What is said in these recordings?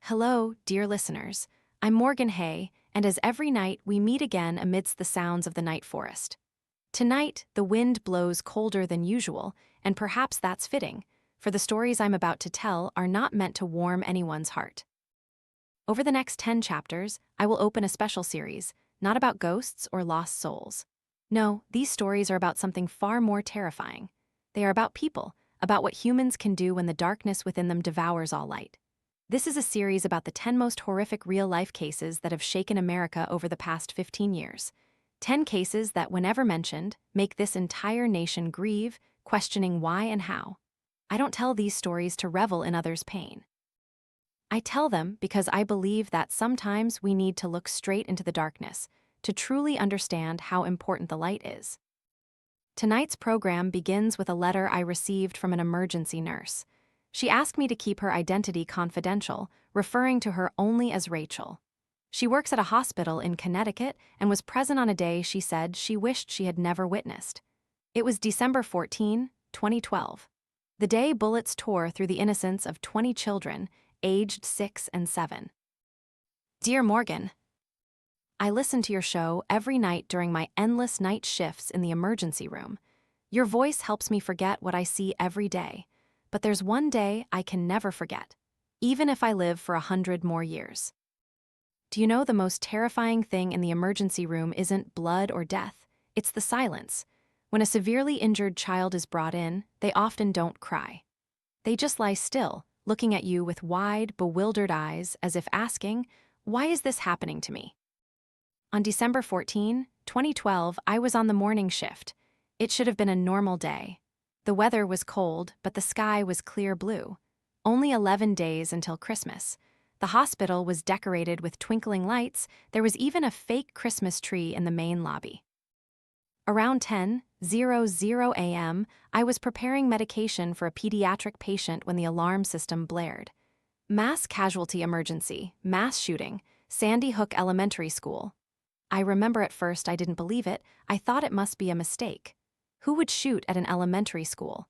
Hello, dear listeners. I'm Morgan Hay, and as every night we meet again amidst the sounds of the night forest. Tonight, the wind blows colder than usual, and perhaps that's fitting, for the stories I'm about to tell are not meant to warm anyone's heart. Over the next 10 chapters, I will open a special series, not about ghosts or lost souls. No, these stories are about something far more terrifying. They are about people, about what humans can do when the darkness within them devours all light. This is a series about the 10 most horrific real-life cases that have shaken America over the past 15 years. 10 cases that, whenever mentioned, make this entire nation grieve, questioning why and how. I don't tell these stories to revel in others' pain. I tell them because I believe that sometimes we need to look straight into the darkness to truly understand how important the light is. Tonight's program begins with a letter I received from an emergency nurse. She asked me to keep her identity confidential, referring to her only as Rachel. She works at a hospital in Connecticut and was present on a day she said she wished she had never witnessed. It was December 14, 2012. The day bullets tore through the innocence of 20 children, aged 6 and 7. Dear Morgan, I listen to your show every night during my endless night shifts in the emergency room. Your voice helps me forget what I see every day. But there's one day I can never forget, even if I live for 100 more years. Do you know the most terrifying thing in the emergency room isn't blood or death, it's the silence. When a severely injured child is brought in, they often don't cry. They just lie still, looking at you with wide, bewildered eyes as if asking, why is this happening to me? On December 14, 2012, I was on the morning shift. It should have been a normal day. The weather was cold, but the sky was clear blue. Only 11 days until Christmas. The hospital was decorated with twinkling lights. There was even a fake Christmas tree in the main lobby. Around 10:00 a.m., I was preparing medication for a pediatric patient when the alarm system blared. Mass casualty emergency, mass shooting, Sandy Hook Elementary School. I remember at first I didn't believe it. I thought it must be a mistake. Who would shoot at an elementary school?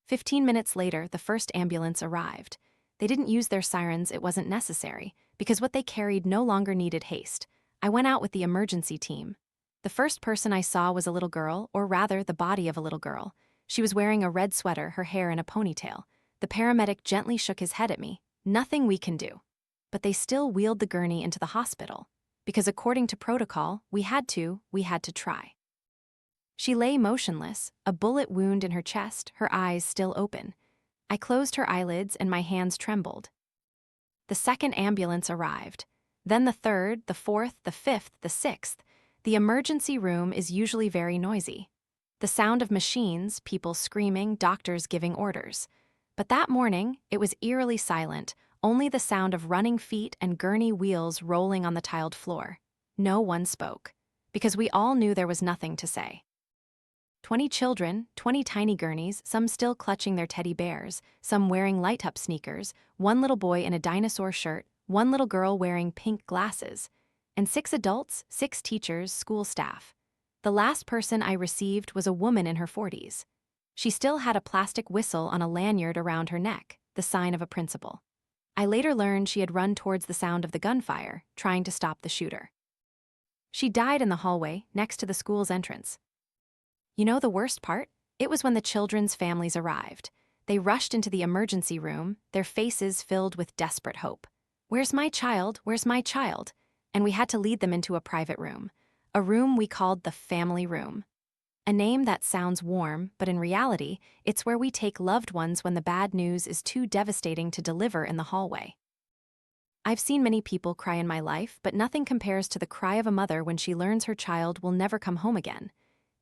15 minutes later, the first ambulance arrived. They didn't use their sirens, it wasn't necessary, because what they carried no longer needed haste. I went out with the emergency team. The first person I saw was a little girl, or rather, the body of a little girl. She was wearing a red sweater, her hair in a ponytail. The paramedic gently shook his head at me. Nothing we can do. But they still wheeled the gurney into the hospital. Because according to protocol, we had to try. She lay motionless, a bullet wound in her chest, her eyes still open. I closed her eyelids and my hands trembled. The second ambulance arrived. Then the third, the fourth, the fifth, the sixth. The emergency room is usually very noisy. The sound of machines, people screaming, doctors giving orders. But that morning, it was eerily silent, only the sound of running feet and gurney wheels rolling on the tiled floor. No one spoke, because we all knew there was nothing to say. 20 children, 20 tiny gurneys, some still clutching their teddy bears, some wearing light-up sneakers, one little boy in a dinosaur shirt, one little girl wearing pink glasses, and 6 adults, 6 teachers, school staff. The last person I received was a woman in her 40s. She still had a plastic whistle on a lanyard around her neck, the sign of a principal. I later learned she had run towards the sound of the gunfire, trying to stop the shooter. She died in the hallway, next to the school's entrance. You know the worst part? It was when the children's families arrived. They rushed into the emergency room, their faces filled with desperate hope. Where's my child? Where's my child? And we had to lead them into a private room. A room we called the family room. A name that sounds warm, but in reality, it's where we take loved ones when the bad news is too devastating to deliver in the hallway. I've seen many people cry in my life, but nothing compares to the cry of a mother when she learns her child will never come home again.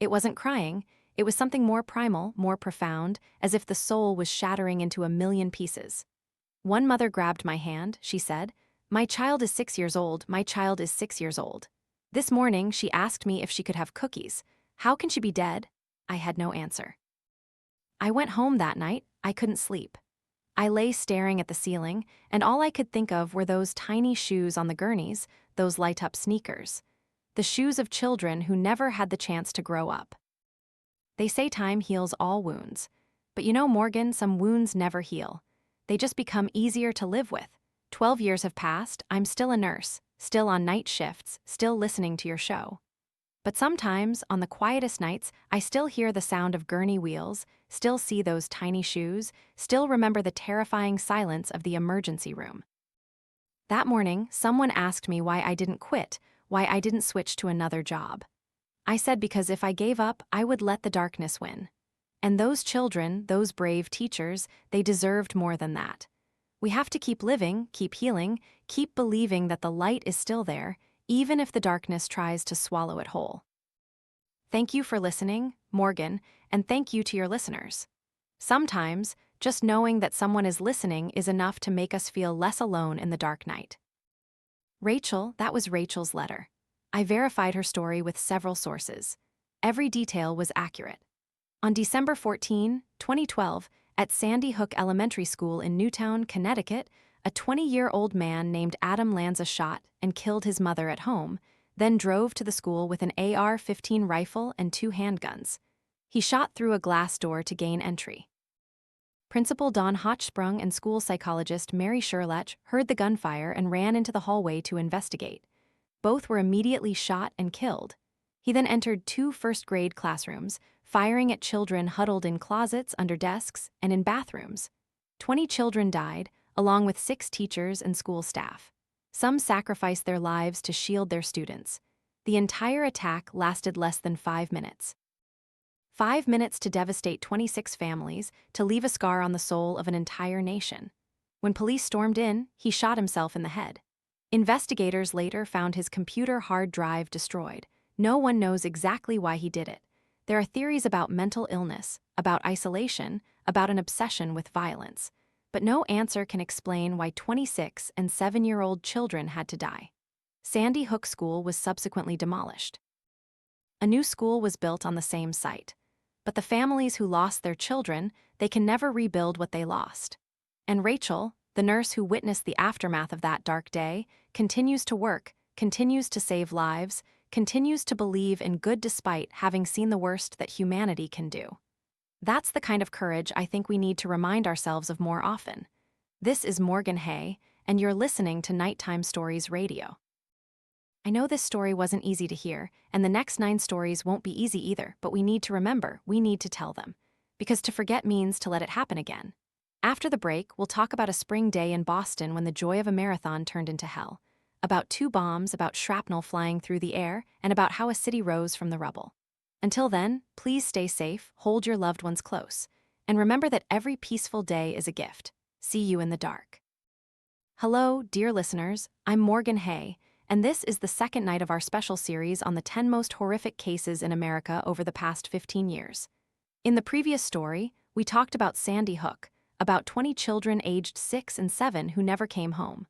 It wasn't crying, it was something more primal, more profound, as if the soul was shattering into a million pieces. One mother grabbed my hand, she said, "My child is 6 years old, my child is 6 years old." This morning, she asked me if she could have cookies. How can she be dead? I had no answer. I went home that night, I couldn't sleep. I lay staring at the ceiling, and all I could think of were those tiny shoes on the gurneys, those light-up sneakers. The shoes of children who never had the chance to grow up. They say time heals all wounds. But you know, Morgan, some wounds never heal. They just become easier to live with. 12 years have passed, I'm still a nurse, still on night shifts, still listening to your show. But sometimes, on the quietest nights, I still hear the sound of gurney wheels, still see those tiny shoes, still remember the terrifying silence of the emergency room. That morning, someone asked me why I didn't quit, why I didn't switch to another job. I said because if I gave up, I would let the darkness win. And those children, those brave teachers, they deserved more than that. We have to keep living, keep healing, keep believing that the light is still there, even if the darkness tries to swallow it whole. Thank you for listening, Morgan, and thank you to your listeners. Sometimes, just knowing that someone is listening is enough to make us feel less alone in the dark night. Rachel, that was Rachel's letter. I verified her story with several sources. Every detail was accurate. On December 14, 2012, at Sandy Hook Elementary School in Newtown, Connecticut, a 20-year-old man named Adam Lanza shot and killed his mother at home, then drove to the school with an AR-15 rifle and 2 handguns. He shot through a glass door to gain entry. Principal Don Hochsprung and school psychologist Mary Sherlach heard the gunfire and ran into the hallway to investigate. Both were immediately shot and killed. He then entered 2 first-grade classrooms, firing at children huddled in closets, under desks, and in bathrooms. 20 children died, along with 6 teachers and school staff. Some sacrificed their lives to shield their students. The entire attack lasted less than 5 minutes. 5 minutes to devastate 26 families, to leave a scar on the soul of an entire nation. When police stormed in, he shot himself in the head. Investigators later found his computer hard drive destroyed. No one knows exactly why he did it. There are theories about mental illness, about isolation, about an obsession with violence. But no answer can explain why 26 and 7-year-old children had to die. Sandy Hook School was subsequently demolished. A new school was built on the same site. But the families who lost their children, they can never rebuild what they lost. And Rachel, the nurse who witnessed the aftermath of that dark day, continues to work, continues to save lives, continues to believe in good despite having seen the worst that humanity can do. That's the kind of courage I think we need to remind ourselves of more often. This is Morgan Hay, and you're listening to Nighttime Stories Radio. I know this story wasn't easy to hear, and the next 9 stories won't be easy either, but we need to remember, we need to tell them. Because to forget means to let it happen again. After the break, we'll talk about a spring day in Boston when the joy of a marathon turned into hell. About 2 bombs, about shrapnel flying through the air, and about how a city rose from the rubble. Until then, please stay safe, hold your loved ones close, and remember that every peaceful day is a gift. See you in the dark. Hello, dear listeners, I'm Morgan Hay, and this is the second night of our special series on the 10 most horrific cases in America over the past 15 years. In the previous story, we talked about Sandy Hook, about 20 children aged 6 and 7 who never came home.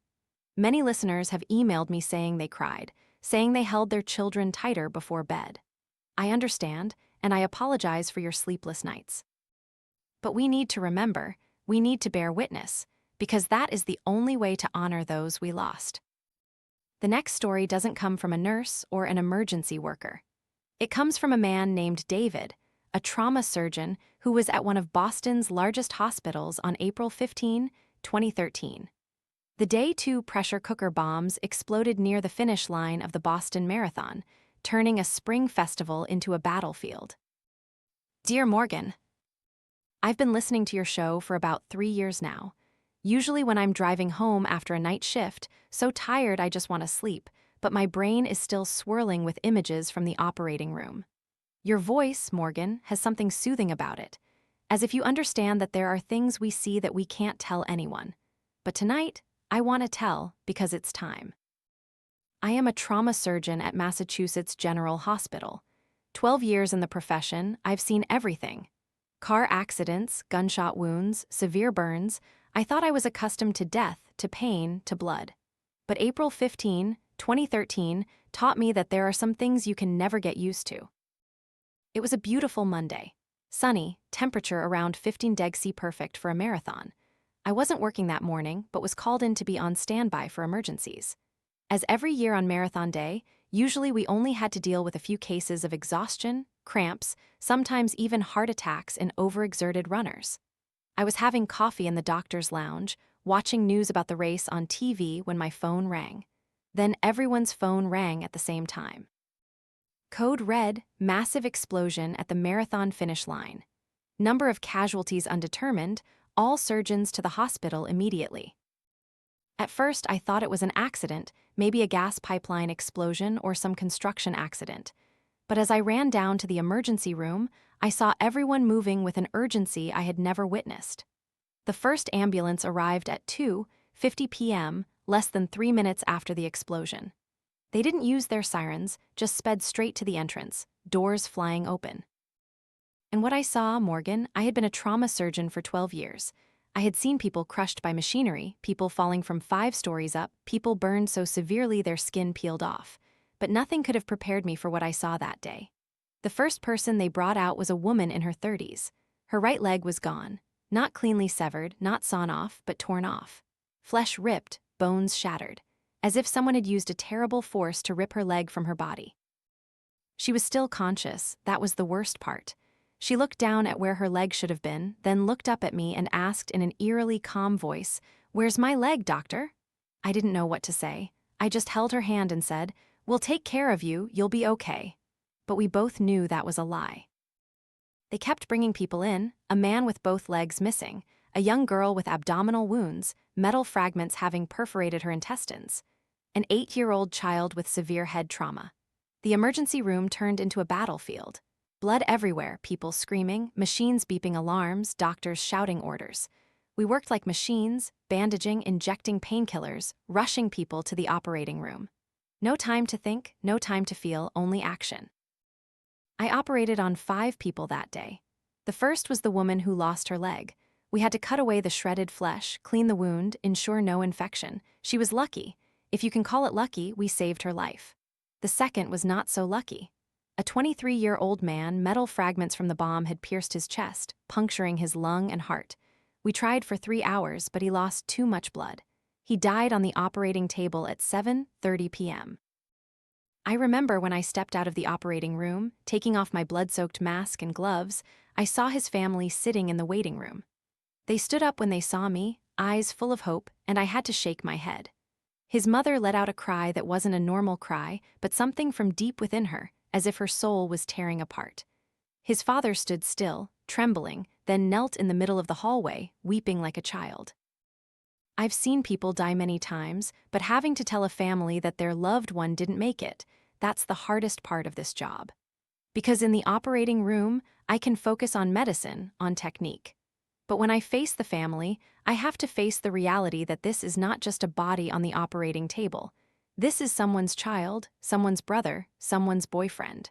Many listeners have emailed me saying they cried, saying they held their children tighter before bed. I understand, and I apologize for your sleepless nights. But we need to remember, we need to bear witness, because that is the only way to honor those we lost. The next story doesn't come from a nurse or an emergency worker. It comes from a man named David, a trauma surgeon who was at one of Boston's largest hospitals on April 15, 2013. The day 2 pressure cooker bombs exploded near the finish line of the Boston Marathon, turning a spring festival into a battlefield. Dear Morgan, I've been listening to your show for about 3 years now. Usually when I'm driving home after a night shift, so tired I just want to sleep, but my brain is still swirling with images from the operating room. Your voice, Morgan, has something soothing about it, as if you understand that there are things we see that we can't tell anyone. But tonight, I want to tell because it's time. I am a trauma surgeon at Massachusetts General Hospital. 12 years in the profession, I've seen everything. Car accidents, gunshot wounds, severe burns. I thought I was accustomed to death, to pain, to blood. But April 15, 2013, taught me that there are some things you can never get used to. It was a beautiful Monday. Sunny, temperature around 15°C perfect for a marathon. I wasn't working that morning, but was called in to be on standby for emergencies. As every year on marathon day, usually we only had to deal with a few cases of exhaustion, cramps, sometimes even heart attacks in overexerted runners. I was having coffee in the doctor's lounge, watching news about the race on TV when my phone rang. Then everyone's phone rang at the same time. Code red, massive explosion at the marathon finish line. Number of casualties undetermined, all surgeons to the hospital immediately. At first, I thought it was an accident, maybe a gas pipeline explosion or some construction accident. But as I ran down to the emergency room, I saw everyone moving with an urgency I had never witnessed. The first ambulance arrived at 2:50 p.m., less than 3 minutes after the explosion. They didn't use their sirens, just sped straight to the entrance, doors flying open. And what I saw, Morgan, I had been a trauma surgeon for 12 years. I had seen people crushed by machinery, people falling from 5 stories up, people burned so severely their skin peeled off. But nothing could have prepared me for what I saw that day. The first person they brought out was a woman in her 30s. Her right leg was gone. Not cleanly severed, not sawn off, but torn off. Flesh ripped, bones shattered, as if someone had used a terrible force to rip her leg from her body. She was still conscious, that was the worst part. She looked down at where her leg should have been, then looked up at me and asked in an eerily calm voice, "Where's my leg, doctor?" I didn't know what to say. I just held her hand and said, "We'll take care of you, you'll be okay." But we both knew that was a lie. They kept bringing people in, a man with both legs missing, a young girl with abdominal wounds, metal fragments having perforated her intestines, an 8-year-old child with severe head trauma. The emergency room turned into a battlefield. Blood everywhere, people screaming, machines beeping alarms, doctors shouting orders. We worked like machines, bandaging, injecting painkillers, rushing people to the operating room. No time to think, no time to feel, only action. I operated on 5 people that day. The first was the woman who lost her leg. We had to cut away the shredded flesh, clean the wound, ensure no infection. She was lucky. If you can call it lucky, we saved her life. The second was not so lucky. A 23-year-old man, metal fragments from the bomb had pierced his chest, puncturing his lung and heart. We tried for 3 hours, but he lost too much blood. He died on the operating table at 7:30 p.m. I remember when I stepped out of the operating room, taking off my blood-soaked mask and gloves, I saw his family sitting in the waiting room. They stood up when they saw me, eyes full of hope, and I had to shake my head. His mother let out a cry that wasn't a normal cry, but something from deep within her, as if her soul was tearing apart. His father stood still, trembling, then knelt in the middle of the hallway, weeping like a child. I've seen people die many times, but having to tell a family that their loved one didn't make it, that's the hardest part of this job. Because in the operating room, I can focus on medicine, on technique. But when I face the family, I have to face the reality that this is not just a body on the operating table. This is someone's child, someone's brother, someone's boyfriend.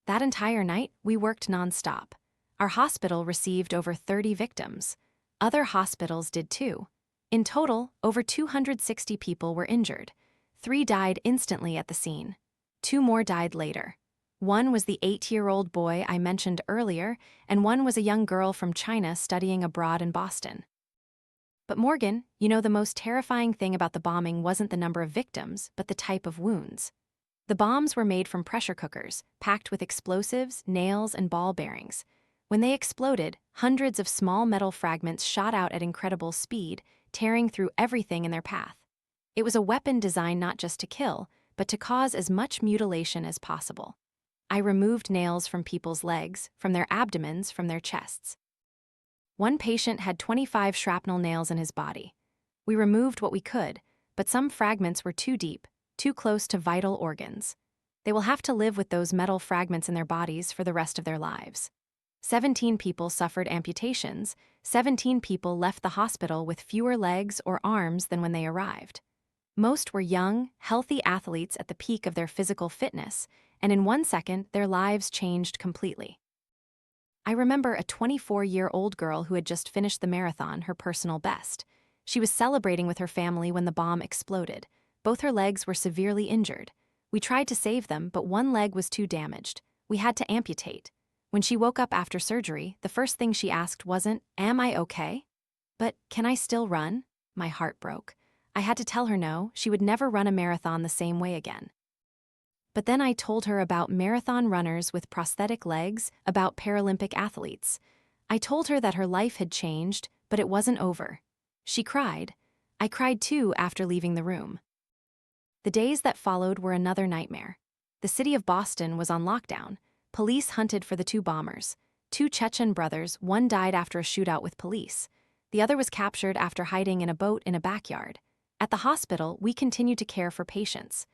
That entire night, we worked nonstop. Our hospital received over 30 victims. Other hospitals did too. In total, over 260 people were injured. 3 died instantly at the scene. 2 more died later. One was the 8-year-old boy I mentioned earlier, and one was a young girl from China studying abroad in Boston. But Morgan, you know, the most terrifying thing about the bombing wasn't the number of victims, but the type of wounds. The bombs were made from pressure cookers, packed with explosives, nails, and ball bearings. When they exploded, hundreds of small metal fragments shot out at incredible speed, tearing through everything in their path. It was a weapon designed not just to kill, but to cause as much mutilation as possible. I removed nails from people's legs, from their abdomens, from their chests. One patient had 25 shrapnel nails in his body. We removed what we could, but some fragments were too deep, too close to vital organs. They will have to live with those metal fragments in their bodies for the rest of their lives. 17 people suffered amputations. 17 people left the hospital with fewer legs or arms than when they arrived. Most were young, healthy athletes at the peak of their physical fitness, and in 1 second, their lives changed completely. I remember a 24-year-old girl who had just finished the marathon, her personal best. She was celebrating with her family when the bomb exploded. Both her legs were severely injured. We tried to save them, but one leg was too damaged. We had to amputate. When she woke up after surgery, the first thing she asked wasn't, "Am I okay?" but, "Can I still run?" My heart broke. I had to tell her no, she would never run a marathon the same way again. But then I told her about marathon runners with prosthetic legs, about Paralympic athletes. I told her that her life had changed, but it wasn't over. She cried. I cried too after leaving the room. The days that followed were another nightmare. The city of Boston was on lockdown. Police hunted for the two bombers. Two Chechen brothers, one died after a shootout with police. The other was captured after hiding in a boat in a backyard. At the hospital, we continued to care for patients.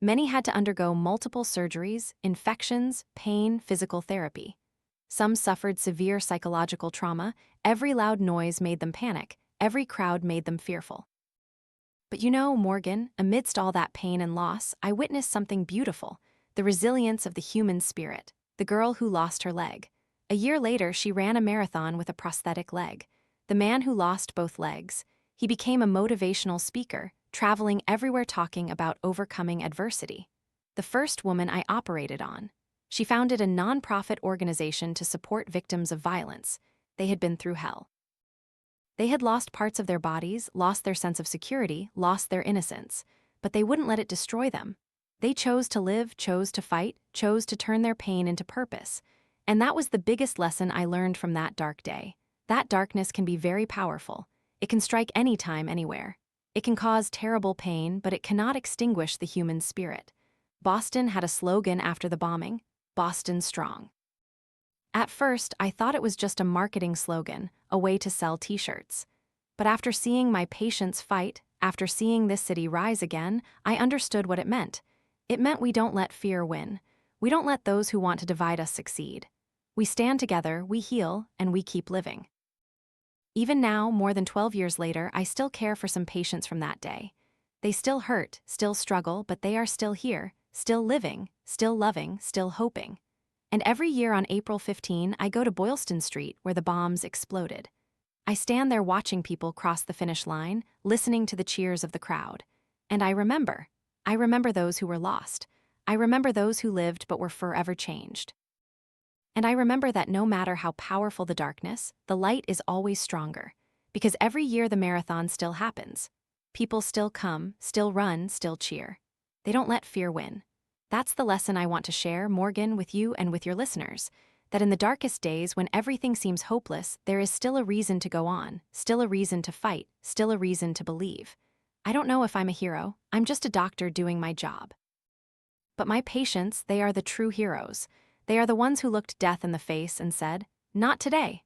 Many had to undergo multiple surgeries, infections, pain, physical therapy. Some suffered severe psychological trauma. Every loud noise made them panic. Every crowd made them fearful. But you know, Morgan, amidst all that pain and loss, I witnessed something beautiful, the resilience of the human spirit, the girl who lost her leg. A year later, she ran a marathon with a prosthetic leg. The man who lost both legs. He became a motivational speaker, traveling everywhere talking about overcoming adversity. The first woman I operated on. She founded a non-profit organization to support victims of violence. They had been through hell. They had lost parts of their bodies, lost their sense of security, lost their innocence, but they wouldn't let it destroy them. They chose to live, chose to fight, chose to turn their pain into purpose. And that was the biggest lesson I learned from that dark day. That darkness can be very powerful. It can strike anytime, anywhere. It can cause terrible pain, but it cannot extinguish the human spirit. Boston had a slogan after the bombing, Boston Strong. At first, I thought it was just a marketing slogan, a way to sell t-shirts. But after seeing my patients fight, after seeing this city rise again, I understood what it meant. It meant we don't let fear win. We don't let those who want to divide us succeed. We stand together, we heal, and we keep living. Even now, more than 12 years later, I still care for some patients from that day. They still hurt, still struggle, but they are still here, still living, still loving, still hoping. And every year on April 15, I go to Boylston Street where the bombs exploded. I stand there watching people cross the finish line, listening to the cheers of the crowd. And I remember those who were lost. I remember those who lived but were forever changed. And I remember that no matter how powerful the darkness, the light is always stronger. Because every year the marathon still happens. People still come, still run, still cheer. They don't let fear win. That's the lesson I want to share, Morgan, with you and with your listeners, that in the darkest days when everything seems hopeless, there is still a reason to go on, still a reason to fight, still a reason to believe. I don't know if I'm a hero, I'm just a doctor doing my job. But my patients, they are the true heroes. They are the ones who looked death in the face and said, "Not today."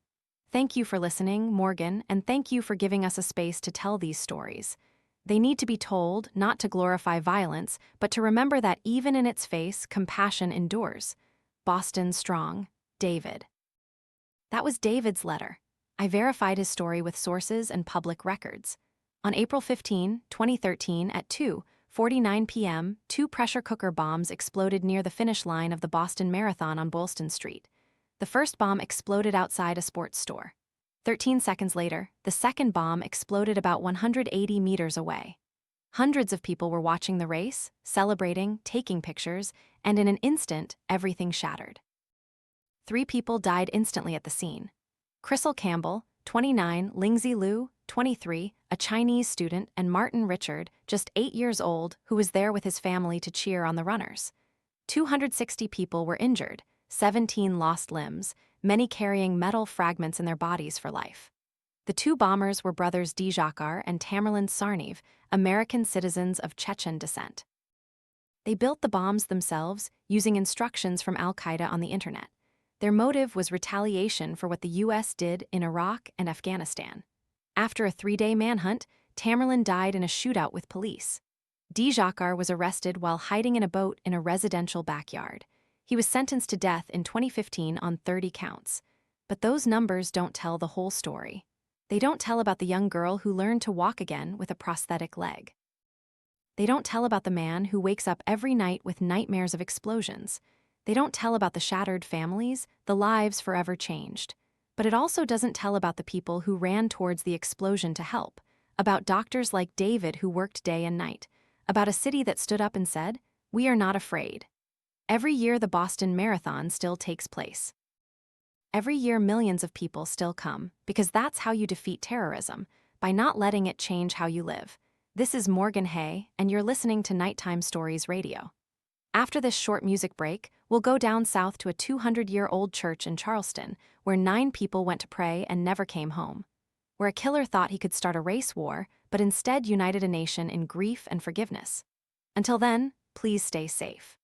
Thank you for listening, Morgan, and thank you for giving us a space to tell these stories. They need to be told, not to glorify violence, but to remember that even in its face, compassion endures. Boston Strong, David. That was David's letter. I verified his story with sources and public records. On April 15, 2013, at 2:49 p.m., 2 pressure cooker bombs exploded near the finish line of the Boston Marathon on Boylston Street. The first bomb exploded outside a sports store. 13 seconds later, the second bomb exploded about 180 meters away. Hundreds of people were watching the race, celebrating, taking pictures, and in an instant, everything shattered. 3 people died instantly at the scene. Crystal Campbell, 29, Lingzi Liu, 23, a Chinese student, and Martin Richard, just 8 years old, who was there with his family to cheer on the runners. 260 people were injured, 17 lost limbs, many carrying metal fragments in their bodies for life. The 2 bombers were brothers Djakar and Tamerlan Tsarnaev, American citizens of Chechen descent. They built the bombs themselves, using instructions from Al-Qaeda on the internet. Their motive was retaliation for what the U.S. did in Iraq and Afghanistan. After a 3-day manhunt, Tamerlan died in a shootout with police. Djakar was arrested while hiding in a boat in a residential backyard. He was sentenced to death in 2015 on 30 counts. But those numbers don't tell the whole story. They don't tell about the young girl who learned to walk again with a prosthetic leg. They don't tell about the man who wakes up every night with nightmares of explosions. They don't tell about the shattered families, the lives forever changed. But it also doesn't tell about the people who ran towards the explosion to help, about doctors like David who worked day and night, about a city that stood up and said, "We are not afraid." Every year the Boston Marathon still takes place. Every year millions of people still come, because that's how you defeat terrorism, by not letting it change how you live. This is Morgan Hay, and you're listening to Nighttime Stories Radio. After this short music break, we'll go down south to a 200-year-old church in Charleston, where 9 people went to pray and never came home. where a killer thought he could start a race war, but instead united a nation in grief and forgiveness. Until then, please stay safe.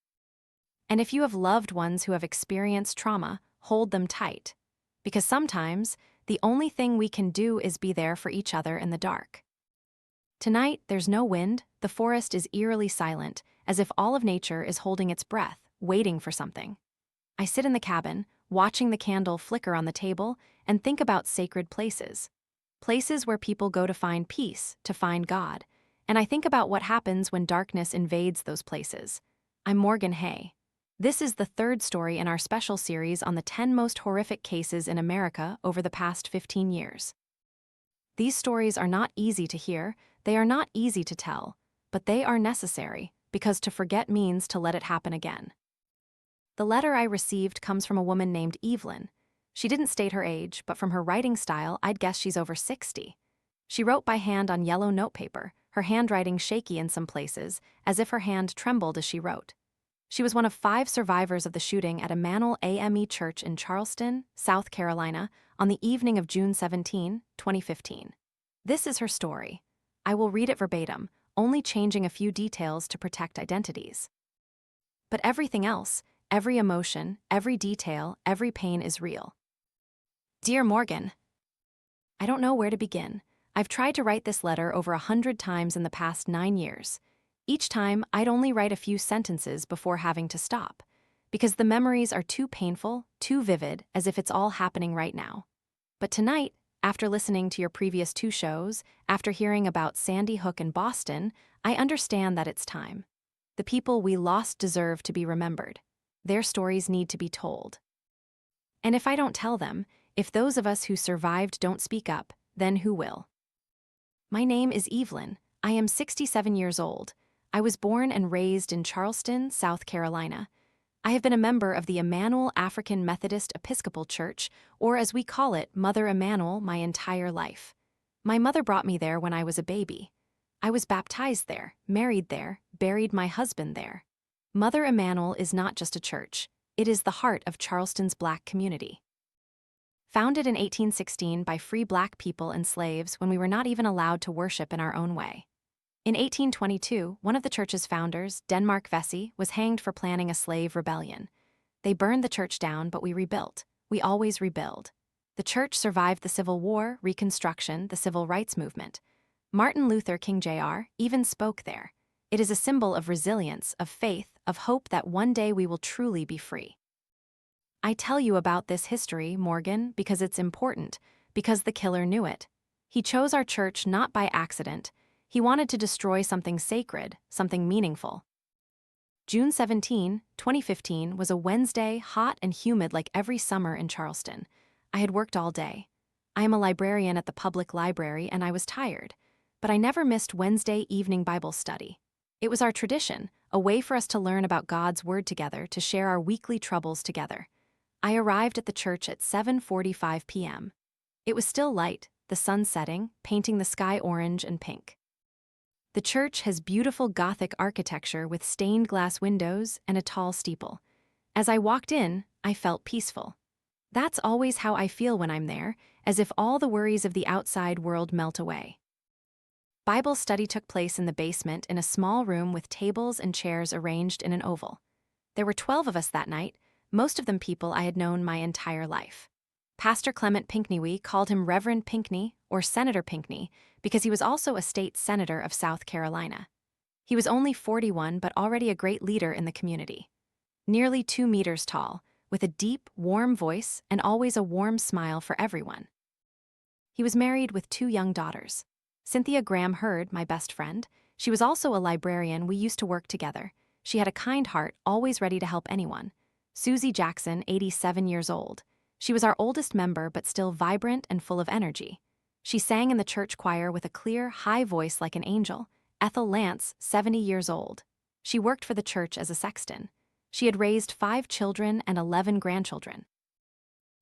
And if you have loved ones who have experienced trauma, hold them tight. Because sometimes, the only thing we can do is be there for each other in the dark. Tonight, there's no wind, the forest is eerily silent, as if all of nature is holding its breath, waiting for something. I sit in the cabin, watching the candle flicker on the table, and think about sacred places. Places where people go to find peace, to find God. And I think about what happens when darkness invades those places. I'm Morgan Hay. This is the third story in our special series on the 10 most horrific cases in America over the past 15 years. These stories are not easy to hear, they are not easy to tell, but they are necessary, because to forget means to let it happen again. The letter I received comes from a woman named Evelyn. She didn't state her age, but from her writing style, I'd guess she's over 60. She wrote by hand on yellow notepaper, her handwriting shaky in some places, as if her hand trembled as she wrote. She was one of 5 survivors of the shooting at Emmanuel AME Church in Charleston, South Carolina, on the evening of June 17, 2015. This is her story. I will read it verbatim, only changing a few details to protect identities. But everything else, every emotion, every detail, every pain is real. Dear Morgan, I don't know where to begin. I've tried to write this letter over 100 times in the past 9 years. Each time, I'd only write a few sentences before having to stop, because the memories are too painful, too vivid, as if it's all happening right now. But tonight, after listening to your previous 2 shows, after hearing about Sandy Hook in Boston, I understand that it's time. The people we lost deserve to be remembered. Their stories need to be told. And if I don't tell them, if those of us who survived don't speak up, then who will? My name is Evelyn. I am 67 years old. I was born and raised in Charleston, South Carolina. I have been a member of the Emmanuel African Methodist Episcopal Church, or as we call it, Mother Emmanuel, my entire life. My mother brought me there when I was a baby. I was baptized there, married there, buried my husband there. Mother Emmanuel is not just a church, it is the heart of Charleston's Black community. Founded in 1816 by free Black people and slaves when we were not even allowed to worship in our own way. In 1822, one of the church's founders, Denmark Vesey, was hanged for planning a slave rebellion. They burned the church down, but we rebuilt. We always rebuild. The church survived the Civil War, Reconstruction, the Civil Rights Movement. Martin Luther King Jr. even spoke there. It is a symbol of resilience, of faith, of hope that one day we will truly be free. I tell you about this history, Morgan, because it's important, because the killer knew it. He chose our church not by accident. He wanted to destroy something sacred, something meaningful. June 17, 2015 was a Wednesday, hot and humid like every summer in Charleston. I had worked all day. I am a librarian at the public library and I was tired, but I never missed Wednesday evening Bible study. It was our tradition, a way for us to learn about God's Word together, to share our weekly troubles together. I arrived at the church at 7:45 p.m. It was still light, the sun setting, painting the sky orange and pink. The church has beautiful Gothic architecture with stained glass windows and a tall steeple. As I walked in, I felt peaceful. That's always how I feel when I'm there, as if all the worries of the outside world melt away. Bible study took place in the basement in a small room with tables and chairs arranged in an oval. There were 12 of us that night, most of them people I had known my entire life. Pastor Clement Pinckney, we called him Reverend Pinckney or Senator Pinckney because he was also a state senator of South Carolina. He was only 41 but already a great leader in the community. Nearly 2 meters tall, with a deep, warm voice and always a warm smile for everyone. He was married with 2 young daughters. Cynthia Graham Hurd, my best friend, she was also a librarian. We used to work together. She had a kind heart, always ready to help anyone. Susie Jackson, 87 years old. She was our oldest member but still vibrant and full of energy. She sang in the church choir with a clear, high voice like an angel. Ethel Lance, 70 years old. She worked for the church as a sexton. She had raised 5 children and 11 grandchildren.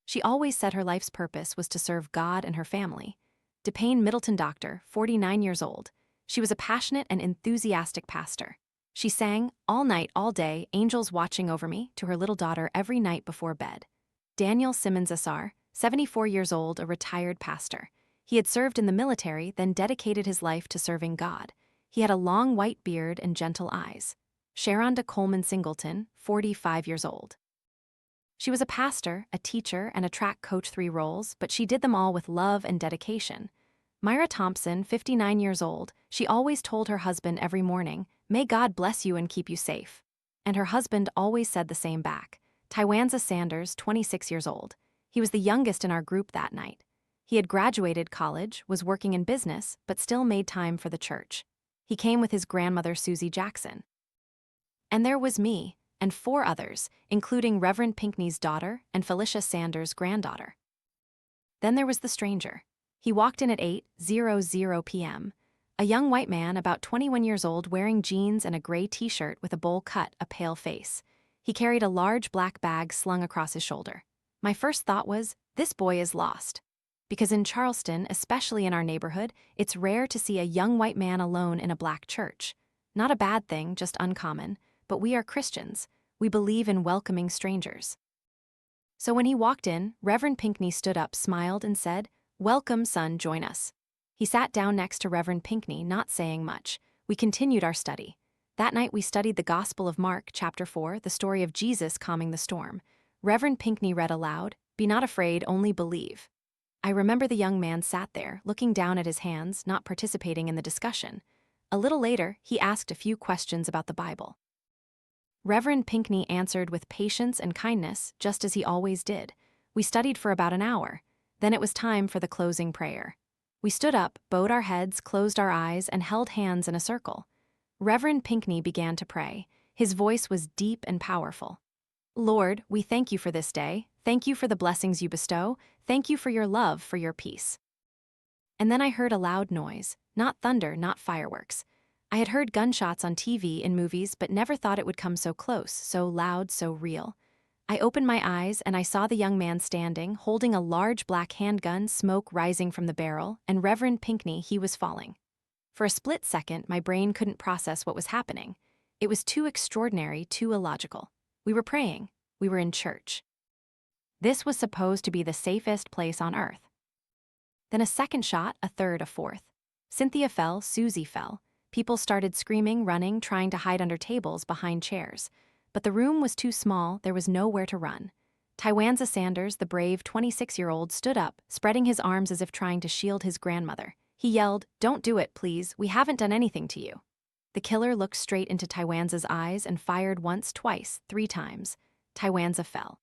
She always said her life's purpose was to serve God and her family. DePayne Middleton Doctor, 49 years old. She was a passionate and enthusiastic pastor. She sang, all night, all day, angels watching over me, to her little daughter every night before bed. Daniel Simmons SR, 74 years old, a retired pastor. He had served in the military, then dedicated his life to serving God. He had a long white beard and gentle eyes. Sharonda Coleman Singleton, 45 years old. She was a pastor, a teacher, and a track coach, 3 roles, but she did them all with love and dedication. Myra Thompson, 59 years old, she always told her husband every morning, "May God bless you and keep you safe." And her husband always said the same back. Tywanza Sanders, 26 years old. He was the youngest in our group that night. He had graduated college, was working in business, but still made time for the church. He came with his grandmother, Susie Jackson. And there was me, and 4 others, including Reverend Pinckney's daughter and Felicia Sanders' granddaughter. Then there was the stranger. He walked in at 8:00 p.m. A young white man, about 21 years old, wearing jeans and a gray t-shirt with a bowl cut, a pale face. He carried a large black bag slung across his shoulder. My first thought was, this boy is lost. Because in Charleston, especially in our neighborhood, it's rare to see a young white man alone in a black church. Not a bad thing, just uncommon, but we are Christians. We believe in welcoming strangers. So when he walked in, Reverend Pinckney stood up, smiled, and said, "Welcome, son, join us." He sat down next to Reverend Pinckney, not saying much. We continued our study. That night we studied the Gospel of Mark, chapter 4, the story of Jesus calming the storm. Reverend Pinckney read aloud, "Be not afraid, only believe." I remember the young man sat there, looking down at his hands, not participating in the discussion. A little later, he asked a few questions about the Bible. Reverend Pinckney answered with patience and kindness, just as he always did. We studied for about an hour. Then it was time for the closing prayer. We stood up, bowed our heads, closed our eyes, and held hands in a circle. Reverend Pinckney began to pray. His voice was deep and powerful. "Lord, we thank you for this day. Thank you for the blessings you bestow. Thank you for your love, for your peace." And then I heard a loud noise, not thunder, not fireworks. I had heard gunshots on TV in movies, but never thought it would come so close, so loud, so real. I opened my eyes and I saw the young man standing, holding a large black handgun, smoke rising from the barrel, and Reverend Pinckney, he was falling. For a split second, my brain couldn't process what was happening. It was too extraordinary, too illogical. We were praying. We were in church. This was supposed to be the safest place on earth. Then a second shot, a third, a fourth. Cynthia fell, Susie fell. People started screaming, running, trying to hide under tables, behind chairs. But the room was too small, there was nowhere to run. Tywanza Sanders, the brave 26-year-old, stood up, spreading his arms as if trying to shield his grandmother. He yelled, "Don't do it, please, we haven't done anything to you." The killer looked straight into Tywanza's eyes and fired once, twice, 3 times. Tywanza fell.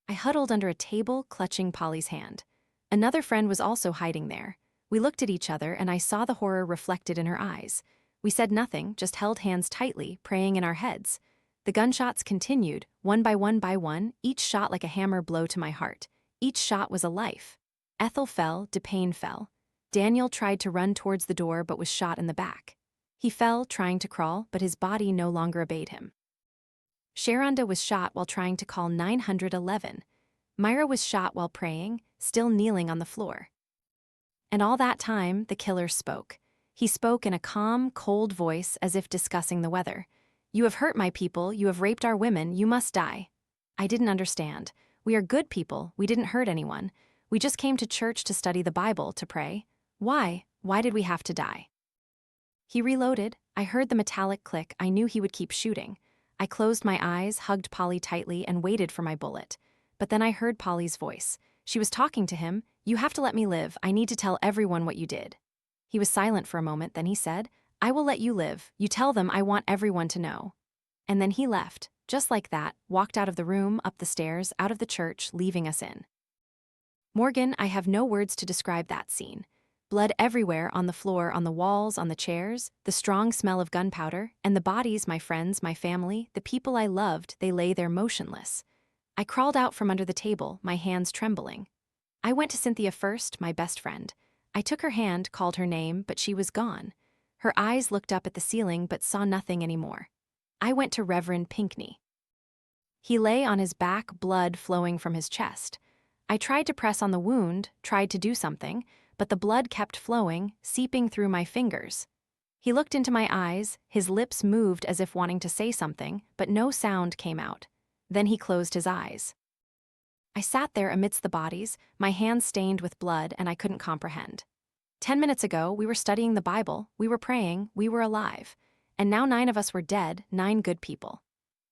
I huddled under a table, clutching Polly's hand. Another friend was also hiding there. We looked at each other and I saw the horror reflected in her eyes. We said nothing, just held hands tightly, praying in our heads. The gunshots continued, one by one, each shot like a hammer blow to my heart. Each shot was a life. Ethel fell, DePayne fell. Daniel tried to run towards the door but was shot in the back. He fell, trying to crawl, but his body no longer obeyed him. Sharonda was shot while trying to call 911. Myra was shot while praying, still kneeling on the floor. And all that time, the killer spoke. He spoke in a calm, cold voice as if discussing the weather. "You have hurt my people, you have raped our women, you must die." I didn't understand. We are good people, we didn't hurt anyone. We just came to church to study the Bible, to pray. Why? Why did we have to die? He reloaded. I heard the metallic click. I knew he would keep shooting. I closed my eyes, hugged Polly tightly, and waited for my bullet. But then I heard Polly's voice. She was talking to him. "You have to let me live. I need to tell everyone what you did." He was silent for a moment, then he said, "I will let you live. You tell them, I want everyone to know." And then he left, just like that, walked out of the room, up the stairs, out of the church, leaving us in. Morgan, I have no words to describe that scene. Blood everywhere, on the floor, on the walls, on the chairs, the strong smell of gunpowder, and the bodies, my friends, my family, the people I loved, they lay there motionless. I crawled out from under the table, my hands trembling. I went to Cynthia first, my best friend. I took her hand, called her name, but she was gone. Her eyes looked up at the ceiling but saw nothing anymore. I went to Reverend Pinckney. He lay on his back, blood flowing from his chest. I tried to press on the wound, tried to do something, but the blood kept flowing, seeping through my fingers. He looked into my eyes, his lips moved as if wanting to say something, but no sound came out. Then he closed his eyes. I sat there amidst the bodies, my hands stained with blood, and I couldn't comprehend. 10 minutes ago, we were studying the Bible, we were praying, we were alive. And now 9 of us were dead, 9 good people.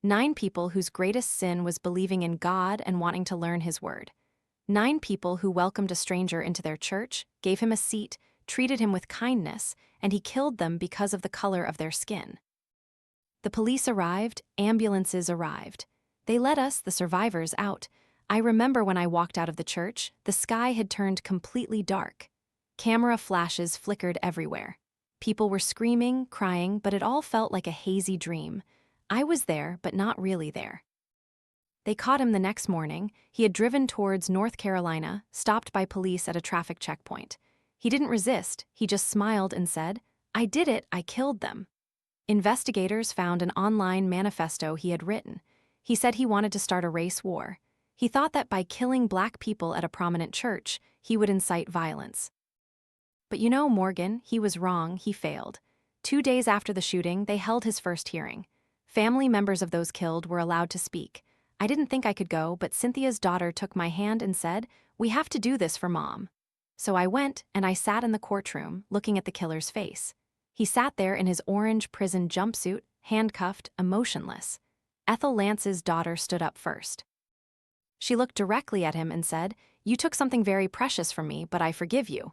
9 people whose greatest sin was believing in God and wanting to learn His word. 9 people who welcomed a stranger into their church, gave him a seat, treated him with kindness, and He killed them because of the color of their skin. The police arrived, ambulances arrived. They let us, the survivors, out. I remember when I walked out of the church, the sky had turned completely dark. Camera flashes flickered everywhere. People were screaming, crying, but it all felt like a hazy dream. I was there, but not really there. They caught him the next morning. He had driven towards North Carolina, stopped by police at a traffic checkpoint. He didn't resist, he just smiled and said, "I did it, I killed them." Investigators found an online manifesto he had written. He said he wanted to start a race war. He thought that by killing Black people at a prominent church, he would incite violence. But you know, Morgan, he was wrong, he failed. 2 days after the shooting, they held his first hearing. Family members of those killed were allowed to speak. I didn't think I could go, but Cynthia's daughter took my hand and said, "We have to do this for Mom." So I went, and I sat in the courtroom, looking at the killer's face. He sat there in his orange prison jumpsuit, handcuffed, emotionless. Ethel Lance's daughter stood up first. She looked directly at him and said, "You took something very precious from me, but I forgive you."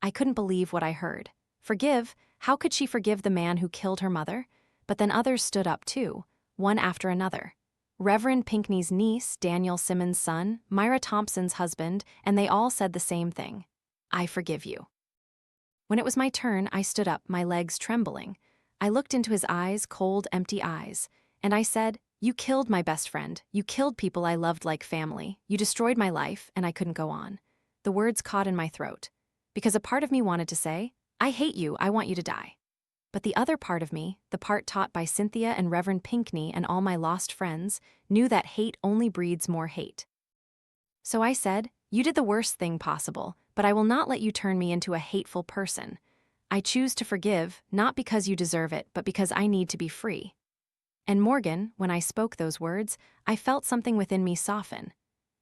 I couldn't believe what I heard. Forgive? How could she forgive the man who killed her mother? But then others stood up too, one after another. Reverend Pinckney's niece, Daniel Simmons' son, Myra Thompson's husband, and they all said the same thing. I forgive you. When it was my turn, I stood up, my legs trembling. I looked into his eyes, cold, empty eyes, and I said, "You killed my best friend. You killed people I loved like family. You destroyed my life," and I couldn't go on. The words caught in my throat. Because a part of me wanted to say, "I hate you, I want you to die." But the other part of me, the part taught by Cynthia and Reverend Pinckney and all my lost friends, knew that hate only breeds more hate. So I said, "You did the worst thing possible, but I will not let you turn me into a hateful person. I choose to forgive, not because you deserve it, but because I need to be free." And Morgan, when I spoke those words, I felt something within me soften.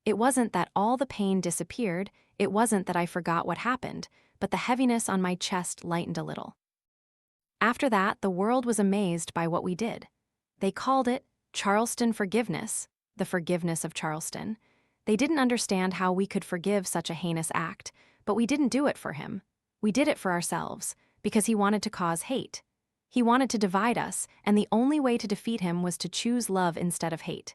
It wasn't that all the pain disappeared, it wasn't that I forgot what happened, but the heaviness on my chest lightened a little. After that, the world was amazed by what we did. They called it Charleston forgiveness, the forgiveness of Charleston. They didn't understand how we could forgive such a heinous act, but we didn't do it for him. We did it for ourselves, because he wanted to cause hate. He wanted to divide us, and the only way to defeat him was to choose love instead of hate.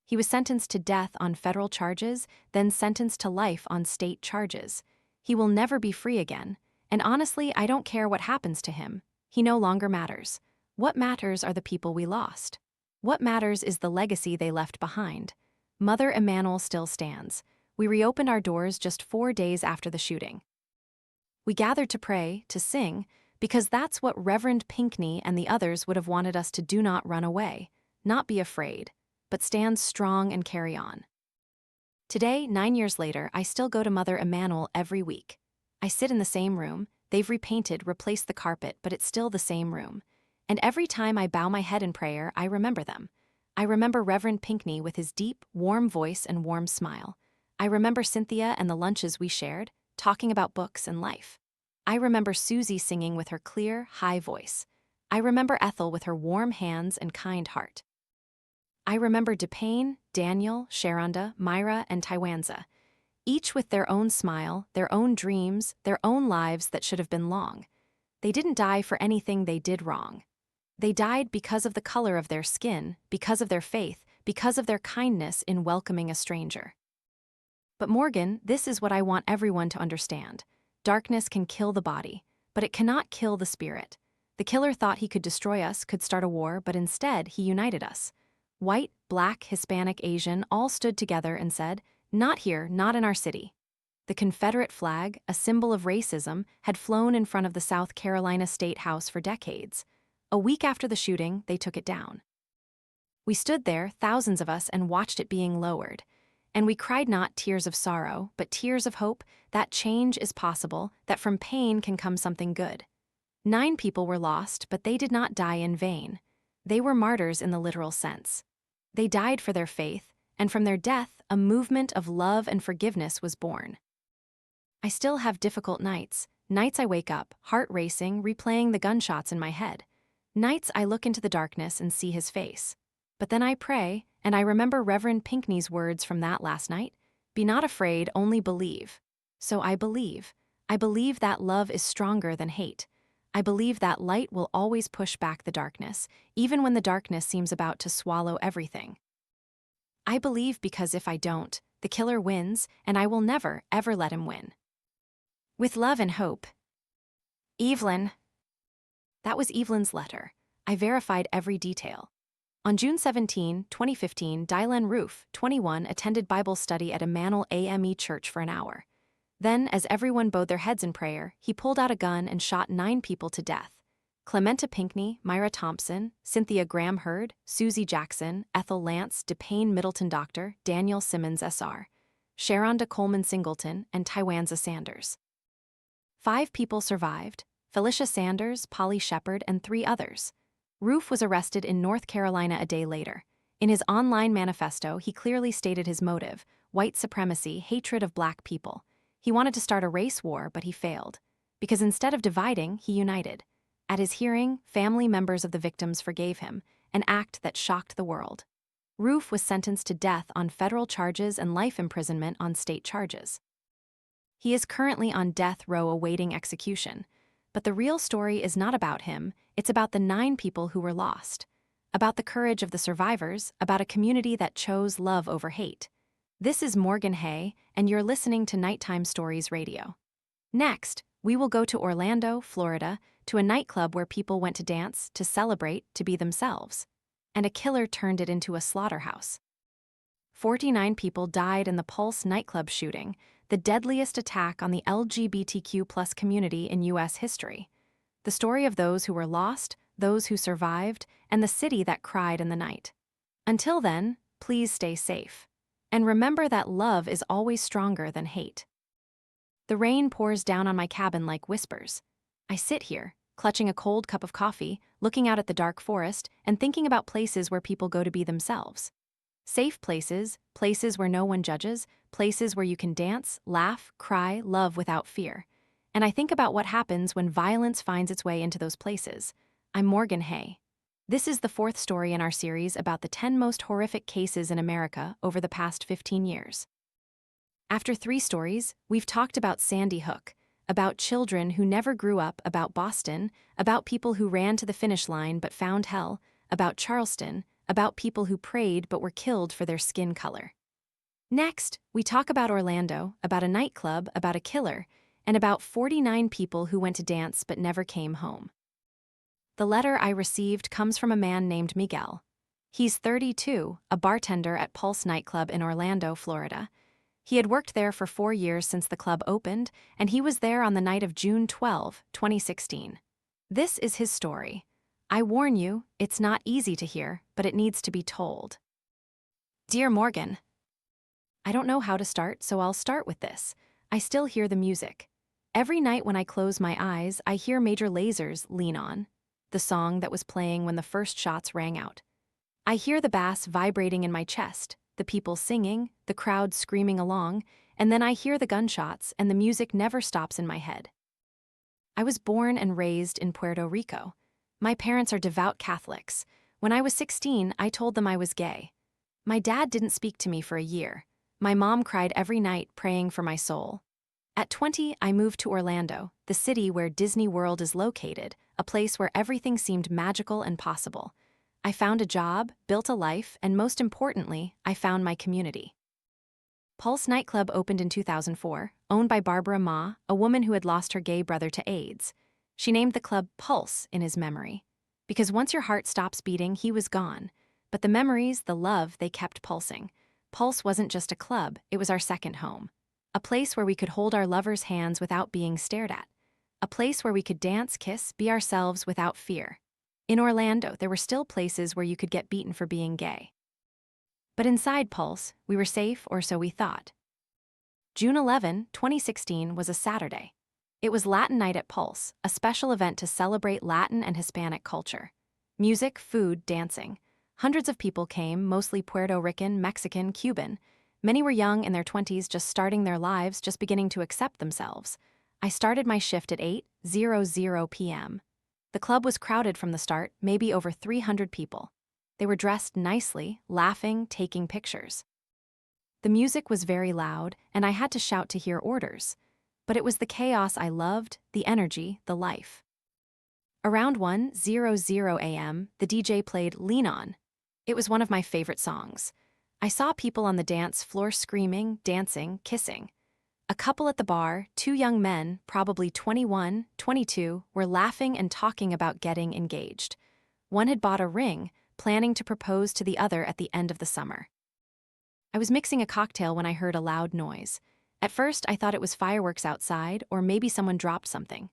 He was sentenced to death on federal charges, then sentenced to life on state charges. He will never be free again, and honestly, I don't care what happens to him. He no longer matters. What matters are the people we lost. What matters is the legacy they left behind. Mother Emanuel still stands. We reopened our doors just 4 days after the shooting. We gathered to pray, to sing, because that's what Reverend Pinckney and the others would have wanted us to do: not run away, not be afraid, but stand strong and carry on. Today, 9 years later, I still go to Mother Emanuel every week. I sit in the same room. They've repainted, replaced the carpet, but it's still the same room. And every time I bow my head in prayer, I remember them. I remember Reverend Pinckney with his deep, warm voice and warm smile. I remember Cynthia and the lunches we shared, talking about books and life. I remember Susie singing with her clear, high voice. I remember Ethel with her warm hands and kind heart. I remember DePayne, Daniel, Sharonda, Myra, and Tywanza, each with their own smile, their own dreams, their own lives that should have been long. They didn't die for anything they did wrong. They died because of the color of their skin, because of their faith, because of their kindness in welcoming a stranger. But Morgan, this is what I want everyone to understand. Darkness can kill the body, but it cannot kill the spirit. The killer thought he could destroy us, could start a war, but instead he united us. White, Black, Hispanic, Asian all stood together and said, "Not here, not in our city." The Confederate flag, a symbol of racism, had flown in front of the South Carolina State House for decades. A week after the shooting, they took it down. We stood there, thousands of us, and watched it being lowered. And we cried not tears of sorrow, but tears of hope that change is possible, that from pain can come something good. 9 people were lost, but they did not die in vain. They were martyrs in the literal sense. They died for their faith, and from their death, a movement of love and forgiveness was born. I still have difficult nights I wake up, heart racing, replaying the gunshots in my head. Nights I look into the darkness and see his face. But then I pray, and I remember Reverend Pinckney's words from that last night, "Be not afraid, only believe." So I believe. I believe that love is stronger than hate. I believe that light will always push back the darkness, even when the darkness seems about to swallow everything. I believe because if I don't, the killer wins, and I will never, ever let him win. With love and hope. Evelyn. That was Evelyn's letter. I verified every detail. On June 17, 2015, Dylan Roof, 21, attended Bible study at Emmanuel AME Church for an hour. Then, as everyone bowed their heads in prayer, he pulled out a gun and shot 9 people to death. Clementa Pinckney, Myra Thompson, Cynthia Graham Hurd, Susie Jackson, Ethel Lance, DePayne Middleton Doctor, Daniel Simmons SR, Sharonda Coleman Singleton, and Tywanza Sanders. 5 people survived: Felicia Sanders, Polly Shepard, and 3 others. Roof was arrested in North Carolina a day later. In his online manifesto, he clearly stated his motive: white supremacy, hatred of black people. He wanted to start a race war, but he failed. Because instead of dividing, he united. At his hearing, family members of the victims forgave him, an act that shocked the world. Roof was sentenced to death on federal charges and life imprisonment on state charges. He is currently on death row awaiting execution. But the real story is not about him, it's about the 9 people who were lost. About the courage of the survivors, about a community that chose love over hate. This is Morgan Hay, and you're listening to Nighttime Stories Radio. Next, we will go to Orlando, Florida, to a nightclub where people went to dance, to celebrate, to be themselves. And a killer turned it into a slaughterhouse. 49 people died in the Pulse Nightclub shooting, the deadliest attack on the LGBTQ+ community in U.S. history. The story of those who were lost, those who survived, and the city that cried in the night. Until then, please stay safe. And remember that love is always stronger than hate. The rain pours down on my cabin like whispers. I sit here, clutching a cold cup of coffee, looking out at the dark forest, and thinking about places where people go to be themselves. Safe places, places where no one judges, places where you can dance, laugh, cry, love without fear. And I think about what happens when violence finds its way into those places. I'm Morgan Hay. This is the 4th story in our series about the 10 most horrific cases in America over the past 15 years. After 3 stories, we've talked about Sandy Hook, about children who never grew up, about Boston, about people who ran to the finish line but found hell, about Charleston, about people who prayed but were killed for their skin color. Next, we talk about Orlando, about a nightclub, about a killer, and about 49 people who went to dance but never came home. The letter I received comes from a man named Miguel. He's 32, a bartender at Pulse Nightclub in Orlando, Florida. He had worked there for 4 years since the club opened, and he was there on the night of June 12, 2016. This is his story. I warn you, it's not easy to hear, but it needs to be told. Dear Morgan, I don't know how to start, so I'll start with this. I still hear the music. Every night when I close my eyes, I hear Major Laser's Lean On, the song that was playing when the first shots rang out. I hear the bass vibrating in my chest, the people singing, the crowd screaming along, and then I hear the gunshots and the music never stops in my head. I was born and raised in Puerto Rico. My parents are devout Catholics. When I was 16, I told them I was gay. My dad didn't speak to me for a year. My mom cried every night praying for my soul. At 20, I moved to Orlando, the city where Disney World is located, a place where everything seemed magical and possible. I found a job, built a life, and most importantly, I found my community. Pulse Nightclub opened in 2004, owned by Barbara Ma, a woman who had lost her gay brother to AIDS. She named the club Pulse in his memory. Because once your heart stops beating, he was gone. But the memories, the love, they kept pulsing. Pulse wasn't just a club, it was our second home. A place where we could hold our lovers' hands without being stared at. A place where we could dance, kiss, be ourselves without fear. In Orlando, there were still places where you could get beaten for being gay. But inside Pulse, we were safe, or so we thought. June 11, 2016 was a Saturday. It was Latin Night at Pulse, a special event to celebrate Latin and Hispanic culture. Music, food, dancing. Hundreds of people came, mostly Puerto Rican, Mexican, Cuban. Many were young in their 20s, just starting their lives, just beginning to accept themselves. I started my shift at 8:00 p.m. The club was crowded from the start, maybe over 300 people. They were dressed nicely, laughing, taking pictures. The music was very loud, and I had to shout to hear orders. But it was the chaos I loved, the energy, the life. Around 1:00 a.m., the DJ played Lean On. It was one of my favorite songs. I saw people on the dance floor screaming, dancing, kissing. A couple at the bar, two young men, probably 21, 22, were laughing and talking about getting engaged. One had bought a ring, planning to propose to the other at the end of the summer. I was mixing a cocktail when I heard a loud noise. At first, I thought it was fireworks outside, or maybe someone dropped something.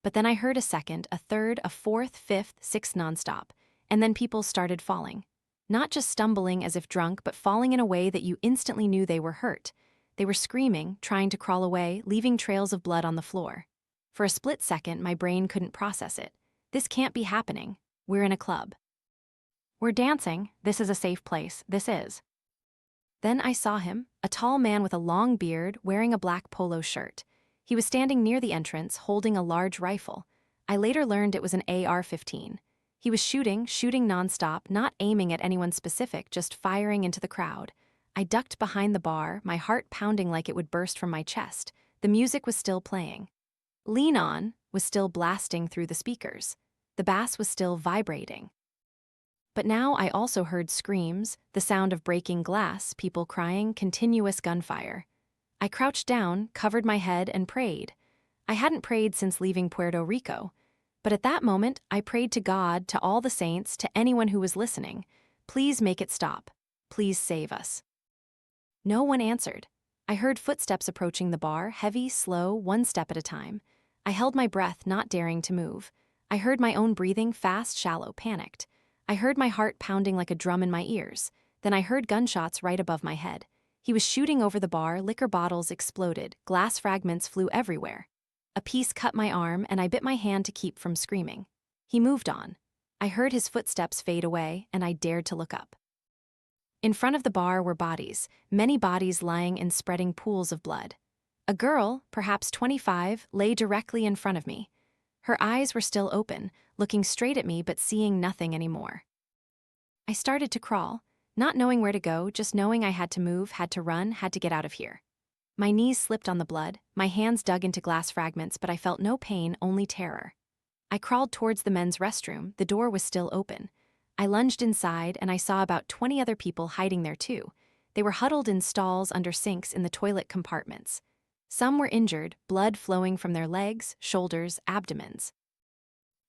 But then I heard a second, a third, a fourth, fifth, sixth nonstop, and then people started falling. Not just stumbling as if drunk, but falling in a way that you instantly knew they were hurt. They were screaming, trying to crawl away, leaving trails of blood on the floor. For a split second, my brain couldn't process it. This can't be happening. We're in a club. We're dancing. This is a safe place. This is. Then I saw him, a tall man with a long beard, wearing a black polo shirt. He was standing near the entrance, holding a large rifle. I later learned it was an AR-15. He was shooting nonstop, not aiming at anyone specific, just firing into the crowd. I ducked behind the bar, my heart pounding like it would burst from my chest. The music was still playing. Lean On was still blasting through the speakers. The bass was still vibrating. But now I also heard screams, the sound of breaking glass, people crying, continuous gunfire. I crouched down, covered my head, and prayed. I hadn't prayed since leaving Puerto Rico. But at that moment, I prayed to God, to all the saints, to anyone who was listening. Please make it stop. Please save us. No one answered. I heard footsteps approaching the bar, heavy, slow, one step at a time. I held my breath, not daring to move. I heard my own breathing, fast, shallow, panicked. I heard my heart pounding like a drum in my ears. Then I heard gunshots right above my head. He was shooting over the bar, liquor bottles exploded, glass fragments flew everywhere. A piece cut my arm, and I bit my hand to keep from screaming. He moved on. I heard his footsteps fade away, and I dared to look up. In front of the bar were bodies, many bodies lying in spreading pools of blood. A girl, perhaps 25, lay directly in front of me. Her eyes were still open, looking straight at me but seeing nothing anymore. I started to crawl, not knowing where to go, just knowing I had to move, had to run, had to get out of here. My knees slipped on the blood, my hands dug into glass fragments, but I felt no pain, only terror. I crawled towards the men's restroom, the door was still open. I lunged inside, and I saw about 20 other people hiding there too. They were huddled in stalls under sinks in the toilet compartments. Some were injured, blood flowing from their legs, shoulders, abdomens.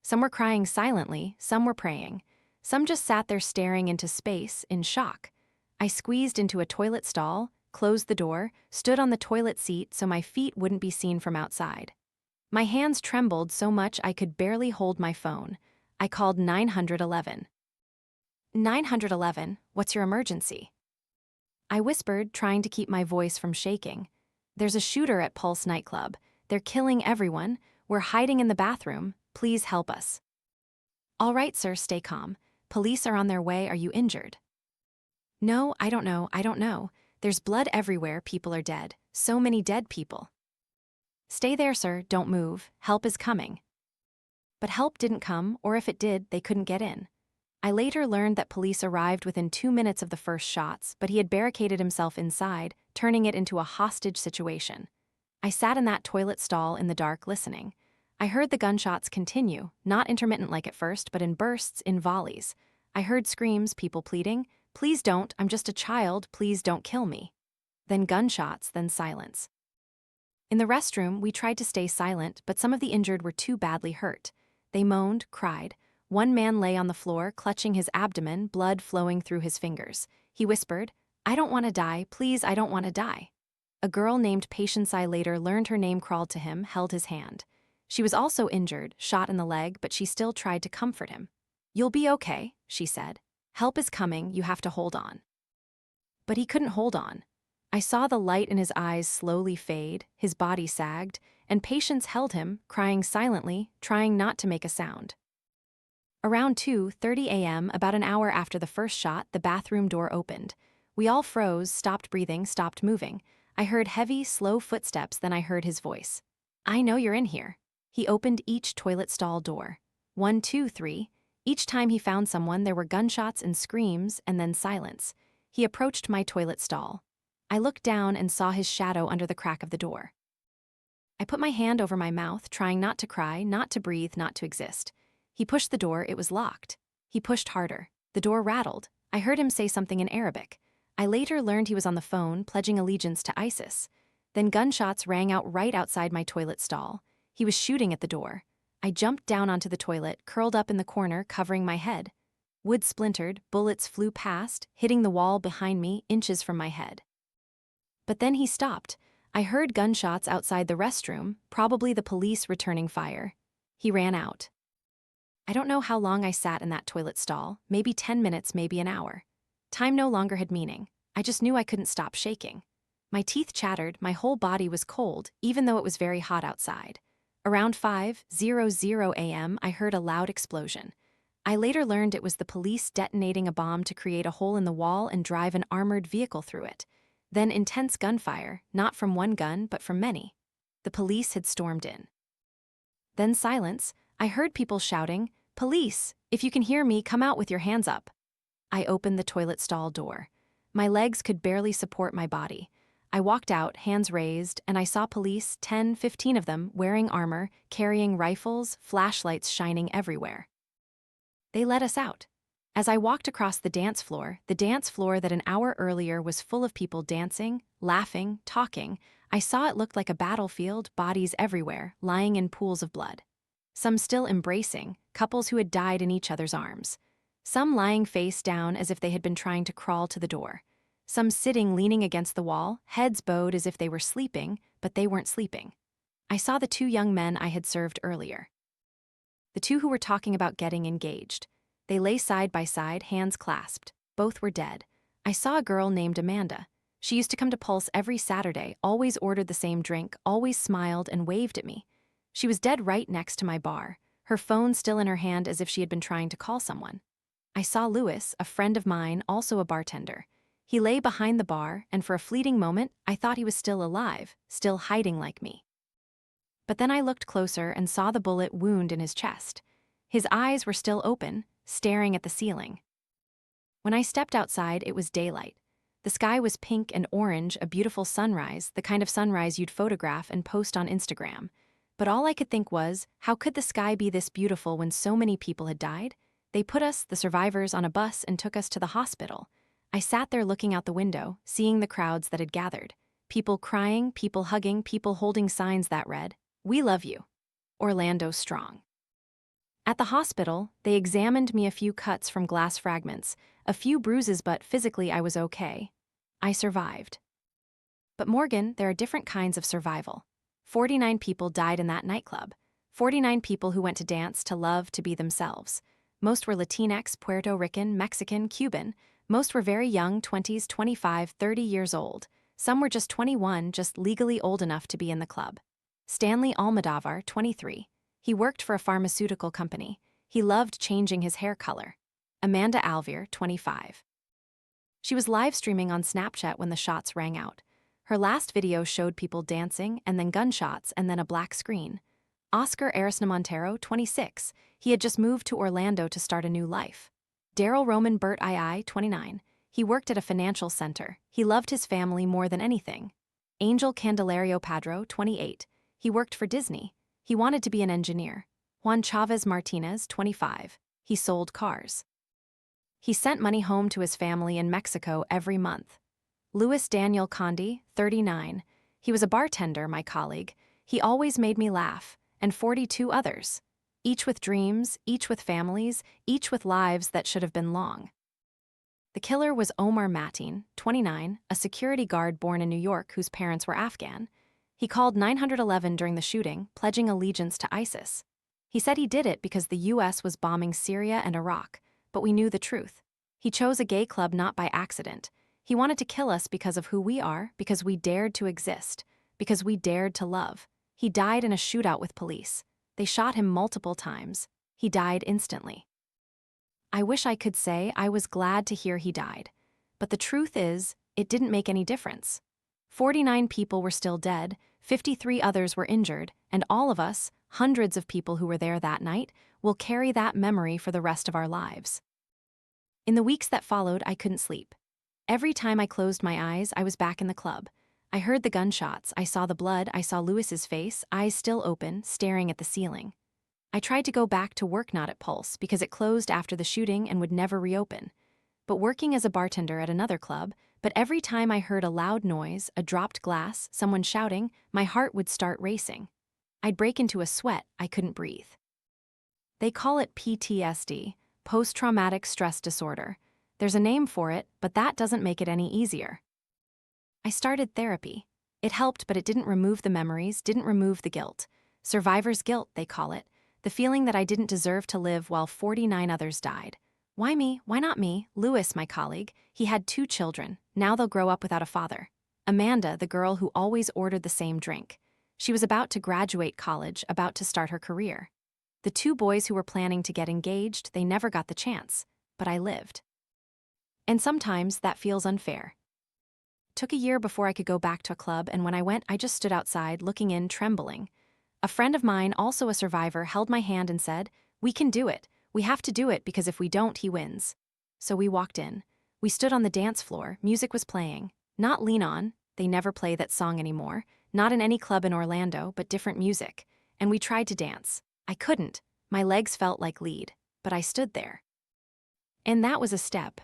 Some were crying silently, some were praying. Some just sat there staring into space, in shock. I squeezed into a toilet stall, closed the door, stood on the toilet seat so my feet wouldn't be seen from outside. My hands trembled so much I could barely hold my phone. I called 911. 911, what's your emergency? I whispered, trying to keep my voice from shaking. There's a shooter at Pulse Nightclub. They're killing everyone. We're hiding in the bathroom. Please help us. All right, sir, stay calm. Police are on their way. Are you injured? No, I don't know. There's blood everywhere, people are dead. So many dead people. Stay there, sir, don't move. Help is coming. But help didn't come, or if it did, they couldn't get in. I later learned that police arrived within 2 minutes of the first shots, but he had barricaded himself inside, turning it into a hostage situation. I sat in that toilet stall in the dark listening. I heard the gunshots continue, not intermittent like at first, but in bursts, in volleys. I heard screams, people pleading, "Please don't, I'm just a child, please don't kill me." Then gunshots, then silence. In the restroom, we tried to stay silent, but some of the injured were too badly hurt. They moaned, cried. One man lay on the floor, clutching his abdomen, blood flowing through his fingers. He whispered, "I don't want to die, please, I don't want to die." A girl named Patience, I later learned her name, crawled to him, held his hand. She was also injured, shot in the leg, but she still tried to comfort him. "You'll be okay," she said. "Help is coming, you have to hold on." But he couldn't hold on. I saw the light in his eyes slowly fade, his body sagged, and Patience held him, crying silently, trying not to make a sound. Around 2:30 a.m., about an hour after the first shot, the bathroom door opened. We all froze, stopped breathing, stopped moving. I heard heavy, slow footsteps, then I heard his voice. "I know you're in here." He opened each toilet stall door. 1, 2, 3. Each time he found someone, there were gunshots and screams, and then silence. He approached my toilet stall. I looked down and saw his shadow under the crack of the door. I put my hand over my mouth, trying not to cry, not to breathe, not to exist. He pushed the door, it was locked. He pushed harder. The door rattled. I heard him say something in Arabic. I later learned he was on the phone, pledging allegiance to ISIS. Then gunshots rang out right outside my toilet stall. He was shooting at the door. I jumped down onto the toilet, curled up in the corner, covering my head. Wood splintered, bullets flew past, hitting the wall behind me, inches from my head. But then he stopped. I heard gunshots outside the restroom, probably the police returning fire. He ran out. I don't know how long I sat in that toilet stall, maybe 10 minutes, maybe an hour. Time no longer had meaning. I just knew I couldn't stop shaking. My teeth chattered, my whole body was cold, even though it was very hot outside. Around 5:00 a.m., I heard a loud explosion. I later learned it was the police detonating a bomb to create a hole in the wall and drive an armored vehicle through it. Then intense gunfire, not from one gun, but from many. The police had stormed in. Then silence. I heard people shouting, "Police, if you can hear me, come out with your hands up." I opened the toilet stall door. My legs could barely support my body. I walked out, hands raised, and I saw police, 10, 15 of them, wearing armor, carrying rifles, flashlights shining everywhere. They let us out. As I walked across the dance floor that an hour earlier was full of people dancing, laughing, talking, I saw it looked like a battlefield, bodies everywhere, lying in pools of blood. Some still embracing, couples who had died in each other's arms. Some lying face down as if they had been trying to crawl to the door. Some sitting leaning against the wall, heads bowed as if they were sleeping, but they weren't sleeping. I saw the 2 young men I had served earlier. The 2 who were talking about getting engaged. They lay side by side, hands clasped. Both were dead. I saw a girl named Amanda. She used to come to Pulse every Saturday, always ordered the same drink, always smiled and waved at me. She was dead right next to my bar, her phone still in her hand as if she had been trying to call someone. I saw Louis, a friend of mine, also a bartender. He lay behind the bar, and for a fleeting moment, I thought he was still alive, still hiding like me. But then I looked closer and saw the bullet wound in his chest. His eyes were still open, staring at the ceiling. When I stepped outside, it was daylight. The sky was pink and orange, a beautiful sunrise, the kind of sunrise you'd photograph and post on Instagram. But all I could think was, how could the sky be this beautiful when so many people had died? They put us, the survivors, on a bus and took us to the hospital. I sat there looking out the window, seeing the crowds that had gathered. People crying, people hugging, people holding signs that read, "We love you. Orlando strong." At the hospital, they examined me, a few cuts from glass fragments, a few bruises, but physically I was okay. I survived. But Morgan, there are different kinds of survival. 49 people died in that nightclub. 49 people who went to dance, to love, to be themselves. Most were Latinx, Puerto Rican, Mexican, Cuban. Most were very young, 20s, 25, 30 years old. Some were just 21, just legally old enough to be in the club. Stanley Almodovar, 23. He worked for a pharmaceutical company. He loved changing his hair color. Amanda Alvear, 25. She was live streaming on Snapchat when the shots rang out. Her last video showed people dancing, and then gunshots, and then a black screen. Oscar Arisna Montero, 26. He had just moved to Orlando to start a new life. Daryl Roman Burt II, 29. He worked at a financial center. He loved his family more than anything. Angel Candelario Padro, 28. He worked for Disney. He wanted to be an engineer. Juan Chavez Martinez, 25. He sold cars. He sent money home to his family in Mexico every month. Luis Daniel Condi, 39. He was a bartender, my colleague. He always made me laugh, and 42 others. Each with dreams, each with families, each with lives that should have been long. The killer was Omar Mateen, 29, a security guard born in New York whose parents were Afghan. He called 911 during the shooting, pledging allegiance to ISIS. He said he did it because the U.S. was bombing Syria and Iraq, but we knew the truth. He chose a gay club not by accident. He wanted to kill us because of who we are, because we dared to exist, because we dared to love. He died in a shootout with police. They shot him multiple times. He died instantly. I wish I could say I was glad to hear he died. But the truth is, it didn't make any difference. 49 people were still dead, 53 others were injured, and all of us, hundreds of people who were there that night, will carry that memory for the rest of our lives. In the weeks that followed, I couldn't sleep. Every time I closed my eyes, I was back in the club. I heard the gunshots, I saw the blood, I saw Lewis's face, eyes still open, staring at the ceiling. I tried to go back to work not at Pulse because it closed after the shooting and would never reopen. But working as a bartender at another club, but every time I heard a loud noise, a dropped glass, someone shouting, my heart would start racing. I'd break into a sweat, I couldn't breathe. They call it PTSD, post-traumatic stress disorder. There's a name for it, but that doesn't make it any easier. I started therapy. It helped, but it didn't remove the memories, didn't remove the guilt. Survivor's guilt, they call it. The feeling that I didn't deserve to live while 49 others died. Why me? Why not me? Lewis, my colleague, he had 2 children. Now they'll grow up without a father. Amanda, the girl who always ordered the same drink. She was about to graduate college, about to start her career. The 2 boys who were planning to get engaged, they never got the chance. But I lived. And sometimes that feels unfair. Took a year before I could go back to a club, and when I went, I just stood outside, looking in, trembling. A friend of mine, also a survivor, held my hand and said, "We can do it. We have to do it because if we don't, he wins." So we walked in. We stood on the dance floor, music was playing. Not Lean On, they never play that song anymore. Not in any club in Orlando, but different music. And we tried to dance. I couldn't. My legs felt like lead. But I stood there. And that was a step.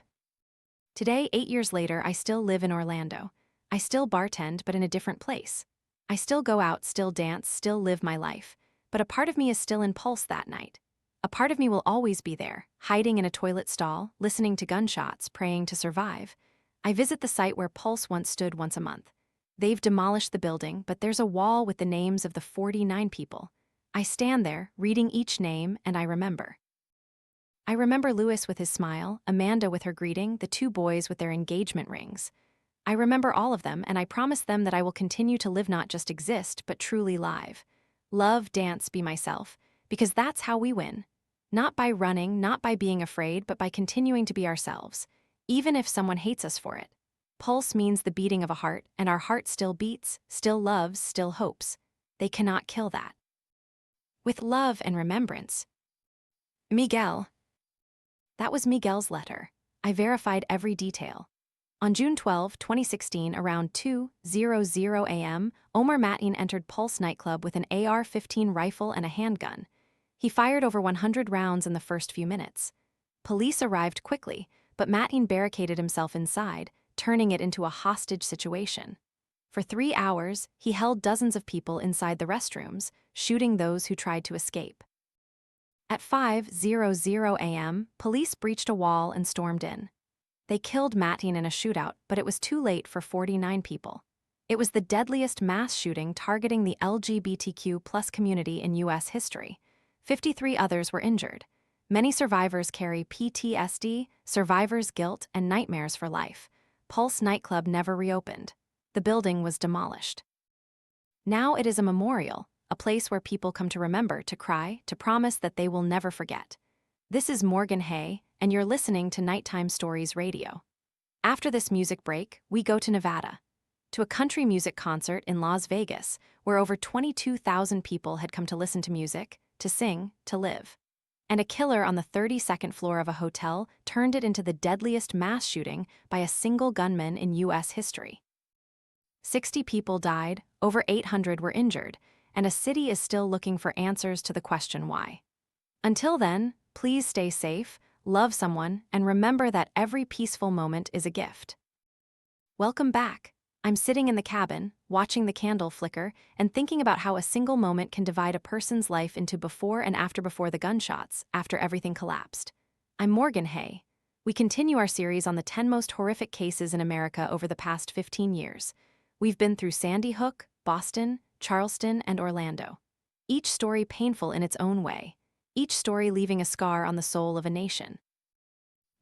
Today, 8 years later, I still live in Orlando. I still bartend, but in a different place. I still go out, still dance, still live my life. But a part of me is still in Pulse that night. A part of me will always be there, hiding in a toilet stall, listening to gunshots, praying to survive. I visit the site where Pulse once stood once a month. They've demolished the building, but there's a wall with the names of the 49 people. I stand there, reading each name, and I remember. I remember Lewis with his smile, Amanda with her greeting, the 2 boys with their engagement rings. I remember all of them, and I promise them that I will continue to live, not just exist, but truly live. Love, dance, be myself, because that's how we win. Not by running, not by being afraid, but by continuing to be ourselves, even if someone hates us for it. Pulse means the beating of a heart, and our heart still beats, still loves, still hopes. They cannot kill that. With love and remembrance. Miguel. That was Miguel's letter. I verified every detail. On June 12, 2016, around 2:00 a.m., Omar Mateen entered Pulse Nightclub with an AR-15 rifle and a handgun. He fired over 100 rounds in the first few minutes. Police arrived quickly, but Mateen barricaded himself inside, turning it into a hostage situation. For 3 hours, he held dozens of people inside the restrooms, shooting those who tried to escape. At 5:00 a.m., police breached a wall and stormed in. They killed Mateen in a shootout, but it was too late for 49 people. It was the deadliest mass shooting targeting the LGBTQ+ community in U.S. history. 53 others were injured. Many survivors carry PTSD, survivor's guilt, and nightmares for life. Pulse Nightclub never reopened. The building was demolished. Now it is a memorial, a place where people come to remember, to cry, to promise that they will never forget. This is Morgan Hay, and you're listening to Nighttime Stories Radio. After this music break, we go to Nevada, to a country music concert in Las Vegas, where over 22,000 people had come to listen to music, to sing, to live. And a killer on the 32nd floor of a hotel turned it into the deadliest mass shooting by a single gunman in U.S. history. 60 people died, over 800 were injured, and a city is still looking for answers to the question why. Until then, please stay safe, love someone, and remember that every peaceful moment is a gift. Welcome back. I'm sitting in the cabin, watching the candle flicker, and thinking about how a single moment can divide a person's life into before and after the gunshots, after everything collapsed. I'm Morgan Hay. We continue our series on the 10 most horrific cases in America over the past 15 years. We've been through Sandy Hook, Boston, Charleston, and Orlando. Each story painful in its own way. Each story leaving a scar on the soul of a nation.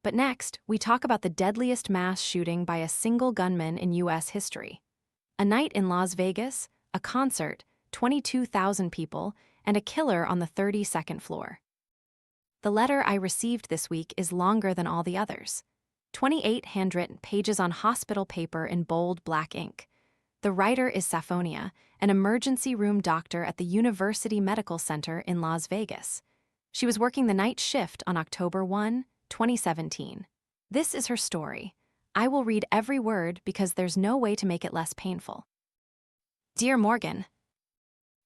But next, we talk about the deadliest mass shooting by a single gunman in U.S. history. A night in Las Vegas, a concert, 22,000 people, and a killer on the 32nd floor. The letter I received this week is longer than all the others. 28 handwritten pages on hospital paper in bold black ink. The writer is Saphonia, an emergency room doctor at the University Medical Center in Las Vegas. She was working the night shift on October 1, 2017. This is her story. I will read every word because there's no way to make it less painful. Dear Morgan,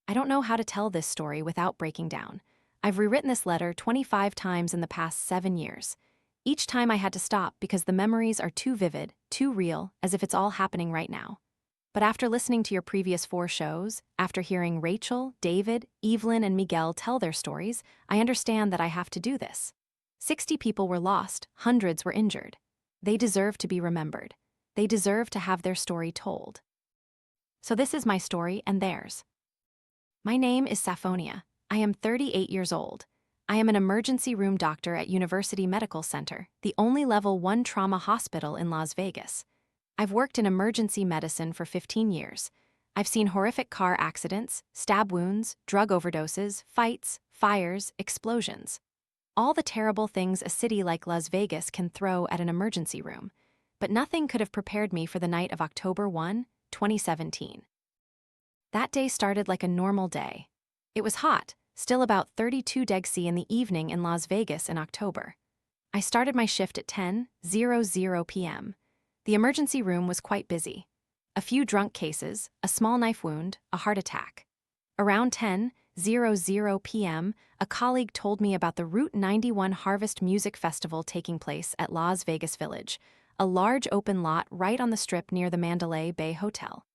I don't know how to tell this story without breaking down. I've rewritten this letter 25 times in the past 7 years. Each time I had to stop because the memories are too vivid, too real, as if it's all happening right now. But after listening to your previous 4 shows, after hearing Rachel, David, Evelyn, and Miguel tell their stories, I understand that I have to do this. 60 people were lost, hundreds were injured. They deserve to be remembered. They deserve to have their story told. So this is my story and theirs. My name is Saphonia. I am 38 years old. I am an emergency room doctor at University Medical Center, the only level 1 trauma hospital in Las Vegas. I've worked in emergency medicine for 15 years. I've seen horrific car accidents, stab wounds, drug overdoses, fights, fires, explosions. All the terrible things a city like Las Vegas can throw at an emergency room. But nothing could have prepared me for the night of October 1, 2017. That day started like a normal day. It was hot, still about 32 degrees C in the evening in Las Vegas in October. I started my shift at 10:00 p.m. The emergency room was quite busy. A few drunk cases, a small knife wound, a heart attack. Around 10:00 p.m., a colleague told me about the Route 91 Harvest Music Festival taking place at Las Vegas Village, a large open lot right on the strip near the Mandalay Bay Hotel.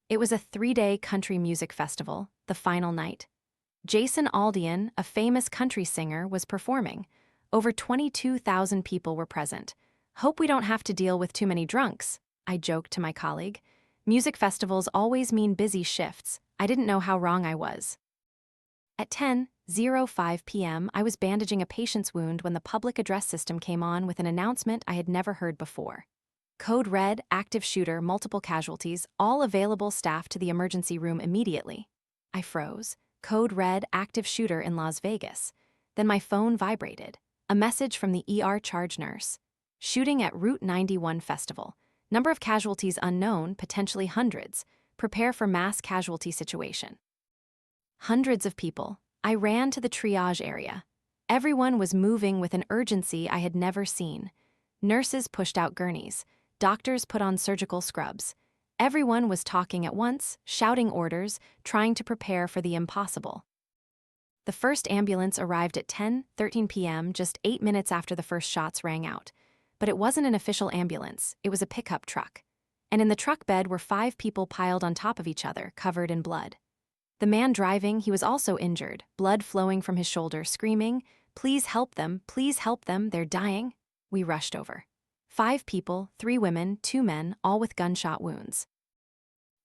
It was a 3-day country music festival, the final night. Jason Aldean, a famous country singer, was performing. Over 22,000 people were present. Hope we don't have to deal with too many drunks, I joked to my colleague. Music festivals always mean busy shifts. I didn't know how wrong I was. At 10:05 p.m., I was bandaging a patient's wound when the public address system came on with an announcement I had never heard before. Code Red, active shooter, multiple casualties, all available staff to the emergency room immediately. I froze. Code Red, active shooter in Las Vegas. Then my phone vibrated. A message from the ER charge nurse. Shooting at Route 91 Festival. Number of casualties unknown, potentially hundreds. Prepare for mass casualty situation. Hundreds of people. I ran to the triage area. Everyone was moving with an urgency I had never seen. Nurses pushed out gurneys. Doctors put on surgical scrubs. Everyone was talking at once, shouting orders, trying to prepare for the impossible. The first ambulance arrived at 10:13 p.m., just 8 minutes after the first shots rang out. But it wasn't an official ambulance, it was a pickup truck. And in the truck bed were 5 people piled on top of each other, covered in blood. The man driving, he was also injured, blood flowing from his shoulder, screaming, please help them, they're dying." We rushed over. 5 people, 3 women, 2 men, all with gunshot wounds.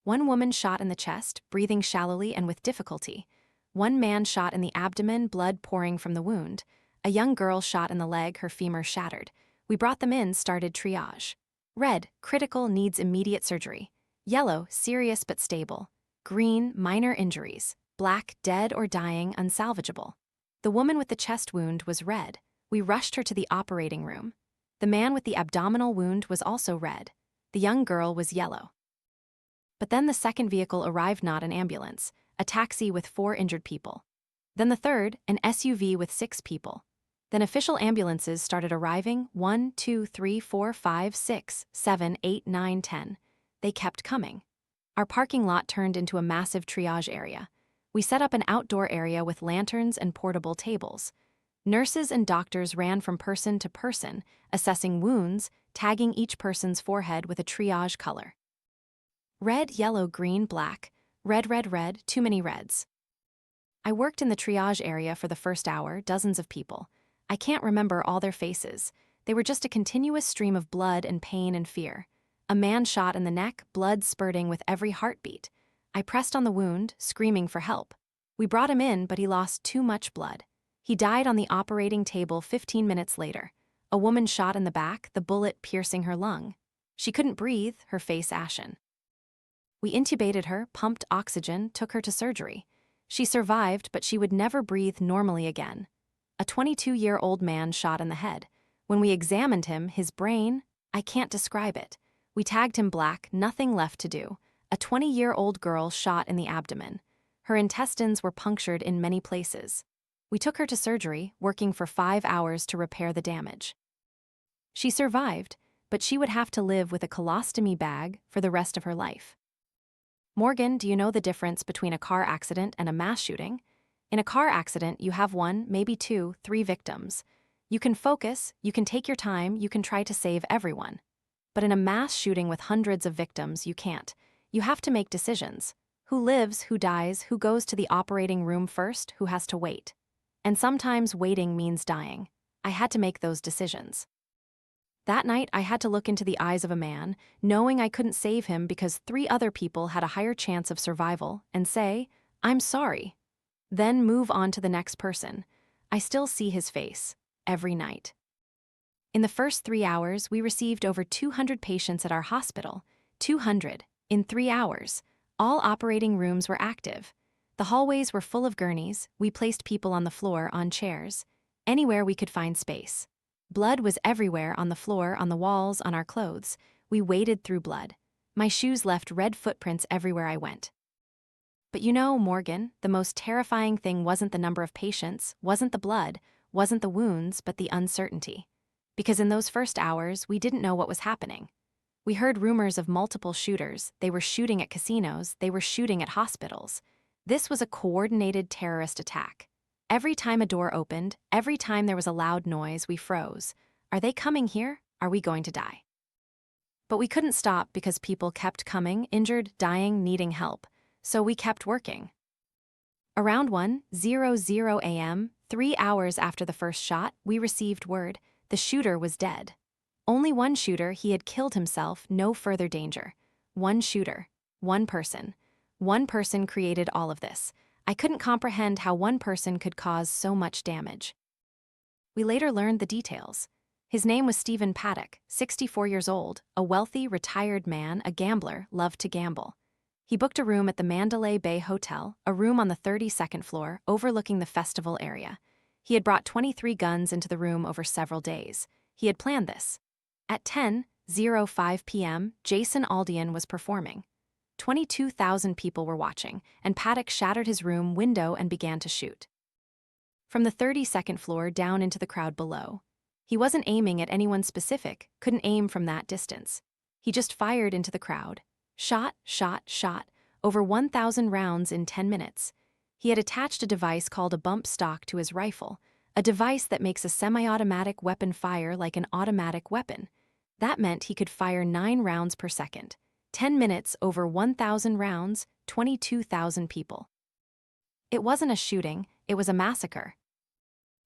1 woman shot in the chest, breathing shallowly and with difficulty. 1 man shot in the abdomen, blood pouring from the wound. A young girl shot in the leg, her femur shattered. We brought them in, started triage. Red, critical, needs immediate surgery. Yellow, serious but stable. Green, minor injuries. Black, dead or dying, unsalvageable. The woman with the chest wound was red. We rushed her to the operating room. The man with the abdominal wound was also red. The young girl was yellow. But then the second vehicle arrived, not an ambulance, a taxi with 4 injured people. Then the third, an SUV with 6 people. Then official ambulances started arriving, 1, 2, 3, 4, 5, 6, 7, 8, 9, 10. They kept coming. Our parking lot turned into a massive triage area. We set up an outdoor area with lanterns and portable tables. Nurses and doctors ran from person to person, assessing wounds, tagging each person's forehead with a triage color. Red, yellow, green, black. Red, red, red, too many reds. I worked in the triage area for the first hour, dozens of people. I can't remember all their faces. They were just a continuous stream of blood and pain and fear. A man shot in the neck, blood spurting with every heartbeat. I pressed on the wound, screaming for help. We brought him in, but he lost too much blood. He died on the operating table 15 minutes later. A woman shot in the back, the bullet piercing her lung. She couldn't breathe, her face ashen. We intubated her, pumped oxygen, took her to surgery. She survived, but she would never breathe normally again. A 22-year-old man shot in the head. When we examined him, his brain, I can't describe it. We tagged him black, nothing left to do. A 20-year-old girl shot in the abdomen. Her intestines were punctured in many places. We took her to surgery, working for 5 hours to repair the damage. She survived, but she would have to live with a colostomy bag for the rest of her life. Morgan, do you know the difference between a car accident and a mass shooting? In a car accident, you have 1, maybe 2, 3 victims. You can focus, you can take your time, you can try to save everyone. But in a mass shooting with hundreds of victims, you can't. You have to make decisions. Who lives, who dies, who goes to the operating room first, who has to wait. And sometimes waiting means dying. I had to make those decisions. That night, I had to look into the eyes of a man, knowing I couldn't save him because 3 other people had a higher chance of survival, and say, "I'm sorry." Then move on to the next person. I still see his face, every night. In the first 3 hours, we received over 200 patients at our hospital. 200, in 3 hours. All operating rooms were active. The hallways were full of gurneys. We placed people on the floor, on chairs. Anywhere we could find space. Blood was everywhere, on the floor, on the walls, on our clothes. We waded through blood. My shoes left red footprints everywhere I went. But you know, Morgan, the most terrifying thing wasn't the number of patients, wasn't the blood, wasn't the wounds, but the uncertainty. Because in those first hours, we didn't know what was happening. We heard rumors of multiple shooters. They were shooting at casinos, they were shooting at hospitals. This was a coordinated terrorist attack. Every time a door opened, every time there was a loud noise, we froze. Are they coming here? Are we going to die? But we couldn't stop because people kept coming, injured, dying, needing help. So we kept working. Around 1:00 a.m., 3 hours after the first shot, we received word the shooter was dead. Only one shooter, he had killed himself, no further danger. One shooter, one person. One person created all of this. I couldn't comprehend how one person could cause so much damage. We later learned the details. His name was Stephen Paddock, 64 years old, a wealthy, retired man, a gambler, loved to gamble. He booked a room at the Mandalay Bay Hotel, a room on the 32nd floor, overlooking the festival area. He had brought 23 guns into the room over several days. He had planned this. At 10:05 p.m., Jason Aldean was performing. 22,000 people were watching, and Paddock shattered his room window and began to shoot. From the 32nd floor down into the crowd below. He wasn't aiming at anyone specific, couldn't aim from that distance. He just fired into the crowd. Shot, shot, shot, over 1,000 rounds in 10 minutes. He had attached a device called a bump stock to his rifle, a device that makes a semi-automatic weapon fire like an automatic weapon. That meant he could fire 9 rounds per second. 10 minutes, over 1,000 rounds, 22,000 people. It wasn't a shooting, it was a massacre.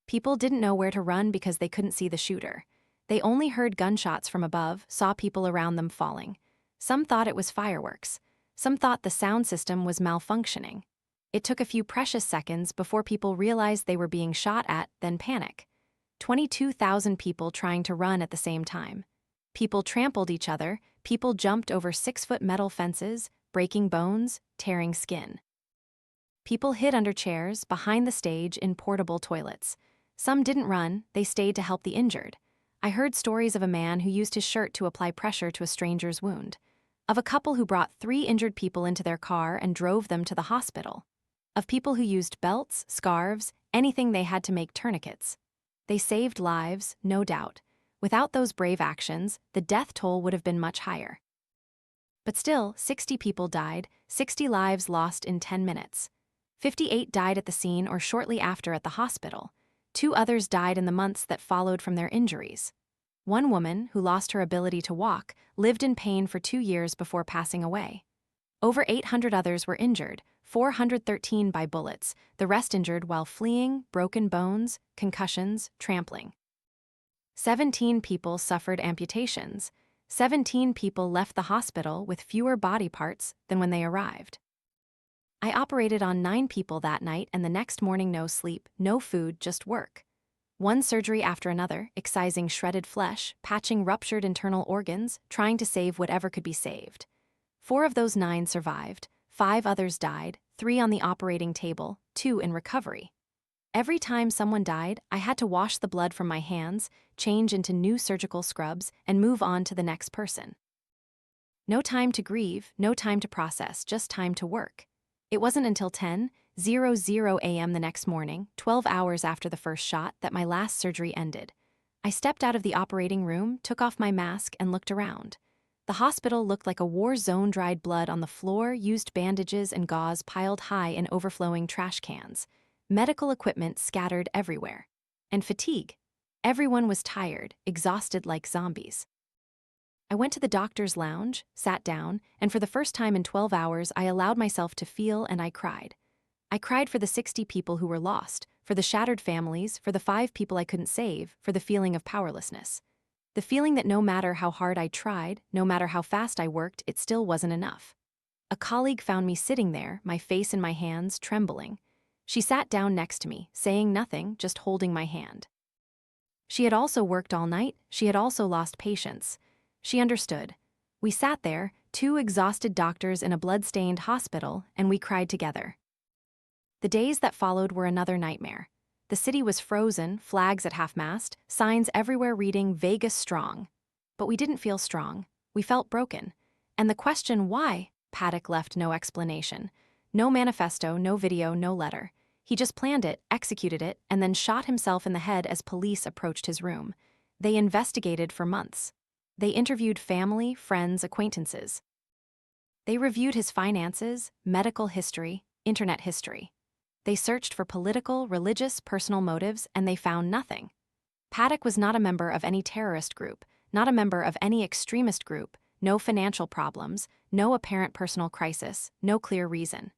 People didn't know where to run because they couldn't see the shooter. They only heard gunshots from above, saw people around them falling. Some thought it was fireworks. Some thought the sound system was malfunctioning. It took a few precious seconds before people realized they were being shot at, then panic. 22,000 people trying to run at the same time. People trampled each other, people jumped over 6-foot metal fences, breaking bones, tearing skin. People hid under chairs, behind the stage, in portable toilets. Some didn't run, they stayed to help the injured. I heard stories of a man who used his shirt to apply pressure to a stranger's wound. Of a couple who brought 3 injured people into their car and drove them to the hospital. Of people who used belts, scarves, anything they had to make tourniquets. They saved lives, no doubt. Without those brave actions, the death toll would have been much higher. But still, 60 people died, 60 lives lost in 10 minutes. 58 died at the scene or shortly after at the hospital. 2 others died in the months that followed from their injuries. One woman, who lost her ability to walk, lived in pain for 2 years before passing away. Over 800 others were injured, 413 by bullets, the rest injured while fleeing, broken bones, concussions, trampling. 17 people suffered amputations. 17 people left the hospital with fewer body parts than when they arrived. I operated on 9 people that night, and the next morning no sleep, no food, just work. One surgery after another, excising shredded flesh, patching ruptured internal organs, trying to save whatever could be saved. 4 of those 9 survived, 5 others died, 3 on the operating table, 2 in recovery. Every time someone died, I had to wash the blood from my hands, change into new surgical scrubs, and move on to the next person. No time to grieve, no time to process, just time to work. It wasn't until 10:00 a.m. the next morning, 12 hours after the first shot, that my last surgery ended. I stepped out of the operating room, took off my mask, and looked around. The hospital looked like a war zone, dried blood on the floor, used bandages and gauze piled high in overflowing trash cans, medical equipment scattered everywhere, and fatigue. Everyone was tired, exhausted like zombies. I went to the doctor's lounge, sat down, and for the first time in 12 hours, I allowed myself to feel, and I cried. I cried for the 60 people who were lost, for the shattered families, for the 5 people I couldn't save, for the feeling of powerlessness. The feeling that no matter how hard I tried, no matter how fast I worked, it still wasn't enough. A colleague found me sitting there, my face in my hands, trembling. She sat down next to me, saying nothing, just holding my hand. She had also worked all night, she had also lost patience. She understood. We sat there, 2 exhausted doctors in a blood-stained hospital, and we cried together. The days that followed were another nightmare. The city was frozen, flags at half-mast, signs everywhere reading Vegas strong. But we didn't feel strong. We felt broken. And the question why, Paddock left no explanation. No manifesto, no video, no letter. He just planned it, executed it, and then shot himself in the head as police approached his room. They investigated for months. They interviewed family, friends, acquaintances. They reviewed his finances, medical history, internet history. They searched for political, religious, personal motives, and they found nothing. Paddock was not a member of any terrorist group, not a member of any extremist group, no financial problems, no apparent personal crisis, no clear reason.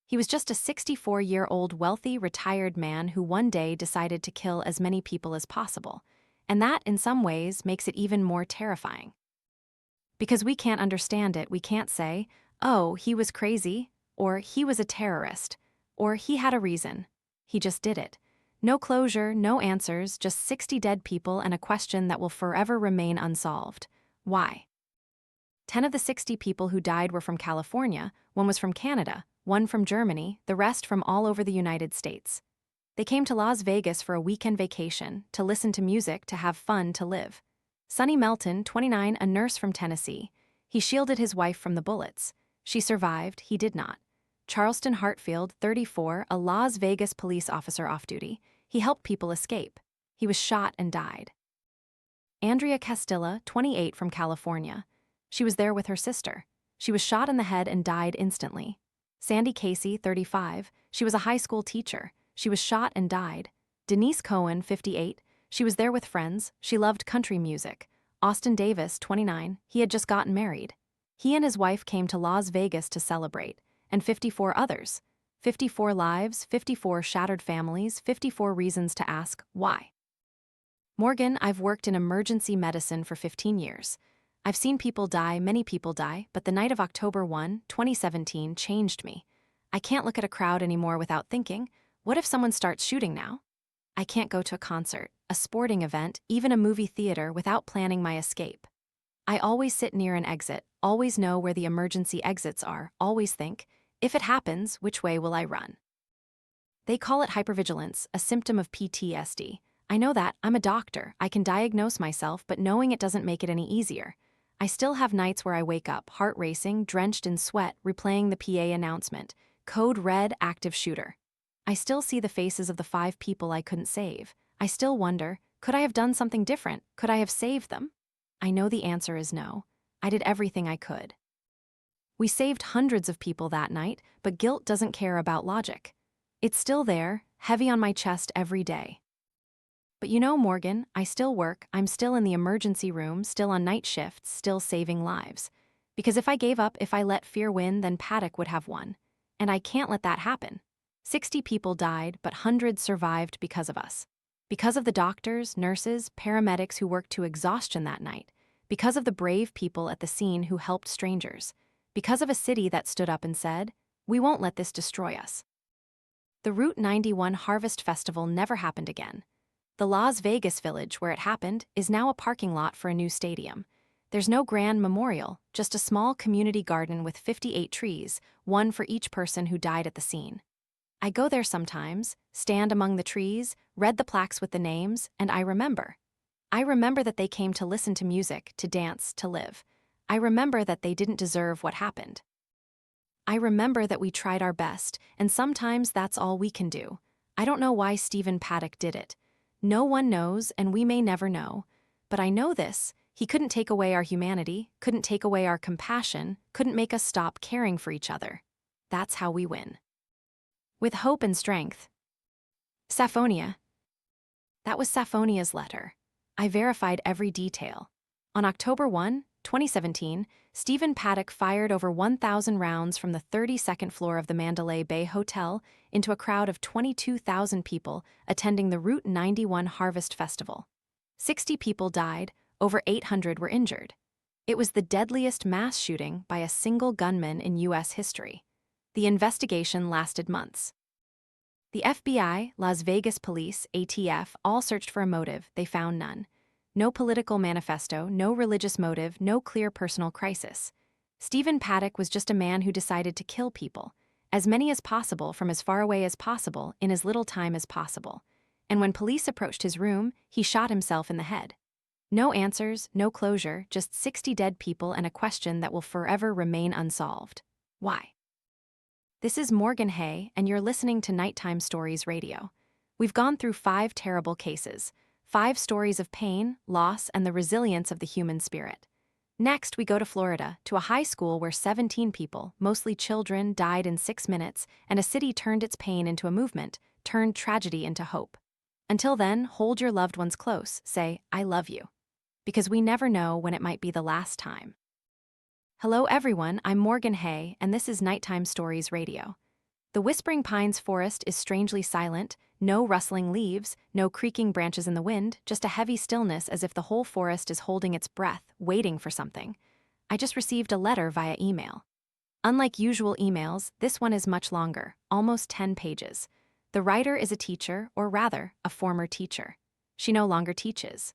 He was just a 64-year-old wealthy, retired man who one day decided to kill as many people as possible. And that, in some ways, makes it even more terrifying. Because we can't understand it, we can't say, oh, he was crazy, or he was a terrorist, or he had a reason. He just did it. No closure, no answers, just 60 dead people and a question that will forever remain unsolved. Why? 10 of the 60 people who died were from California, 1 was from Canada, 1 from Germany, the rest from all over the United States. They came to Las Vegas for a weekend vacation, to listen to music, to have fun, to live. Sonny Melton, 29, a nurse from Tennessee. He shielded his wife from the bullets. She survived, he did not. Charleston Hartfield, 34, a Las Vegas police officer off duty. He helped people escape. He was shot and died. Andrea Castilla, 28, from California. She was there with her sister. She was shot in the head and died instantly. Sandy Casey, 35, she was a high school teacher. She was shot and died. Denise Cohen, 58, she was there with friends. She loved country music. Austin Davis, 29, he had just gotten married. He and his wife came to Las Vegas to celebrate. And 54 others. 54 lives, 54 shattered families, 54 reasons to ask, why? Morgan, I've worked in emergency medicine for 15 years. I've seen people die, many people die, but the night of October 1, 2017 changed me. I can't look at a crowd anymore without thinking, what if someone starts shooting now? I can't go to a concert, a sporting event, even a movie theater without planning my escape. I always sit near an exit, always know where the emergency exits are, always think, if it happens, which way will I run? They call it hypervigilance, a symptom of PTSD. I know that, I'm a doctor, I can diagnose myself, but knowing it doesn't make it any easier. I still have nights where I wake up, heart racing, drenched in sweat, replaying the PA announcement, code red, active shooter. I still see the faces of the 5 people I couldn't save. I still wonder, could I have done something different? Could I have saved them? I know the answer is no. I did everything I could. We saved hundreds of people that night, but guilt doesn't care about logic. It's still there, heavy on my chest every day. But you know, Morgan, I still work, I'm still in the emergency room, still on night shifts, still saving lives. Because if I gave up, if I let fear win, then Paddock would have won. And I can't let that happen. 60 people died, but hundreds survived because of us. Because of the doctors, nurses, paramedics who worked to exhaustion that night. Because of the brave people at the scene who helped strangers. Because of a city that stood up and said, we won't let this destroy us. The Route 91 Harvest Festival never happened again. The Las Vegas Village, where it happened, is now a parking lot for a new stadium. There's no grand memorial, just a small community garden with 58 trees, 1 for each person who died at the scene. I go there sometimes, stand among the trees, read the plaques with the names, and I remember. I remember that they came to listen to music, to dance, to live. I remember that they didn't deserve what happened. I remember that we tried our best, and sometimes that's all we can do. I don't know why Stephen Paddock did it. No one knows, and we may never know. But I know this: he couldn't take away our humanity, couldn't take away our compassion, couldn't make us stop caring for each other. That's how we win. With hope and strength. Saphonia. That was Saphonia's letter. I verified every detail. On October 1, 2017, Stephen Paddock fired over 1,000 rounds from the 32nd floor of the Mandalay Bay Hotel into a crowd of 22,000 people attending the Route 91 Harvest Festival. 60 people died, over 800 were injured. It was the deadliest mass shooting by a single gunman in U.S. history. The investigation lasted months. The FBI, Las Vegas Police, ATF, all searched for a motive. They found none. No political manifesto, no religious motive, no clear personal crisis. Stephen Paddock was just a man who decided to kill people, as many as possible from as far away as possible in as little time as possible. And when police approached his room, he shot himself in the head. No answers, no closure, just 60 dead people and a question that will forever remain unsolved. Why? This is Morgan Hay, and you're listening to Nighttime Stories Radio. We've gone through 5 terrible cases, 5 stories of pain, loss, and the resilience of the human spirit. Next, we go to Florida, to a high school where 17 people, mostly children, died in 6 minutes, and a city turned its pain into a movement, turned tragedy into hope. Until then, hold your loved ones close, say, "I love you." Because we never know when it might be the last time. Hello everyone, I'm Morgan Hay, and this is Nighttime Stories Radio. The Whispering Pines forest is strangely silent, no rustling leaves, no creaking branches in the wind, just a heavy stillness as if the whole forest is holding its breath, waiting for something. I just received a letter via email. Unlike usual emails, this one is much longer, almost 10 pages. The writer is a teacher, or rather, a former teacher. She no longer teaches.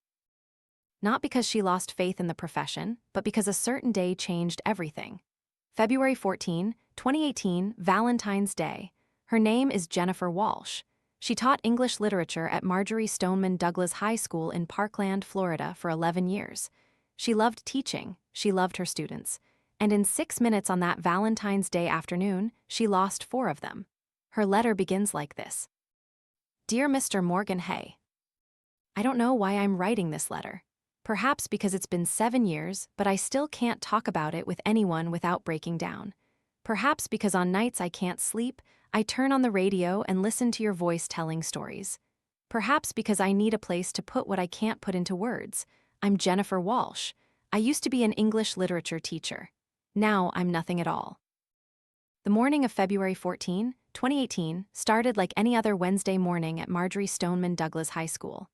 Not because she lost faith in the profession, but because a certain day changed everything. February 14, 2018, Valentine's Day. Her name is Jennifer Walsh. She taught English literature at Marjorie Stoneman Douglas High School in Parkland, Florida for 11 years. She loved teaching, she loved her students, and in 6 minutes on that Valentine's Day afternoon, she lost 4 of them. Her letter begins like this. Dear Mr. Morgan Hay, I don't know why I'm writing this letter. Perhaps because it's been 7 years, but I still can't talk about it with anyone without breaking down. Perhaps because on nights I can't sleep, I turn on the radio and listen to your voice telling stories. Perhaps because I need a place to put what I can't put into words. I'm Jennifer Walsh. I used to be an English literature teacher. Now I'm nothing at all. The morning of February 14, 2018, started like any other Wednesday morning at Marjorie Stoneman Douglas High School.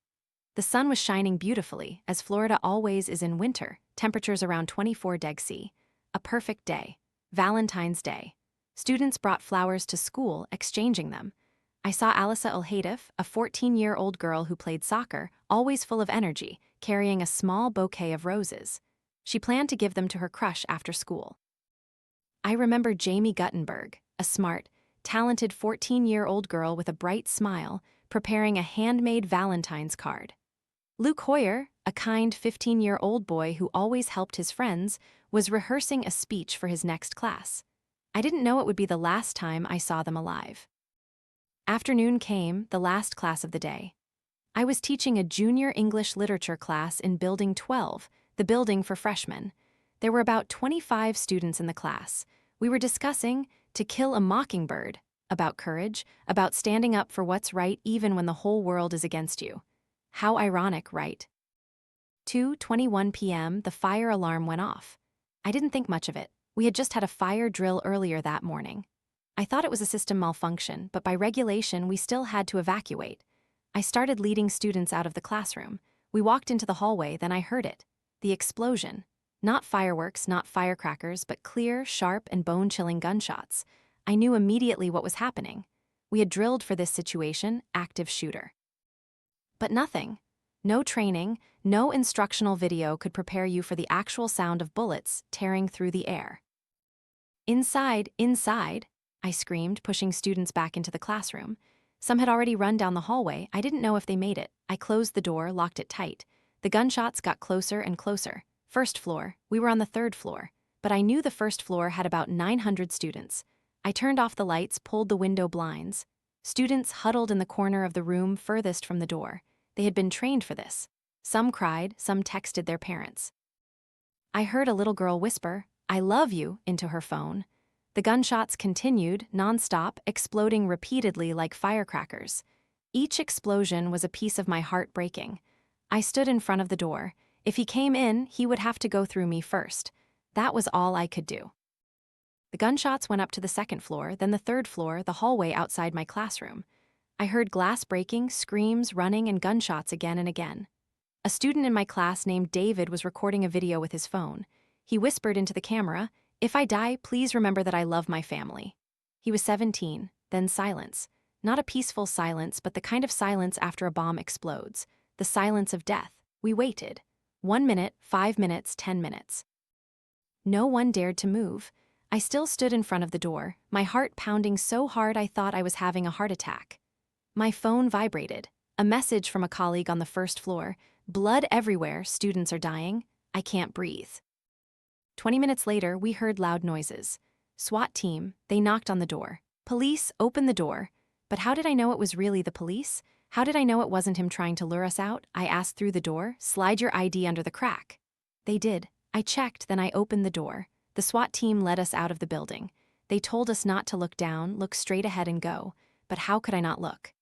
The sun was shining beautifully, as Florida always is in winter, temperatures around 24°C. A perfect day. Valentine's Day. Students brought flowers to school, exchanging them. I saw Alyssa Ulhatif, a 14-year-old girl who played soccer, always full of energy, carrying a small bouquet of roses. She planned to give them to her crush after school. I remember Jamie Guttenberg, a smart, talented 14-year-old girl with a bright smile, preparing a handmade Valentine's card. Luke Hoyer, a kind 15-year-old boy who always helped his friends, was rehearsing a speech for his next class. I didn't know it would be the last time I saw them alive. Afternoon came, the last class of the day. I was teaching a junior English literature class in Building 12, the building for freshmen. There were about 25 students in the class. We were discussing To Kill a Mockingbird, about courage, about standing up for what's right even when the whole world is against you. How ironic, right? 2:21 p.m., the fire alarm went off. I didn't think much of it. We had just had a fire drill earlier that morning. I thought it was a system malfunction, but by regulation, we still had to evacuate. I started leading students out of the classroom. We walked into the hallway, then I heard it. The explosion. Not fireworks, not firecrackers, but clear, sharp, and bone-chilling gunshots. I knew immediately what was happening. We had drilled for this situation, active shooter. But nothing. No training, no instructional video could prepare you for the actual sound of bullets tearing through the air. Inside, I screamed, pushing students back into the classroom. Some had already run down the hallway. I didn't know if they made it. I closed the door, locked it tight. The gunshots got closer and closer. First floor. We were on the third floor. But I knew the first floor had about 900 students. I turned off the lights, pulled the window blinds. Students huddled in the corner of the room furthest from the door. They had been trained for this. Some cried, some texted their parents. I heard a little girl whisper, "I love you," into her phone. The gunshots continued, nonstop, exploding repeatedly like firecrackers. Each explosion was a piece of my heart breaking. I stood in front of the door. If he came in, he would have to go through me first. That was all I could do. The gunshots went up to the second floor, then the third floor, the hallway outside my classroom. I heard glass breaking, screams, running, and gunshots again and again. A student in my class named David was recording a video with his phone. He whispered into the camera, "If I die, please remember that I love my family." He was 17, then silence. Not a peaceful silence, but the kind of silence after a bomb explodes. The silence of death. We waited. 1 minute, 5 minutes, 10 minutes. No one dared to move. I still stood in front of the door, my heart pounding so hard I thought I was having a heart attack. My phone vibrated. A message from a colleague on the first floor. "Blood everywhere, students are dying. I can't breathe." 20 minutes later, we heard loud noises. SWAT team, they knocked on the door. Police, open the door. But how did I know it was really the police? How did I know it wasn't him trying to lure us out? I asked through the door, "Slide your ID under the crack." They did. I checked, then I opened the door. The SWAT team led us out of the building. They told us not to look down, look straight ahead and go. But how could I not look?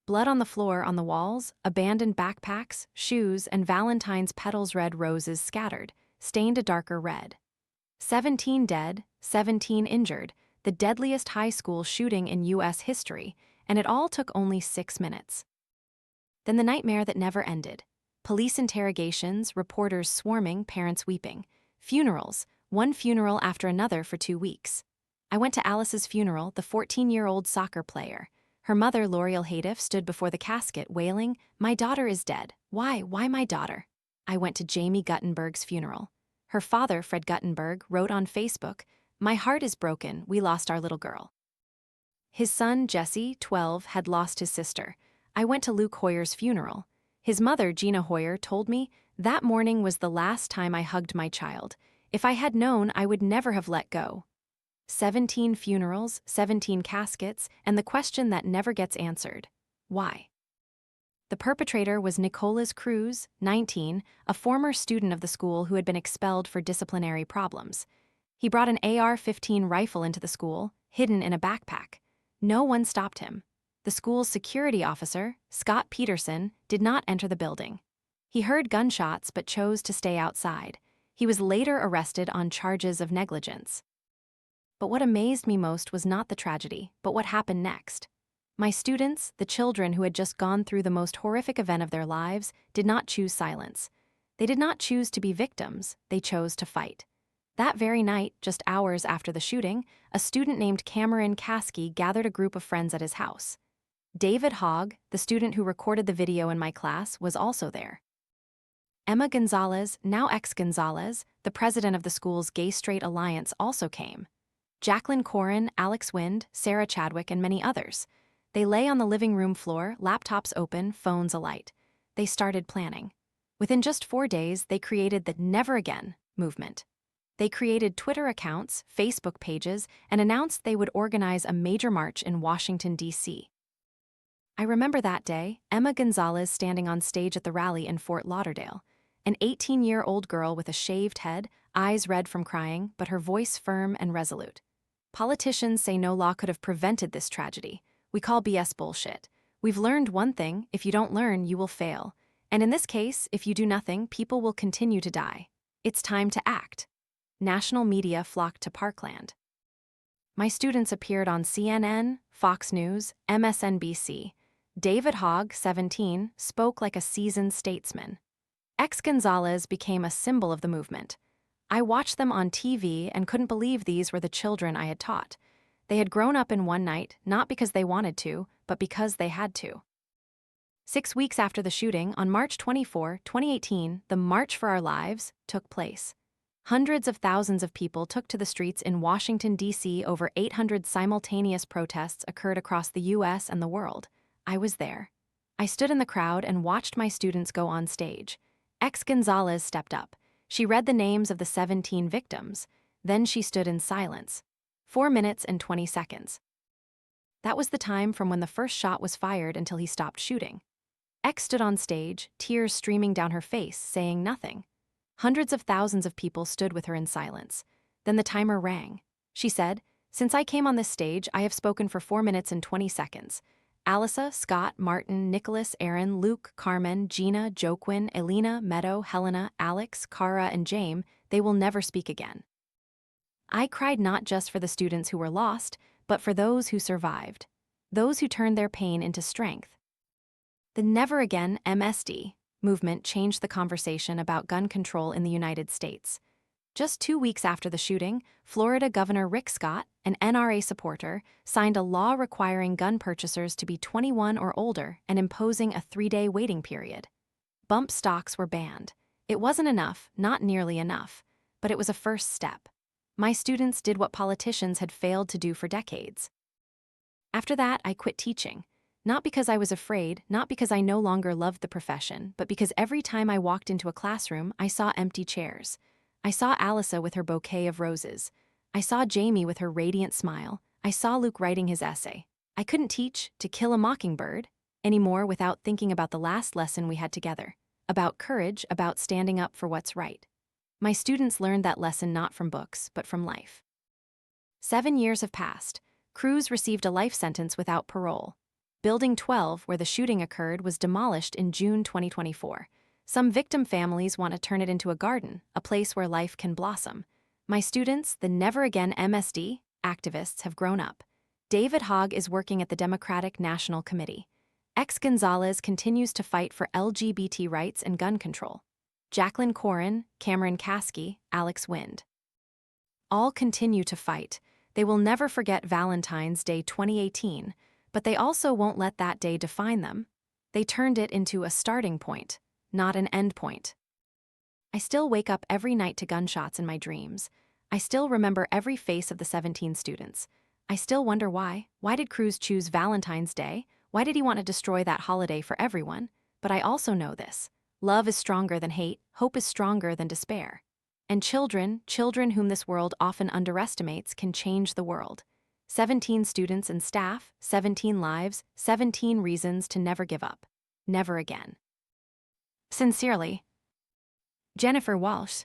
Blood on the floor, on the walls, abandoned backpacks, shoes, and Valentine's petals red roses scattered, stained a darker red. 17 dead, 17 injured, the deadliest high school shooting in U.S. history, and it all took only 6 minutes. Then the nightmare that never ended. Police interrogations, reporters swarming, parents weeping. Funerals, one funeral after another for 2 weeks. I went to Alice's funeral, the 14-year-old soccer player. Her mother, L'Oreal Haitiff, stood before the casket, wailing, "My daughter is dead. Why my daughter?" I went to Jamie Guttenberg's funeral. Her father, Fred Guttenberg, wrote on Facebook, "My heart is broken, we lost our little girl." His son, Jesse, 12, had lost his sister. I went to Luke Hoyer's funeral. His mother, Gina Hoyer, told me, "That morning was the last time I hugged my child. If I had known, I would never have let go." 17 funerals, 17 caskets, and the question that never gets answered. Why? The perpetrator was Nicolas Cruz, 19, a former student of the school who had been expelled for disciplinary problems. He brought an AR-15 rifle into the school, hidden in a backpack. No one stopped him. The school's security officer, Scott Peterson, did not enter the building. He heard gunshots but chose to stay outside. He was later arrested on charges of negligence. But what amazed me most was not the tragedy, but what happened next. My students, the children who had just gone through the most horrific event of their lives, did not choose silence. They did not choose to be victims, they chose to fight. That very night, just hours after the shooting, a student named Cameron Caskey gathered a group of friends at his house. David Hogg, the student who recorded the video in my class, was also there. Emma Gonzalez, now ex-Gonzalez, the president of the school's Gay Straight Alliance, also came. Jacqueline Corin, Alex Wind, Sarah Chadwick, and many others. They lay on the living room floor, laptops open, phones alight. They started planning. Within just 4 days, they created the Never Again movement. They created Twitter accounts, Facebook pages, and announced they would organize a major march in Washington, D.C. I remember that day, Emma Gonzalez standing on stage at the rally in Fort Lauderdale. An 18-year-old girl with a shaved head, eyes red from crying, but her voice firm and resolute. Politicians say no law could have prevented this tragedy. We call BS bullshit. We've learned one thing: if you don't learn, you will fail. And in this case, if you do nothing, people will continue to die. It's time to act. National media flocked to Parkland. My students appeared on CNN, Fox News, MSNBC. David Hogg, 17, spoke like a seasoned statesman. Ex-Gonzalez became a symbol of the movement. I watched them on TV and couldn't believe these were the children I had taught. They had grown up in one night, not because they wanted to, but because they had to. 6 weeks after the shooting, on March 24, 2018, the March for Our Lives took place. Hundreds of thousands of people took to the streets in Washington, D.C. Over 800 simultaneous protests occurred across the U.S. and the world. I was there. I stood in the crowd and watched my students go on stage. Ex Gonzalez stepped up. She read the names of the 17 victims. Then she stood in silence. 4 minutes and 20 seconds. That was the time from when the first shot was fired until he stopped shooting. X stood on stage, tears streaming down her face, saying nothing. Hundreds of thousands of people stood with her in silence. Then the timer rang. She said, "Since I came on this stage, I have spoken for 4 minutes and 20 seconds. Alyssa, Scott, Martin, Nicholas, Aaron, Luke, Carmen, Gina, Joaquin, Elena, Meadow, Helena, Alex, Cara, and James, they will never speak again." I cried not just for the students who were lost, but for those who survived. Those who turned their pain into strength. The Never Again (MSD) movement changed the conversation about gun control in the United States. Just 2 weeks after the shooting, Florida Governor Rick Scott, an NRA supporter, signed a law requiring gun purchasers to be 21 or older and imposing a 3-day waiting period. Bump stocks were banned. It wasn't enough, not nearly enough, but it was a first step. My students did what politicians had failed to do for decades. After that, I quit teaching. Not because I was afraid, not because I no longer loved the profession, but because every time I walked into a classroom, I saw empty chairs. I saw Alyssa with her bouquet of roses. I saw Jamie with her radiant smile. I saw Luke writing his essay. I couldn't teach To Kill a Mockingbird anymore without thinking about the last lesson we had together. About courage, about standing up for what's right. My students learned that lesson not from books, but from life. 7 years have passed. Cruz received a life sentence without parole. Building 12, where the shooting occurred, was demolished in June 2024. Some victim families want to turn it into a garden, a place where life can blossom. My students, the Never Again MSD activists, have grown up. David Hogg is working at the Democratic National Committee. Ex Gonzalez continues to fight for LGBT rights and gun control. Jacqueline Corin, Cameron Kasky, Alex Wind. All continue to fight. They will never forget Valentine's Day 2018, but they also won't let that day define them. They turned it into a starting point, not an end point. I still wake up every night to gunshots in my dreams. I still remember every face of the 17 students. I still wonder why. Why did Cruz choose Valentine's Day? Why did he want to destroy that holiday for everyone? But I also know this. Love is stronger than hate, hope is stronger than despair. And children whom this world often underestimates, can change the world. 17 students and staff, 17 lives, 17 reasons to never give up. Never again. Sincerely, Jennifer Walsh,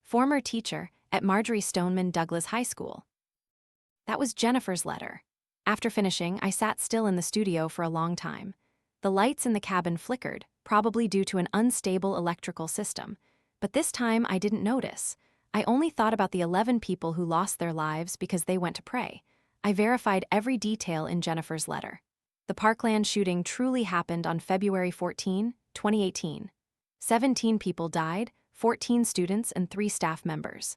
former teacher at Marjorie Stoneman Douglas High School. That was Jennifer's letter. After finishing, I sat still in the studio for a long time. The lights in the cabin flickered, probably due to an unstable electrical system. But this time I didn't notice. I only thought about the 11 people who lost their lives because they went to pray. I verified every detail in Jennifer's letter. The Parkland shooting truly happened on February 14, 2018. 17 people died, 14 students and 3 staff members.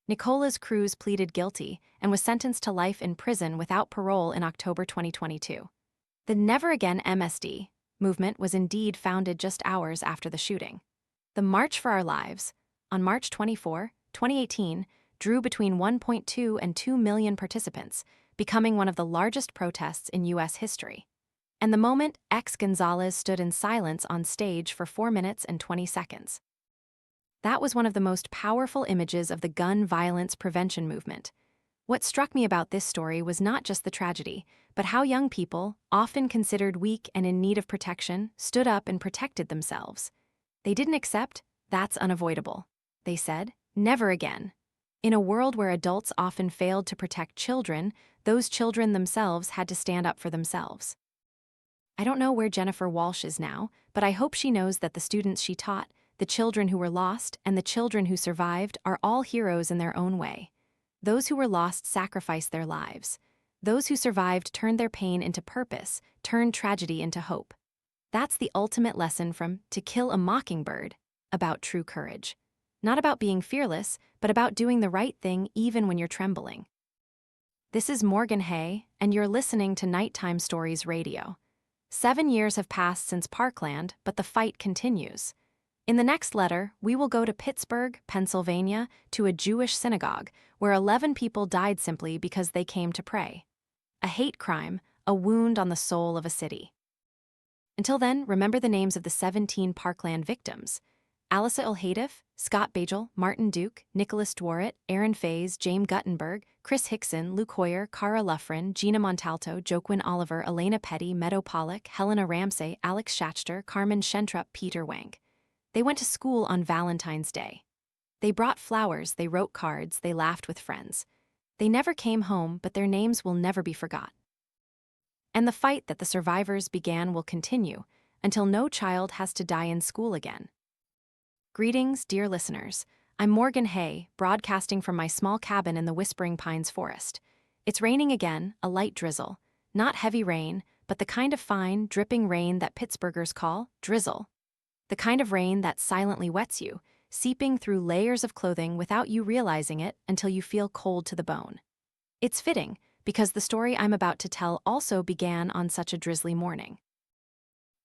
Nicholas Cruz pleaded guilty and was sentenced to life in prison without parole in October 2022. The Never Again MSD movement was indeed founded just hours after the shooting. The March for Our Lives, on March 24, 2018, drew between 1.2 and 2 million participants, becoming one of the largest protests in U.S. history. And the moment Ex Gonzalez stood in silence on stage for 4 minutes and 20 seconds. That was one of the most powerful images of the gun violence prevention movement. What struck me about this story was not just the tragedy, but how young people, often considered weak and in need of protection, stood up and protected themselves. They didn't accept, "That's unavoidable." They said, "Never again." In a world where adults often failed to protect children, those children themselves had to stand up for themselves. I don't know where Jennifer Walsh is now, but I hope she knows that the students she taught, the children who were lost, and the children who survived are all heroes in their own way. Those who were lost sacrificed their lives. Those who survived turned their pain into purpose, turned tragedy into hope. That's the ultimate lesson from To Kill a Mockingbird, about true courage. Not about being fearless, but about doing the right thing even when you're trembling. This is Morgan Hay, and you're listening to Nighttime Stories Radio. 7 years have passed since Parkland, but the fight continues. In the next letter, we will go to Pittsburgh, Pennsylvania, to a Jewish synagogue where 11 people died simply because they came to pray. A hate crime, a wound on the soul of a city. Until then, remember the names of the 17 Parkland victims: Alissa Ilhatif, Scott Bagel, Martin Duke, Nicholas Dworet, Aaron Fays, James Guttenberg, Chris Hickson, Luke Hoyer, Cara Luffrin, Gina Montalto, Joaquin Oliver, Elena Petty, Meadow Pollock, Helena Ramsey, Alex Schachter, Carmen Schentrup, Peter Wank. They went to school on Valentine's Day. They brought flowers, they wrote cards, they laughed with friends. They never came home, but their names will never be forgot. And the fight that the survivors began will continue until no child has to die in school again. Greetings, dear listeners. I'm Morgan Hay, broadcasting from my small cabin in the Whispering Pines forest. It's raining again, a light drizzle. Not heavy rain, but the kind of fine, dripping rain that Pittsburghers call drizzle. The kind of rain that silently wets you, seeping through layers of clothing without you realizing it until you feel cold to the bone. It's fitting, because the story I'm about to tell also began on such a drizzly morning.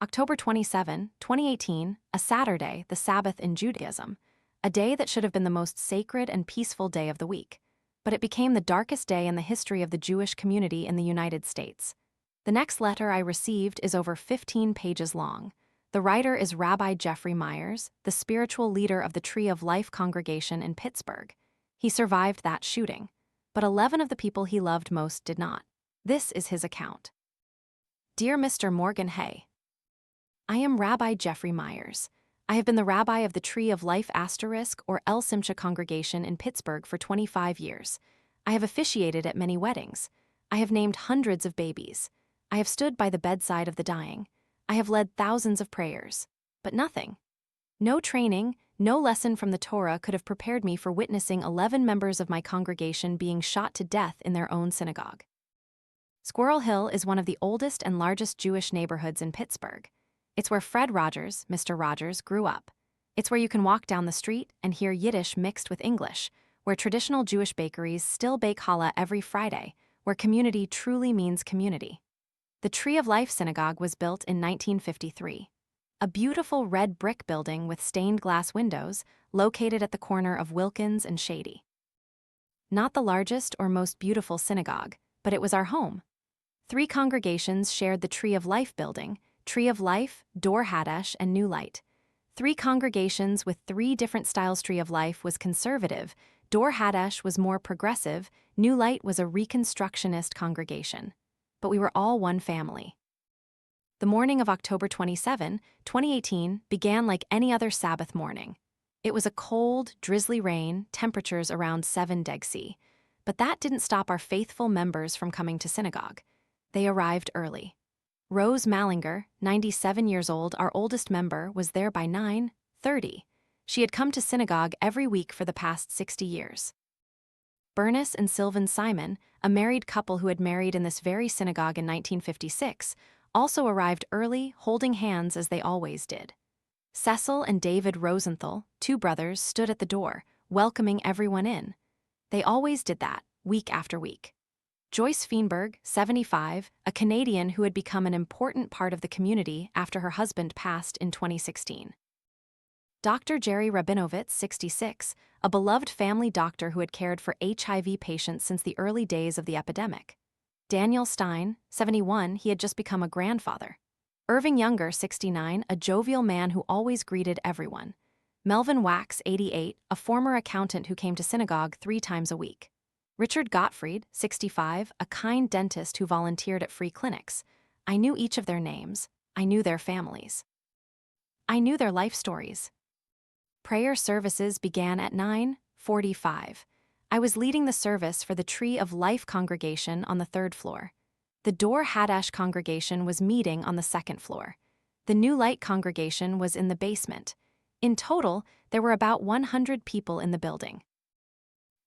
October 27, 2018, a Saturday, the Sabbath in Judaism, a day that should have been the most sacred and peaceful day of the week, but it became the darkest day in the history of the Jewish community in the United States. The next letter I received is over 15 pages long. The writer is Rabbi Jeffrey Myers, the spiritual leader of the Tree of Life congregation in Pittsburgh. He survived that shooting, but 11 of the people he loved most did not. This is his account. Dear Mr. Morgan Hay, I am Rabbi Jeffrey Myers. I have been the rabbi of the Tree of Life * or El Simcha congregation in Pittsburgh for 25 years. I have officiated at many weddings. I have named hundreds of babies. I have stood by the bedside of the dying. I have led thousands of prayers. But nothing. No training, no lesson from the Torah could have prepared me for witnessing 11 members of my congregation being shot to death in their own synagogue. Squirrel Hill is one of the oldest and largest Jewish neighborhoods in Pittsburgh. It's where Fred Rogers, Mr. Rogers, grew up. It's where you can walk down the street and hear Yiddish mixed with English, where traditional Jewish bakeries still bake challah every Friday, where community truly means community. The Tree of Life Synagogue was built in 1953. A beautiful red brick building with stained glass windows located at the corner of Wilkins and Shady. Not the largest or most beautiful synagogue, but it was our home. 3 congregations shared the Tree of Life building: Tree of Life, Dor Hadesh, and New Light. 3 congregations with 3 different styles. Tree of Life was conservative, Dor Hadesh was more progressive, New Light was a Reconstructionist congregation. But we were all one family. The morning of October 27, 2018, began like any other Sabbath morning. It was a cold, drizzly rain, temperatures around 7 deg C. But that didn't stop our faithful members from coming to synagogue. They arrived early. Rose Mallinger, 97 years old, our oldest member, was there by 9:30. She had come to synagogue every week for the past 60 years. Bernice and Sylvan Simon, a married couple who had married in this very synagogue in 1956, also arrived early, holding hands as they always did. Cecil and David Rosenthal, 2 brothers, stood at the door, welcoming everyone in. They always did that, week after week. Joyce Feenberg, 75, a Canadian who had become an important part of the community after her husband passed in 2016. Dr. Jerry Rabinovitz, 66, a beloved family doctor who had cared for HIV patients since the early days of the epidemic. Daniel Stein, 71, he had just become a grandfather. Irving Younger, 69, a jovial man who always greeted everyone. Melvin Wax, 88, a former accountant who came to synagogue 3 times a week. Richard Gottfried, 65, a kind dentist who volunteered at free clinics. I knew each of their names. I knew their families. I knew their life stories. Prayer services began at 9:45. I was leading the service for the Tree of Life congregation on the 3rd floor. The Dor Hadesh congregation was meeting on the 2nd floor. The New Light congregation was in the basement. In total, there were about 100 people in the building.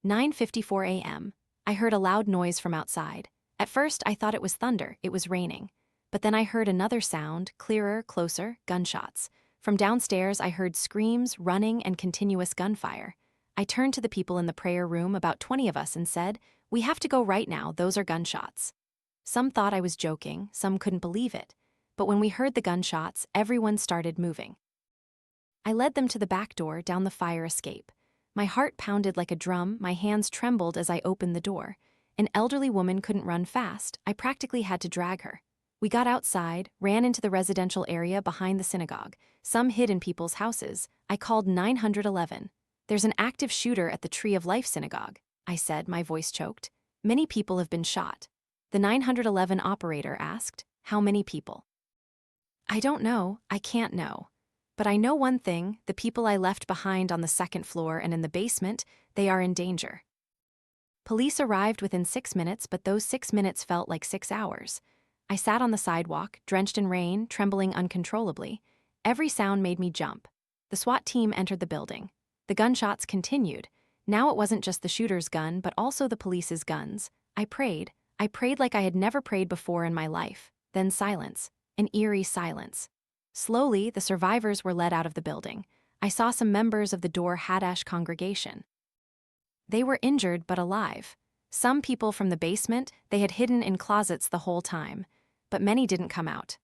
9:54 a.m. I heard a loud noise from outside. At first, I thought it was thunder, it was raining. But then I heard another sound, clearer, closer, gunshots. From downstairs, I heard screams, running, and continuous gunfire. I turned to the people in the prayer room, about 20 of us, and said, "We have to go right now, those are gunshots." Some thought I was joking, some couldn't believe it. But when we heard the gunshots, everyone started moving. I led them to the back door down the fire escape. My heart pounded like a drum, my hands trembled as I opened the door. An elderly woman couldn't run fast, I practically had to drag her. We got outside, ran into the residential area behind the synagogue. Some hid in people's houses. I called 911. "There's an active shooter at the Tree of Life synagogue," I said, my voice choked. "Many people have been shot." The 911 operator asked, "How many people?" "I don't know, I can't know. But I know one thing, the people I left behind on the second floor and in the basement, they are in danger." Police arrived within 6 minutes, but those 6 minutes felt like 6 hours. I sat on the sidewalk, drenched in rain, trembling uncontrollably. Every sound made me jump. The SWAT team entered the building. The gunshots continued. Now it wasn't just the shooter's gun, but also the police's guns. I prayed like I had never prayed before in my life. Then silence, an eerie silence. Slowly, the survivors were led out of the building. I saw some members of the Dor Hadash congregation. They were injured but alive. Some people from the basement, they had hidden in closets the whole time. But many didn't come out.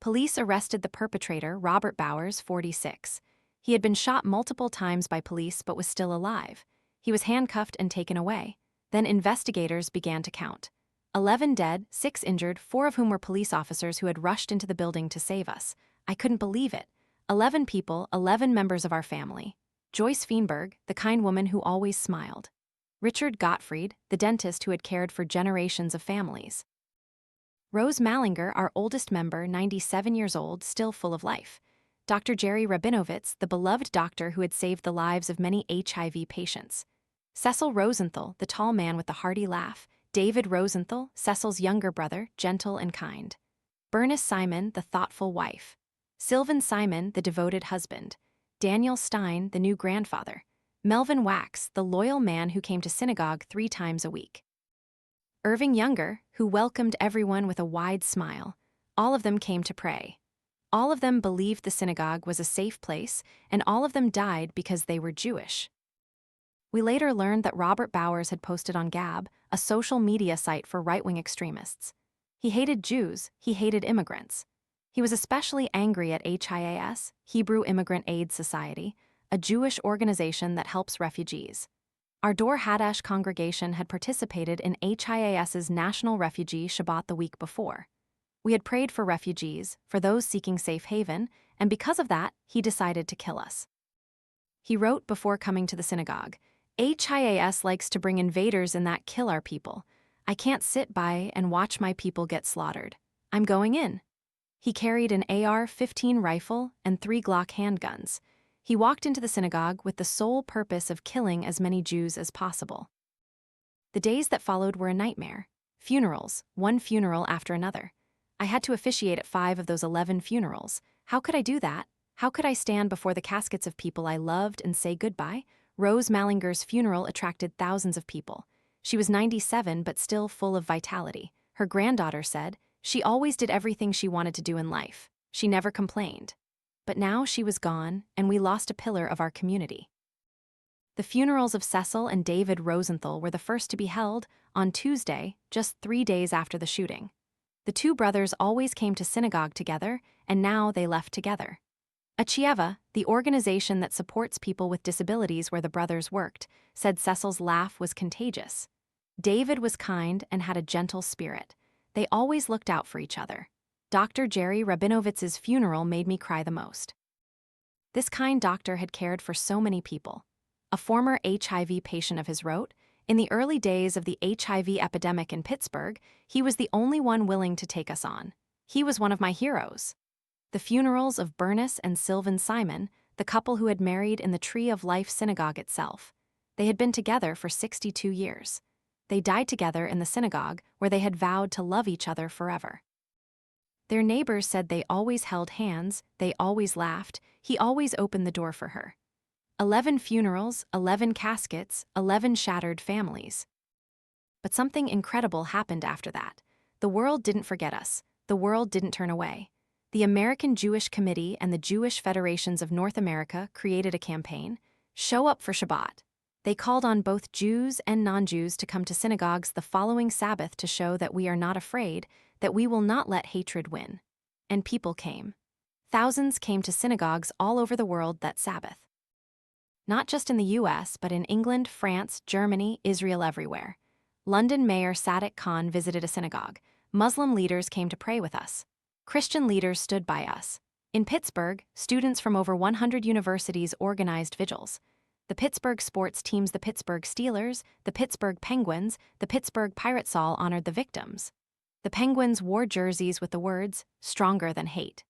Police arrested the perpetrator, Robert Bowers, 46. He had been shot multiple times by police but was still alive. He was handcuffed and taken away. Then investigators began to count. 11 dead, 6 injured, 4 of whom were police officers who had rushed into the building to save us. I couldn't believe it. 11 people, 11 members of our family. Joyce Feenberg, the kind woman who always smiled. Richard Gottfried, the dentist who had cared for generations of families. Rose Mallinger, our oldest member, 97 years old, still full of life. Dr. Jerry Rabinovitz, the beloved doctor who had saved the lives of many HIV patients. Cecil Rosenthal, the tall man with the hearty laugh. David Rosenthal, Cecil's younger brother, gentle and kind. Bernice Simon, the thoughtful wife. Sylvan Simon, the devoted husband. Daniel Stein, the new grandfather. Melvin Wax, the loyal man who came to synagogue 3 times a week. Irving Younger, who welcomed everyone with a wide smile. All of them came to pray. All of them believed the synagogue was a safe place, and all of them died because they were Jewish. We later learned that Robert Bowers had posted on Gab, a social media site for right-wing extremists. He hated Jews, he hated immigrants. He was especially angry at HIAS, Hebrew Immigrant Aid Society, a Jewish organization that helps refugees. Our Dor Hadash congregation had participated in HIAS's National Refugee Shabbat the week before. We had prayed for refugees, for those seeking safe haven, and because of that, he decided to kill us. He wrote before coming to the synagogue, "HIAS likes to bring invaders and that kill our people. I can't sit by and watch my people get slaughtered. I'm going in." He carried an AR-15 rifle and 3 Glock handguns. He walked into the synagogue with the sole purpose of killing as many Jews as possible. The days that followed were a nightmare. Funerals, one funeral after another. I had to officiate at 5 of those 11 funerals. How could I do that? How could I stand before the caskets of people I loved and say goodbye? Rose Mallinger's funeral attracted thousands of people. She was 97 but still full of vitality. Her granddaughter said, "She always did everything she wanted to do in life. She never complained." But now she was gone, and we lost a pillar of our community. The funerals of Cecil and David Rosenthal were the first to be held on Tuesday, just 3 days after the shooting. The 2 brothers always came to synagogue together, and now they left together. Achieva, the organization that supports people with disabilities where the brothers worked, said Cecil's laugh was contagious. David was kind and had a gentle spirit. They always looked out for each other. Dr. Jerry Rabinovitz's funeral made me cry the most. This kind doctor had cared for so many people. A former HIV patient of his wrote, "In the early days of the HIV epidemic in Pittsburgh, he was the only one willing to take us on. He was one of my heroes." The funerals of Bernice and Sylvan Simon, the couple who had married in the Tree of Life synagogue itself. They had been together for 62 years. They died together in the synagogue where they had vowed to love each other forever. Their neighbors said they always held hands, they always laughed, he always opened the door for her. 11 funerals, 11 caskets, 11 shattered families. But something incredible happened after that. The world didn't forget us. The world didn't turn away. The American Jewish Committee and the Jewish Federations of North America created a campaign, Show Up for Shabbat. They called on both Jews and non-Jews to come to synagogues the following Sabbath to show that we are not afraid, that we will not let hatred win. And people came. Thousands came to synagogues all over the world that Sabbath. Not just in the US, but in England, France, Germany, Israel, everywhere. London Mayor Sadiq Khan visited a synagogue. Muslim leaders came to pray with us. Christian leaders stood by us. In Pittsburgh, students from over 100 universities organized vigils. The Pittsburgh sports teams, the Pittsburgh Steelers, the Pittsburgh Penguins, the Pittsburgh Pirates, all honored the victims. The Penguins wore jerseys with the words, "Stronger than hate."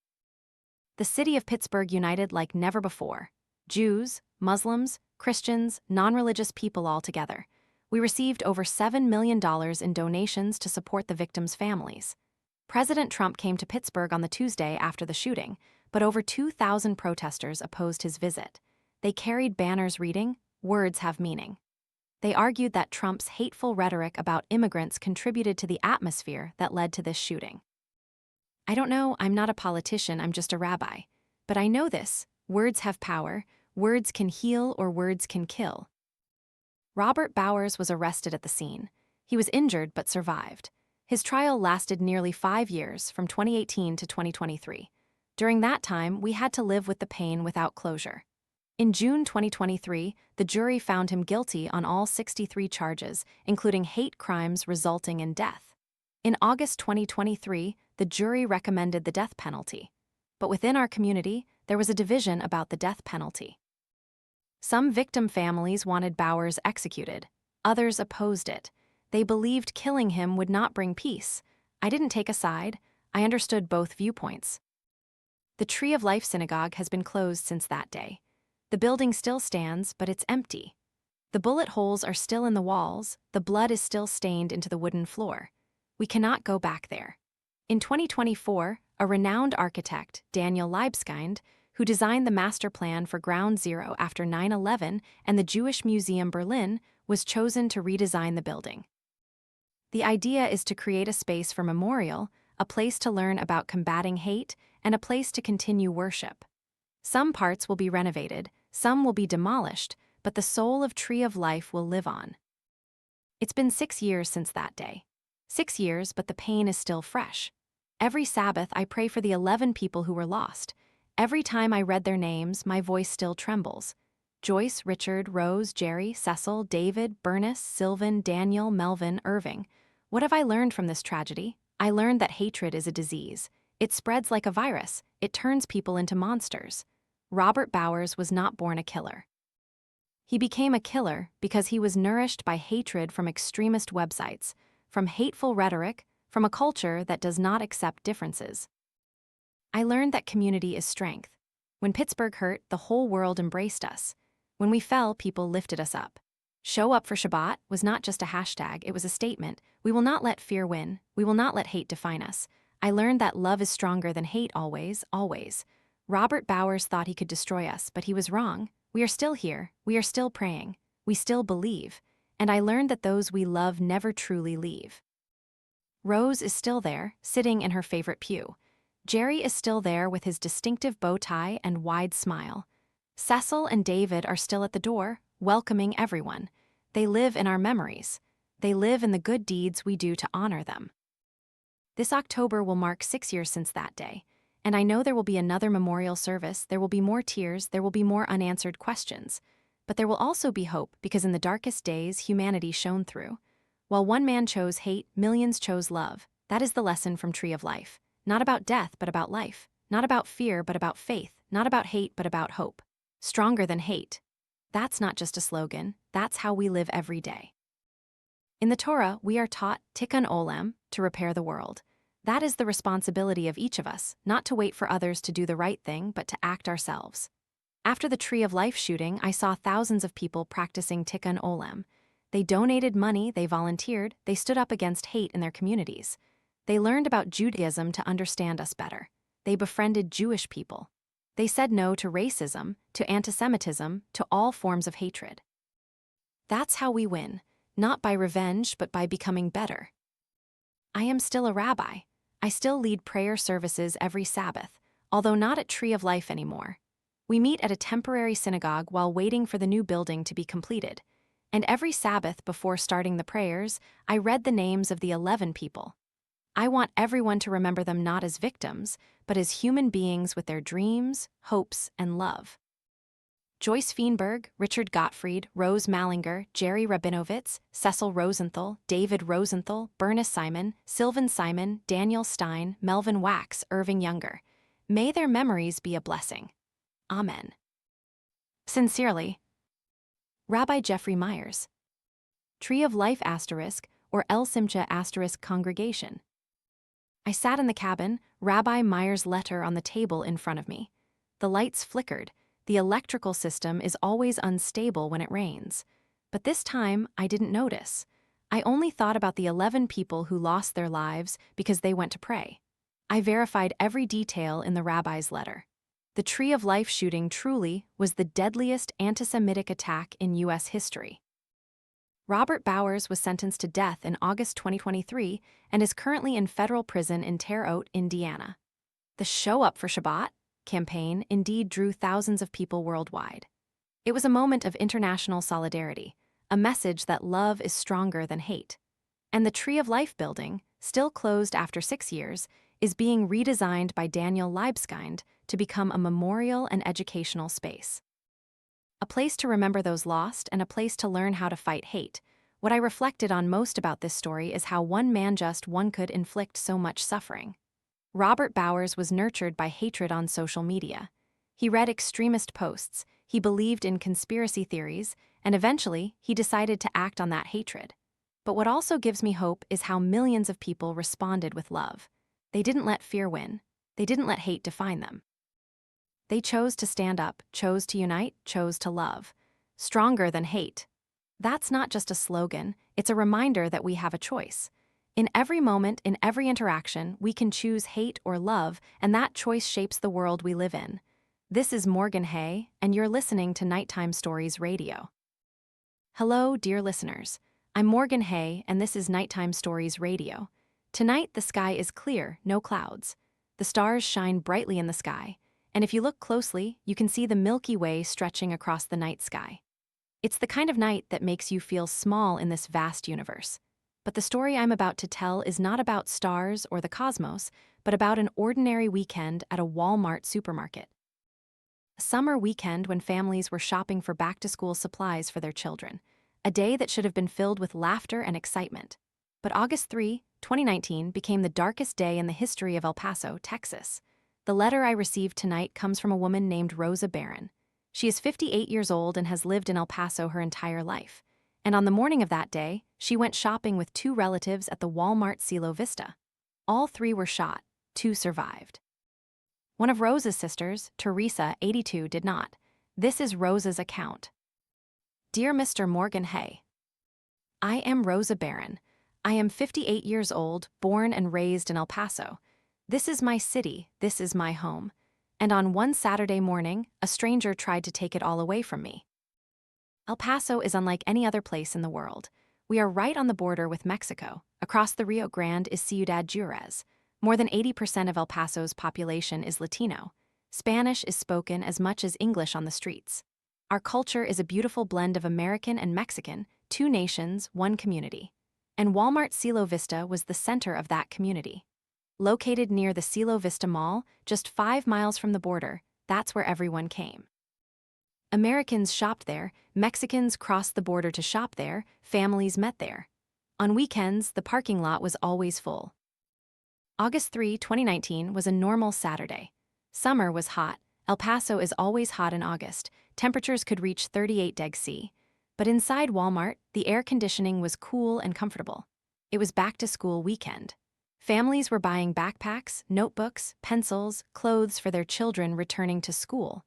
The city of Pittsburgh united like never before. Jews, Muslims, Christians, non-religious people all together. We received over $7 million in donations to support the victims' families. President Trump came to Pittsburgh on the Tuesday after the shooting, but over 2,000 protesters opposed his visit. They carried banners reading, "Words have meaning." They argued that Trump's hateful rhetoric about immigrants contributed to the atmosphere that led to this shooting. I don't know, I'm not a politician, I'm just a rabbi. But I know this: words have power, words can heal or words can kill. Robert Bowers was arrested at the scene. He was injured but survived. His trial lasted nearly 5 years, from 2018 to 2023. During that time, we had to live with the pain without closure. In June 2023, the jury found him guilty on all 63 charges, including hate crimes resulting in death. In August 2023, the jury recommended the death penalty. But within our community, there was a division about the death penalty. Some victim families wanted Bowers executed. Others opposed it. They believed killing him would not bring peace. I didn't take a side. I understood both viewpoints. The Tree of Life Synagogue has been closed since that day. The building still stands, but it's empty. The bullet holes are still in the walls, the blood is still stained into the wooden floor. We cannot go back there. In 2024, a renowned architect, Daniel Libeskind, who designed the master plan for Ground Zero after 9/11 and the Jewish Museum Berlin, was chosen to redesign the building. The idea is to create a space for memorial, a place to learn about combating hate, and a place to continue worship. Some parts will be renovated, some will be demolished, but the soul of Tree of Life will live on. It's been 6 years since that day. 6 years, but the pain is still fresh. Every Sabbath, I pray for the 11 people who were lost. Every time I read their names, my voice still trembles. Joyce, Richard, Rose, Jerry, Cecil, David, Bernice, Sylvan, Daniel, Melvin, Irving. What have I learned from this tragedy? I learned that hatred is a disease. It spreads like a virus. It turns people into monsters. Robert Bowers was not born a killer. He became a killer because he was nourished by hatred from extremist websites, from hateful rhetoric, from a culture that does not accept differences. I learned that community is strength. When Pittsburgh hurt, the whole world embraced us. When we fell, people lifted us up. Show up for Shabbat was not just a hashtag, it was a statement. We will not let fear win. We will not let hate define us. I learned that love is stronger than hate always, always. Robert Bowers thought he could destroy us, but he was wrong. We are still here. We are still praying. We still believe. And I learned that those we love never truly leave. Rose is still there, sitting in her favorite pew. Jerry is still there with his distinctive bow tie and wide smile. Cecil and David are still at the door, welcoming everyone. They live in our memories. They live in the good deeds we do to honor them. This October will mark 6 years since that day. And I know there will be another memorial service, there will be more tears, there will be more unanswered questions. But there will also be hope, because in the darkest days, humanity shone through. While one man chose hate, millions chose love. That is the lesson from Tree of Life. Not about death, but about life. Not about fear, but about faith. Not about hate, but about hope. Stronger than hate. That's not just a slogan, that's how we live every day. In the Torah, we are taught tikkun olam, to repair the world. That is the responsibility of each of us, not to wait for others to do the right thing, but to act ourselves. After the Tree of Life shooting, I saw thousands of people practicing tikkun olam. They donated money, they volunteered, they stood up against hate in their communities. They learned about Judaism to understand us better. They befriended Jewish people. They said no to racism, to anti-Semitism, to all forms of hatred. That's how we win, not by revenge, but by becoming better. I am still a rabbi. I still lead prayer services every Sabbath, although not at Tree of Life anymore. We meet at a temporary synagogue while waiting for the new building to be completed. And every Sabbath before starting the prayers, I read the names of the 11 people. I want everyone to remember them not as victims, but as human beings with their dreams, hopes, and love. Joyce Feinberg, Richard Gottfried, Rose Mallinger, Jerry Rabinowitz, Cecil Rosenthal, David Rosenthal, Bernice Simon, Sylvan Simon, Daniel Stein, Melvin Wax, Irving Younger. May their memories be a blessing. Amen. Sincerely, Rabbi Jeffrey Myers. Tree of Life * or El Simcha * congregation. I sat in the cabin, Rabbi Myers' letter on the table in front of me. The lights flickered. The electrical system is always unstable when it rains. But this time, I didn't notice. I only thought about the 11 people who lost their lives because they went to pray. I verified every detail in the rabbi's letter. The Tree of Life shooting truly was the deadliest anti-Semitic attack in U.S. history. Robert Bowers was sentenced to death in August 2023 and is currently in federal prison in Terre Haute, Indiana. The Show Up for Shabbat campaign indeed drew thousands of people worldwide. It was a moment of international solidarity, a message that love is stronger than hate. And the Tree of Life building, still closed after 6 years, is being redesigned by Daniel Libeskind to become a memorial and educational space. A place to remember those lost and a place to learn how to fight hate. What I reflected on most about this story is how one could inflict so much suffering. Robert Bowers was nurtured by hatred on social media. He read extremist posts, he believed in conspiracy theories, and eventually he decided to act on that hatred. But what also gives me hope is how millions of people responded with love. They didn't let fear win. They didn't let hate define them. They chose to stand up, chose to unite, chose to love. Stronger than hate. That's not just a slogan, it's a reminder that we have a choice. In every moment, in every interaction, we can choose hate or love, and that choice shapes the world we live in. This is Morgan Hay, and you're listening to Nighttime Stories Radio. Hello, dear listeners. I'm Morgan Hay, and this is Nighttime Stories Radio. Tonight, the sky is clear, no clouds. The stars shine brightly in the sky, and if you look closely, you can see the Milky Way stretching across the night sky. It's the kind of night that makes you feel small in this vast universe. But the story I'm about to tell is not about stars or the cosmos, but about an ordinary weekend at a Walmart supermarket. A summer weekend when families were shopping for back-to-school supplies for their children. A day that should have been filled with laughter and excitement. But August 3, 2019 became the darkest day in the history of El Paso, Texas. The letter I received tonight comes from a woman named Rosa Barron. She is 58 years old and has lived in El Paso her entire life. And on the morning of that day, she went shopping with 2 relatives at the Walmart Cielo Vista. All 3 were shot, 2 survived. One of Rosa's sisters, Teresa, 82, did not. This is Rosa's account. Dear Mr. Morgan Hay, I am Rosa Barron. I am 58 years old, born and raised in El Paso. This is my city, this is my home. And on one Saturday morning, a stranger tried to take it all away from me. El Paso is unlike any other place in the world. We are right on the border with Mexico. Across the Rio Grande is Ciudad Juarez. More than 80% of El Paso's population is Latino. Spanish is spoken as much as English on the streets. Our culture is a beautiful blend of American and Mexican, 2 nations, 1 community. And Walmart Cielo Vista was the center of that community. Located near the Cielo Vista Mall, just 5 miles from the border, that's where everyone came. Americans shopped there, Mexicans crossed the border to shop there, families met there. On weekends, the parking lot was always full. August 3, 2019 was a normal Saturday. Summer was hot. El Paso is always hot in August. Temperatures could reach 38°C. But inside Walmart, the air conditioning was cool and comfortable. It was back-to-school weekend. Families were buying backpacks, notebooks, pencils, clothes for their children returning to school.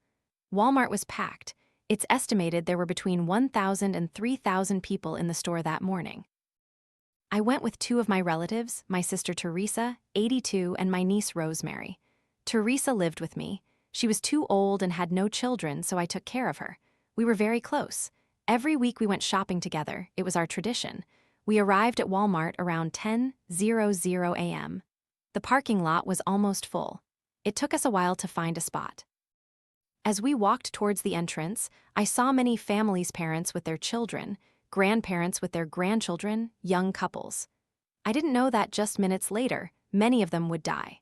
Walmart was packed. It's estimated there were between 1,000 and 3,000 people in the store that morning. I went with 2 of my relatives, my sister Teresa, 82, and my niece Rosemary. Teresa lived with me. She was too old and had no children, so I took care of her. We were very close. Every week we went shopping together. It was our tradition. We arrived at Walmart around 10:00 a.m. The parking lot was almost full. It took us a while to find a spot. As we walked towards the entrance, I saw many families' parents with their children, grandparents with their grandchildren, young couples. I didn't know that just minutes later, many of them would die.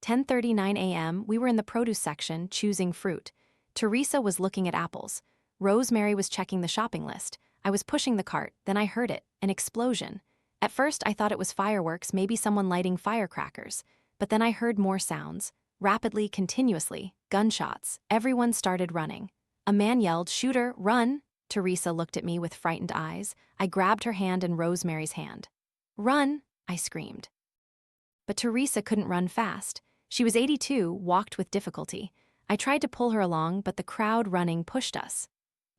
10:39 a.m., we were in the produce section, choosing fruit. Teresa was looking at apples. Rosemary was checking the shopping list. I was pushing the cart, then I heard it, an explosion. At first, I thought it was fireworks, maybe someone lighting firecrackers. But then I heard more sounds. Rapidly, continuously, gunshots. Everyone started running. A man yelled, "Shooter, run!" Teresa looked at me with frightened eyes. I grabbed her hand and Rosemary's hand. "Run!" I screamed. But Teresa couldn't run fast. She was 82, walked with difficulty. I tried to pull her along, but the crowd running pushed us.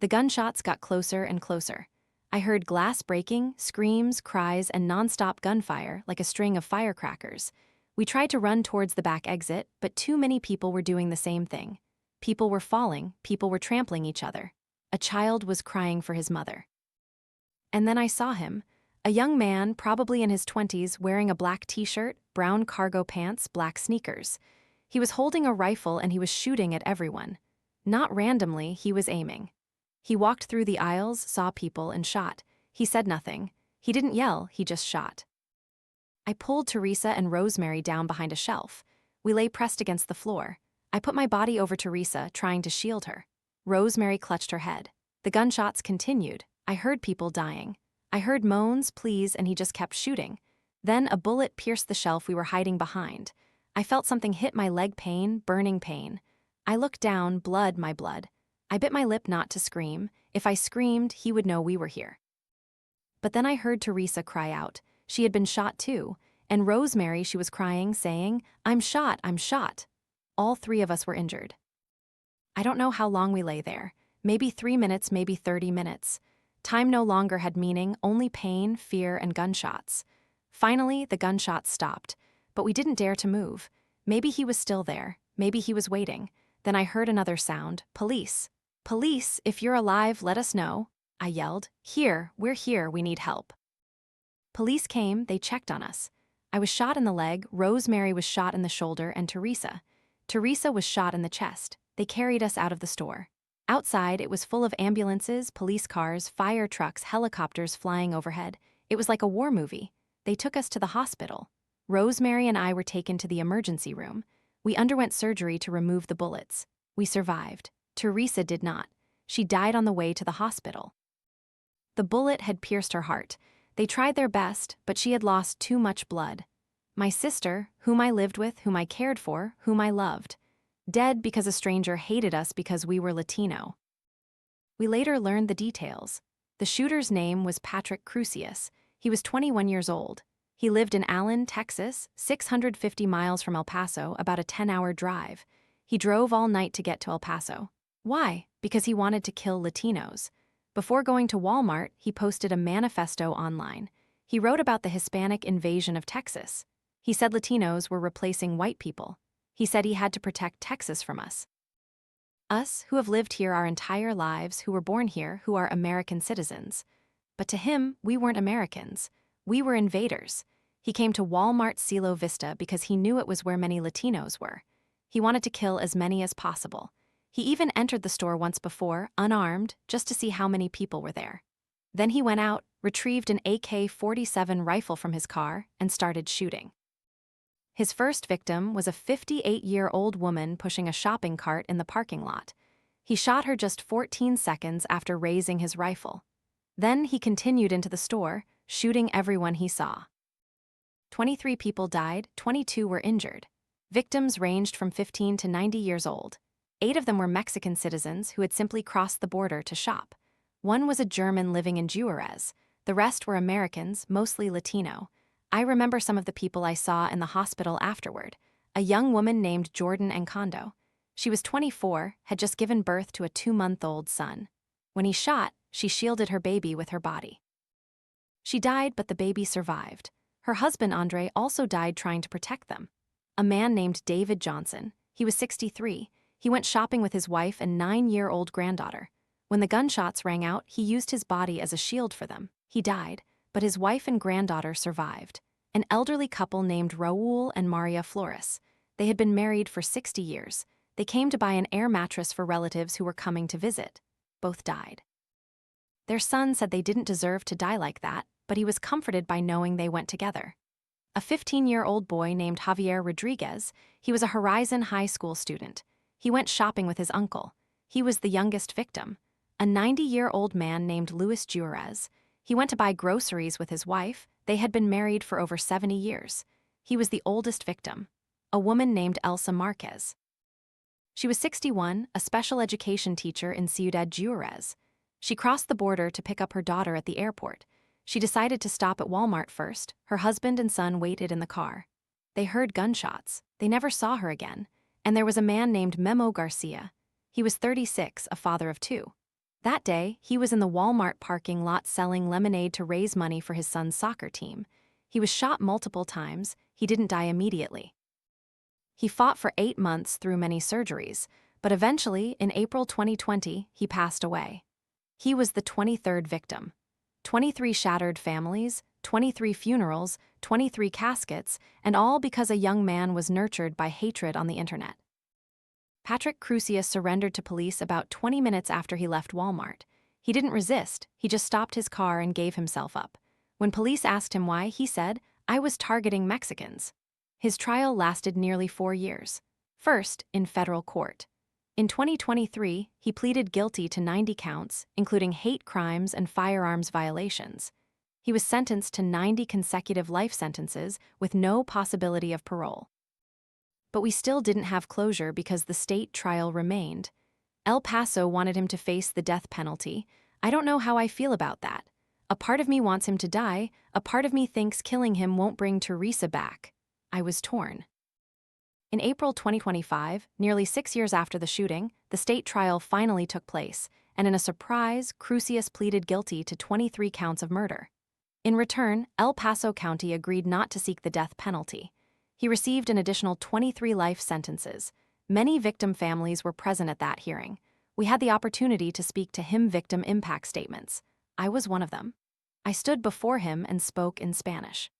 The gunshots got closer and closer. I heard glass breaking, screams, cries, and nonstop gunfire like a string of firecrackers. We tried to run towards the back exit, but too many people were doing the same thing. People were falling, people were trampling each other. A child was crying for his mother. And then I saw him. A young man, probably in his 20s, wearing a black t-shirt, brown cargo pants, black sneakers. He was holding a rifle and he was shooting at everyone. Not randomly, he was aiming. He walked through the aisles, saw people, and shot. He said nothing. He didn't yell, he just shot. I pulled Teresa and Rosemary down behind a shelf. We lay pressed against the floor. I put my body over Teresa, trying to shield her. Rosemary clutched her head. The gunshots continued. I heard people dying. I heard moans, pleas, and he just kept shooting. Then a bullet pierced the shelf we were hiding behind. I felt something hit my leg, pain, burning pain. I looked down, blood, my blood. I bit my lip not to scream. If I screamed, he would know we were here. But then I heard Teresa cry out. She had been shot too. And Rosemary, she was crying, saying, I'm shot, I'm shot." All three of us were injured. I don't know how long we lay there. Maybe 3 minutes, maybe 30 minutes. Time no longer had meaning, only pain, fear, and gunshots. Finally, the gunshots stopped, but we didn't dare to move. Maybe he was still there. Maybe he was waiting. Then I heard another sound. Police. Police, if you're alive, let us know. I yelled. Here, we're here, we need help. Police came, they checked on us. I was shot in the leg, Rosemary was shot in the shoulder, and Teresa. Teresa was shot in the chest. They carried us out of the store. Outside, it was full of ambulances, police cars, fire trucks, helicopters flying overhead. It was like a war movie. They took us to the hospital. Rosemary and I were taken to the emergency room. We underwent surgery to remove the bullets. We survived. Teresa did not. She died on the way to the hospital. The bullet had pierced her heart. They tried their best, but she had lost too much blood. My sister, whom I lived with, whom I cared for, whom I loved. Dead because a stranger hated us because we were Latino. We later learned the details. The shooter's name was Patrick Crusius. He was 21 years old. He lived in Allen, Texas, 650 miles from El Paso, about a 10-hour drive. He drove all night to get to El Paso. Why? Because he wanted to kill Latinos. Before going to Walmart, he posted a manifesto online. He wrote about the Hispanic invasion of Texas. He said Latinos were replacing white people. He said he had to protect Texas from us. Us, who have lived here our entire lives, who were born here, who are American citizens. But to him, we weren't Americans. We were invaders. He came to Walmart Cielo Vista because he knew it was where many Latinos were. He wanted to kill as many as possible. He even entered the store once before, unarmed, just to see how many people were there. Then he went out, retrieved an AK-47 rifle from his car, and started shooting. His first victim was a 58-year-old woman pushing a shopping cart in the parking lot. He shot her just 14 seconds after raising his rifle. Then he continued into the store, shooting everyone he saw. 23 people died, 22 were injured. Victims ranged from 15 to 90 years old. 8 of them were Mexican citizens who had simply crossed the border to shop. 1 was a German living in Juarez. The rest were Americans, mostly Latino. I remember some of the people I saw in the hospital afterward. A young woman named Jordan Encondo. She was 24, had just given birth to a 2-month-old son. When he shot, she shielded her baby with her body. She died, but the baby survived. Her husband, Andre, also died trying to protect them. A man named David Johnson. He was 63. He went shopping with his wife and 9-year-old granddaughter. When the gunshots rang out, he used his body as a shield for them. He died, but his wife and granddaughter survived. An elderly couple named Raul and Maria Flores. They had been married for 60 years. They came to buy an air mattress for relatives who were coming to visit. Both died. Their son said they didn't deserve to die like that, but he was comforted by knowing they went together. A 15-year-old boy named Javier Rodriguez, he was a Horizon High School student. He went shopping with his uncle. He was the youngest victim. A 90-year-old man named Luis Juarez. He went to buy groceries with his wife. They had been married for over 70 years. He was the oldest victim. A woman named Elsa Marquez. She was 61, a special education teacher in Ciudad Juarez. She crossed the border to pick up her daughter at the airport. She decided to stop at Walmart first. Her husband and son waited in the car. They heard gunshots. They never saw her again. And there was a man named Memo Garcia. He was 36, a father of two. That day, he was in the Walmart parking lot selling lemonade to raise money for his son's soccer team. He was shot multiple times. He didn't die immediately. He fought for 8 months through many surgeries, but eventually, in April 2020, he passed away. He was the 23rd victim. 23 shattered families, 23 funerals, 23 caskets, and all because a young man was nurtured by hatred on the internet. Patrick Crusius surrendered to police about 20 minutes after he left Walmart. He didn't resist, he just stopped his car and gave himself up. When police asked him why, he said, "I was targeting Mexicans." His trial lasted nearly 4 years. First, in federal court. In 2023, he pleaded guilty to 90 counts, including hate crimes and firearms violations. He was sentenced to 90 consecutive life sentences with no possibility of parole. But we still didn't have closure because the state trial remained. El Paso wanted him to face the death penalty. I don't know how I feel about that. A part of me wants him to die, a part of me thinks killing him won't bring Teresa back. I was torn. In April 2025, nearly 6 years after the shooting, the state trial finally took place, and in a surprise, Crusius pleaded guilty to 23 counts of murder. In return, El Paso County agreed not to seek the death penalty. He received an additional 23 life sentences. Many victim families were present at that hearing. We had the opportunity to speak to him victim impact statements. I was one of them. I stood before him and spoke in Spanish.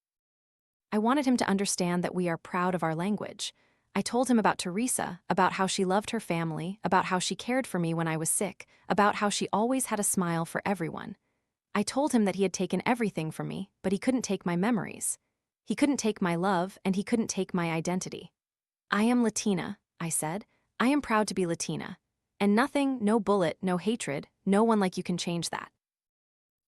I wanted him to understand that we are proud of our language. I told him about Teresa, about how she loved her family, about how she cared for me when I was sick, about how she always had a smile for everyone. I told him that he had taken everything from me, but he couldn't take my memories. He couldn't take my love, and he couldn't take my identity. I am Latina, I said. I am proud to be Latina. And nothing, no bullet, no hatred, no one like you can change that.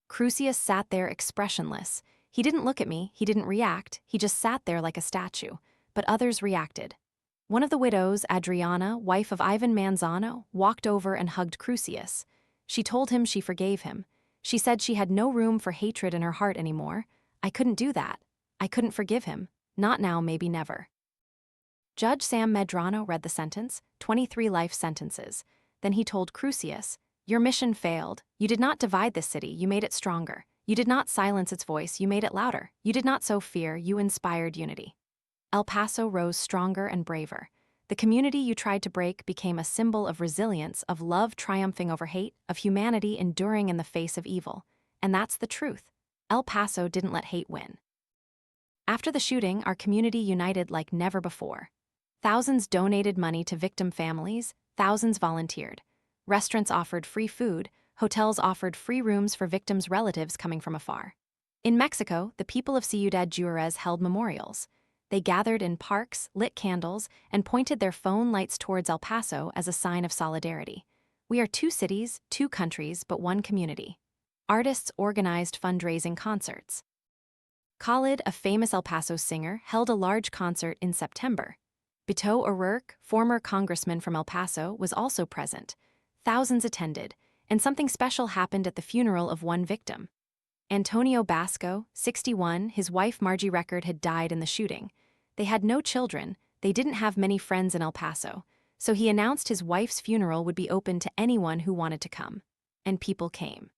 Crusius sat there expressionless. He didn't look at me, he didn't react, he just sat there like a statue. But others reacted. One of the widows, Adriana, wife of Ivan Manzano, walked over and hugged Crusius. She told him she forgave him. She said she had no room for hatred in her heart anymore. I couldn't do that. I couldn't forgive him. Not now, maybe never. Judge Sam Medrano read the sentence, 23 life sentences. Then he told Crusius, "Your mission failed. You did not divide this city, you made it stronger. You did not silence its voice, you made it louder. You did not sow fear, you inspired unity." El Paso rose stronger and braver. The community you tried to break became a symbol of resilience, of love triumphing over hate, of humanity enduring in the face of evil. And that's the truth. El Paso didn't let hate win. After the shooting, our community united like never before. Thousands donated money to victim families, thousands volunteered. Restaurants offered free food, hotels offered free rooms for victims' relatives coming from afar. In Mexico, the people of Ciudad Juarez held memorials. They gathered in parks, lit candles, and pointed their phone lights towards El Paso as a sign of solidarity. We are 2 cities, 2 countries, but 1 community. Artists organized fundraising concerts. Khalid, a famous El Paso singer, held a large concert in September. Beto O'Rourke, former congressman from El Paso, was also present. Thousands attended, and something special happened at the funeral of one victim. Antonio Basco, 61, his wife Margie Record had died in the shooting. They had no children, they didn't have many friends in El Paso, so he announced his wife's funeral would be open to anyone who wanted to come. And people came.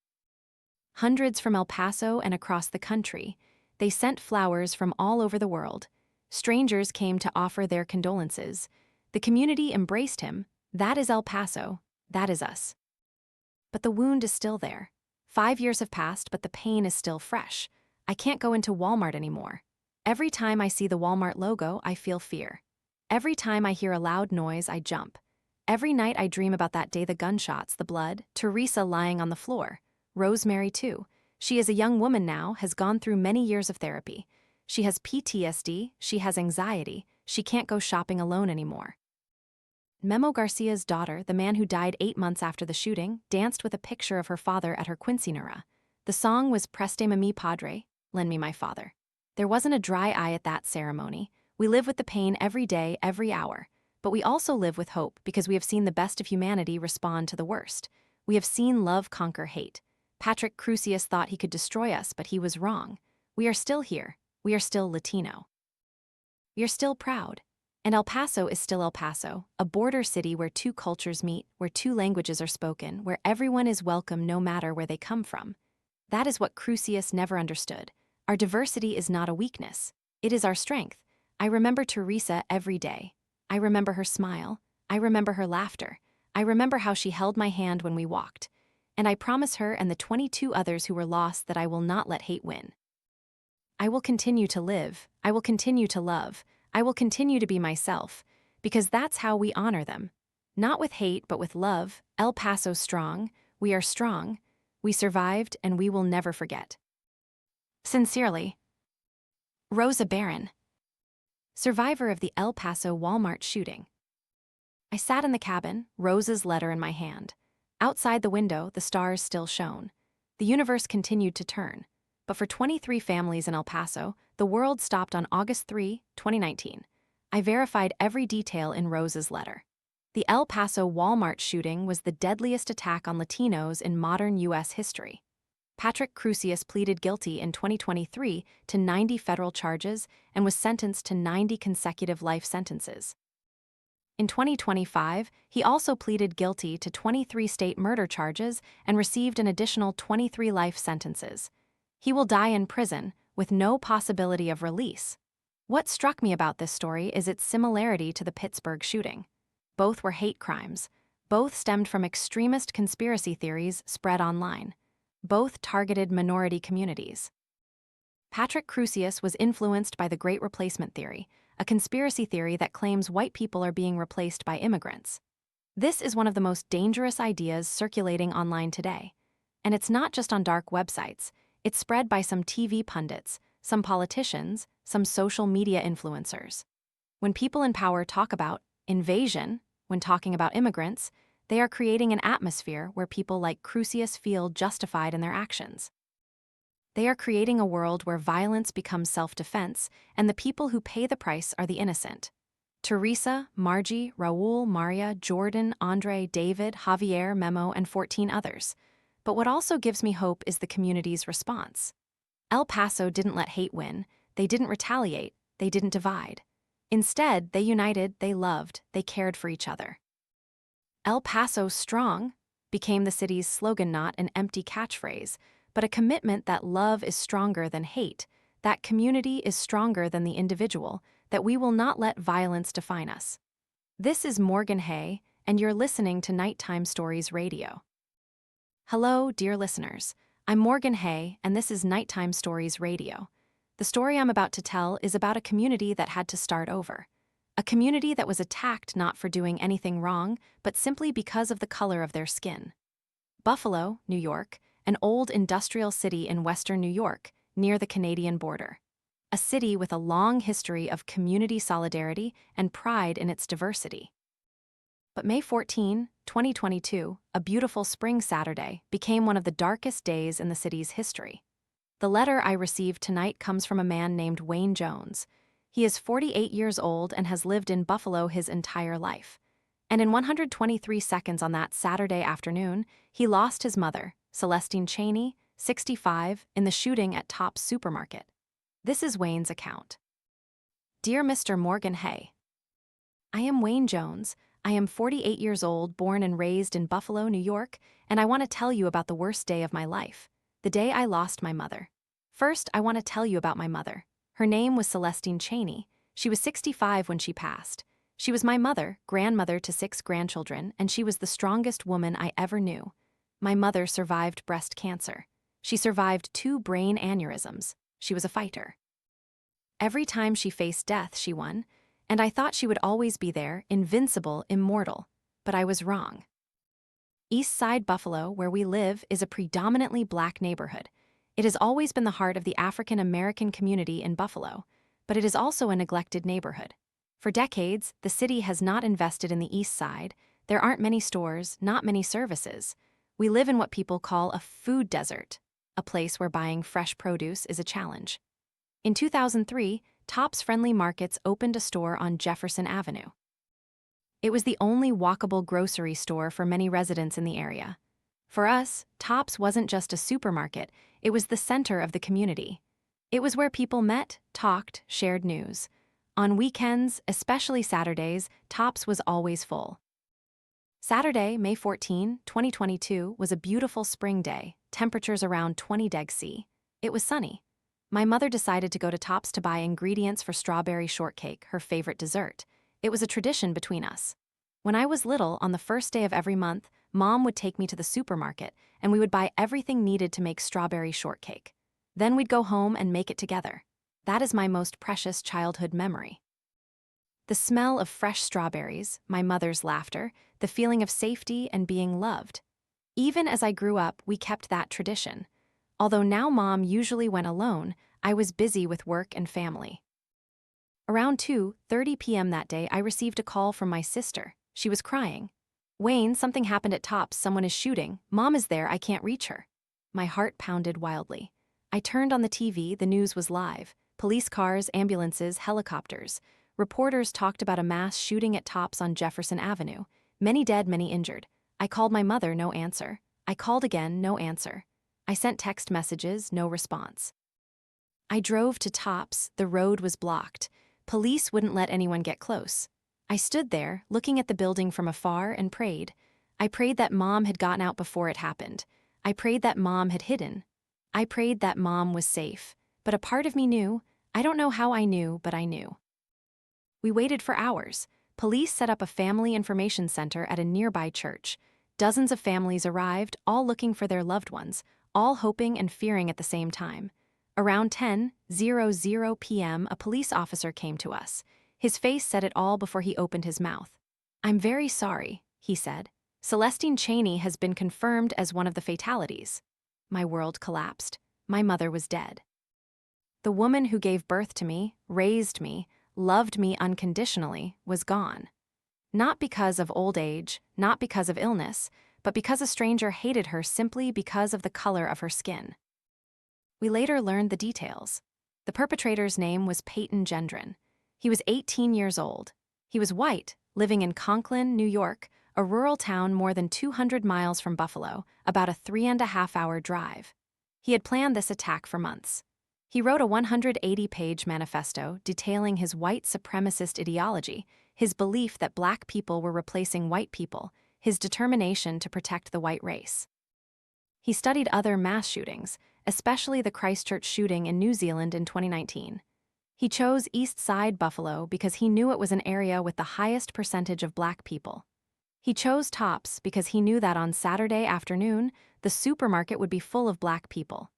Hundreds from El Paso and across the country. They sent flowers from all over the world. Strangers came to offer their condolences. The community embraced him. That is El Paso. That is us. But the wound is still there. 5 years have passed, but the pain is still fresh. I can't go into Walmart anymore. Every time I see the Walmart logo, I feel fear. Every time I hear a loud noise, I jump. Every night I dream about that day, the gunshots, the blood, Teresa lying on the floor. Rosemary too. She is a young woman now, has gone through many years of therapy. She has PTSD, she has anxiety, she can't go shopping alone anymore. Memo Garcia's daughter, the man who died 8 months after the shooting, danced with a picture of her father at her quinceañera. The song was Préstame mi padre, Lend Me My Father. There wasn't a dry eye at that ceremony. We live with the pain every day, every hour. But we also live with hope because we have seen the best of humanity respond to the worst. We have seen love conquer hate. Patrick Crusius thought he could destroy us, but he was wrong. We are still here. We are still Latino. We are still proud. And El Paso is still El Paso, a border city where two cultures meet, where two languages are spoken, where everyone is welcome no matter where they come from. That is what Crusius never understood. Our diversity is not a weakness. It is our strength. I remember Teresa every day. I remember her smile. I remember her laughter. I remember how she held my hand when we walked. And I promise her and the 22 others who were lost that I will not let hate win. I will continue to live. I will continue to love. I will continue to be myself, because that's how we honor them. Not with hate, but with love. El Paso strong. We are strong. We survived, and we will never forget. Sincerely, Rosa Barron, survivor of the El Paso Walmart shooting. I sat in the cabin, Rosa's letter in my hand. Outside the window, the stars still shone. The universe continued to turn. But for 23 families in El Paso, the world stopped on August 3, 2019. I verified every detail in Rosa's letter. The El Paso Walmart shooting was the deadliest attack on Latinos in modern U.S. history. Patrick Crusius pleaded guilty in 2023 to 90 federal charges and was sentenced to 90 consecutive life sentences. In 2025, he also pleaded guilty to 23 state murder charges and received an additional 23 life sentences. He will die in prison, with no possibility of release. What struck me about this story is its similarity to the Pittsburgh shooting. Both were hate crimes. Both stemmed from extremist conspiracy theories spread online. Both targeted minority communities. Patrick Crusius was influenced by the Great Replacement theory, a conspiracy theory that claims white people are being replaced by immigrants. This is one of the most dangerous ideas circulating online today. And it's not just on dark websites. It's spread by some TV pundits, some politicians, some social media influencers. When people in power talk about invasion, when talking about immigrants, they are creating an atmosphere where people like Crusius feel justified in their actions. They are creating a world where violence becomes self-defense, and the people who pay the price are the innocent. Teresa, Margie, Raul, Maria, Jordan, Andre, David, Javier, Memo, and 14 others. But what also gives me hope is the community's response. El Paso didn't let hate win, they didn't retaliate, they didn't divide. Instead, they united, they loved, they cared for each other. El Paso Strong became the city's slogan, not an empty catchphrase, but a commitment that love is stronger than hate, that community is stronger than the individual, that we will not let violence define us. This is Morgan Hay, and you're listening to Nighttime Stories Radio. Hello, dear listeners. I'm Morgan Hay, and this is Nighttime Stories Radio. The story I'm about to tell is about a community that had to start over. A community that was attacked not for doing anything wrong, but simply because of the color of their skin. Buffalo, New York, an old industrial city in western New York, near the Canadian border. A city with a long history of community solidarity and pride in its diversity. But May 14, 2022, a beautiful spring Saturday, became one of the darkest days in the city's history. The letter I received tonight comes from a man named Wayne Jones. He is 48 years old and has lived in Buffalo his entire life. And in 123 seconds on that Saturday afternoon, he lost his mother, Celestine Cheney, 65, in the shooting at Tops Supermarket. This is Wayne's account. Dear Mr. Morgan Hay, I am Wayne Jones. I am 48 years old, born and raised in Buffalo, New York, and I want to tell you about the worst day of my life, the day I lost my mother. First, I want to tell you about my mother. Her name was Celestine Cheney. She was 65 when she passed. She was my mother, grandmother to 6 grandchildren, and she was the strongest woman I ever knew. My mother survived breast cancer. She survived 2 brain aneurysms. She was a fighter. Every time she faced death, she won. And I thought she would always be there, invincible, immortal. But I was wrong. East Side Buffalo, where we live, is a predominantly black neighborhood. It has always been the heart of the African American community in Buffalo, but it is also a neglected neighborhood. For decades, the city has not invested in the East Side. There aren't many stores, not many services. We live in what people call a food desert, a place where buying fresh produce is a challenge. In 2003, Tops Friendly Markets opened a store on Jefferson Avenue. It was the only walkable grocery store for many residents in the area. For us, Tops wasn't just a supermarket, it was the center of the community. It was where people met, talked, shared news. On weekends, especially Saturdays, Tops was always full. Saturday, May 14, 2022, was a beautiful spring day, temperatures around 20°C. It was sunny. My mother decided to go to Tops to buy ingredients for strawberry shortcake, her favorite dessert. It was a tradition between us. When I was little, on the first day of every month, Mom would take me to the supermarket, and we would buy everything needed to make strawberry shortcake. Then we'd go home and make it together. That is my most precious childhood memory. The smell of fresh strawberries, my mother's laughter, the feeling of safety and being loved. Even as I grew up, we kept that tradition. Although now Mom usually went alone, I was busy with work and family. Around 2:30 p.m. that day, I received a call from my sister. She was crying. "Wayne, something happened at Tops. Someone is shooting. Mom is there. I can't reach her." My heart pounded wildly. I turned on the TV. The news was live. Police cars, ambulances, helicopters. Reporters talked about a mass shooting at Tops on Jefferson Avenue. Many dead, many injured. I called my mother, no answer. I called again, no answer. I sent text messages, no response. I drove to Tops. The road was blocked. Police wouldn't let anyone get close. I stood there, looking at the building from afar, and prayed. I prayed that Mom had gotten out before it happened. I prayed that Mom had hidden. I prayed that Mom was safe. But a part of me knew. I don't know how I knew, but I knew. We waited for hours. Police set up a family information center at a nearby church. Dozens of families arrived, all looking for their loved ones, all hoping and fearing at the same time. Around 10:00 p.m., a police officer came to us. His face said it all before he opened his mouth. "I'm very sorry," he said. "Celestine Chaney has been confirmed as one of the fatalities." My world collapsed. My mother was dead. The woman who gave birth to me, raised me, loved me unconditionally, was gone. Not because of old age, not because of illness, but because a stranger hated her simply because of the color of her skin. We later learned the details. The perpetrator's name was Peyton Gendron. He was 18 years old. He was white, living in Conklin, New York, a rural town more than 200 miles from Buffalo, about a 3.5-hour drive. He had planned this attack for months. He wrote a 180-page manifesto detailing his white supremacist ideology, his belief that black people were replacing white people, his determination to protect the white race. He studied other mass shootings, especially the Christchurch shooting in New Zealand in 2019. He chose East Side Buffalo because he knew it was an area with the highest percentage of black people. He chose Tops because he knew that on Saturday afternoon, the supermarket would be full of black people.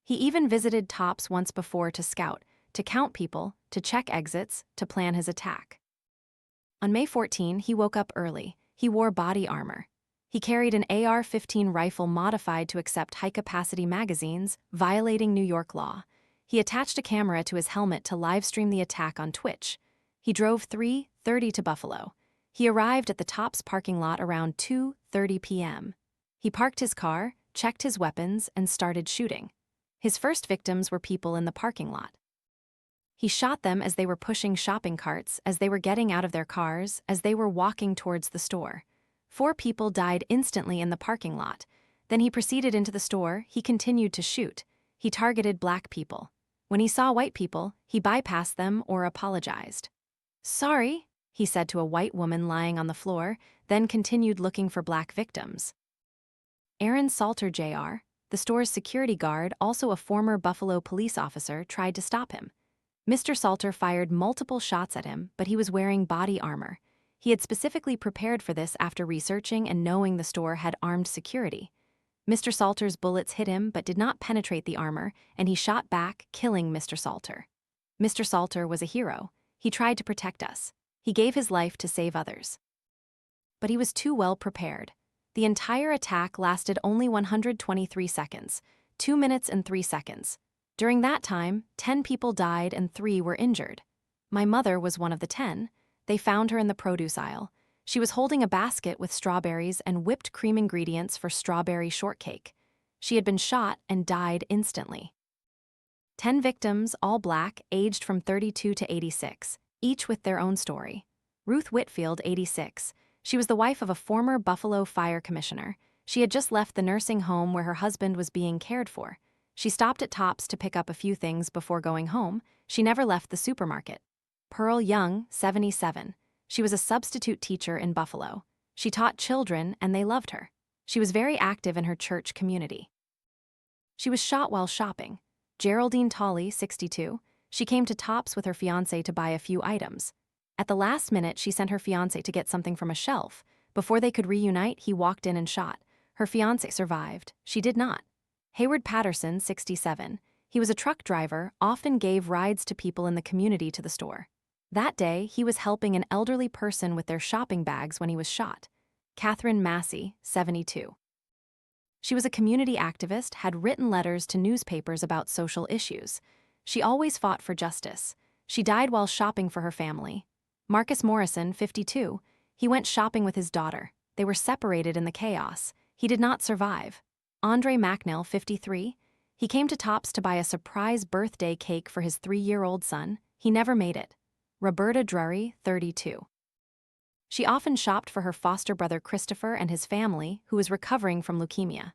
He even visited Tops once before to scout, to count people, to check exits, to plan his attack. On May 14, he woke up early. He wore body armor. He carried an AR-15 rifle modified to accept high-capacity magazines, violating New York law. He attached a camera to his helmet to live-stream the attack on Twitch. He drove 3:30 to Buffalo. He arrived at the Tops parking lot around 2:30 p.m. He parked his car, checked his weapons, and started shooting. His first victims were people in the parking lot. He shot them as they were pushing shopping carts, as they were getting out of their cars, as they were walking towards the store. 4 people died instantly in the parking lot. Then he proceeded into the store. He continued to shoot. He targeted black people. When he saw white people, he bypassed them or apologized. "Sorry," he said to a white woman lying on the floor, then continued looking for black victims. Aaron Salter Jr., the store's security guard, also a former Buffalo police officer, tried to stop him. Mr. Salter fired multiple shots at him, but he was wearing body armor. He had specifically prepared for this after researching and knowing the store had armed security. Mr. Salter's bullets hit him but did not penetrate the armor, and he shot back, killing Mr. Salter. Mr. Salter was a hero. He tried to protect us. He gave his life to save others. But he was too well prepared. The entire attack lasted only 123 seconds. 2 minutes and 3 seconds. During that time, 10 people died and 3 were injured. My mother was one of the 10. They found her in the produce aisle. She was holding a basket with strawberries and whipped cream ingredients for strawberry shortcake. She had been shot and died instantly. 10 victims, all black, aged from 32 to 86, each with their own story. Ruth Whitfield, 86. She was the wife of a former Buffalo fire commissioner. She had just left the nursing home where her husband was being cared for. She stopped at Tops to pick up a few things before going home. She never left the supermarket. Pearl Young, 77. She was a substitute teacher in Buffalo. She taught children and they loved her. She was very active in her church community. She was shot while shopping. Geraldine Tolley, 62. She came to Tops with her fiancé to buy a few items. At the last minute, she sent her fiancé to get something from a shelf. Before they could reunite, he walked in and shot. Her fiancé survived. She did not. Hayward Patterson, 67. He was a truck driver, often gave rides to people in the community to the store. That day, he was helping an elderly person with their shopping bags when he was shot. Catherine Massey, 72. She was a community activist, had written letters to newspapers about social issues. She always fought for justice. She died while shopping for her family. Marcus Morrison, 52. He went shopping with his daughter. They were separated in the chaos. He did not survive. Andre Macnell, 53. He came to Tops to buy a surprise birthday cake for his 3-year-old son. He never made it. Roberta Drury, 32. She often shopped for her foster brother Christopher and his family, who was recovering from leukemia.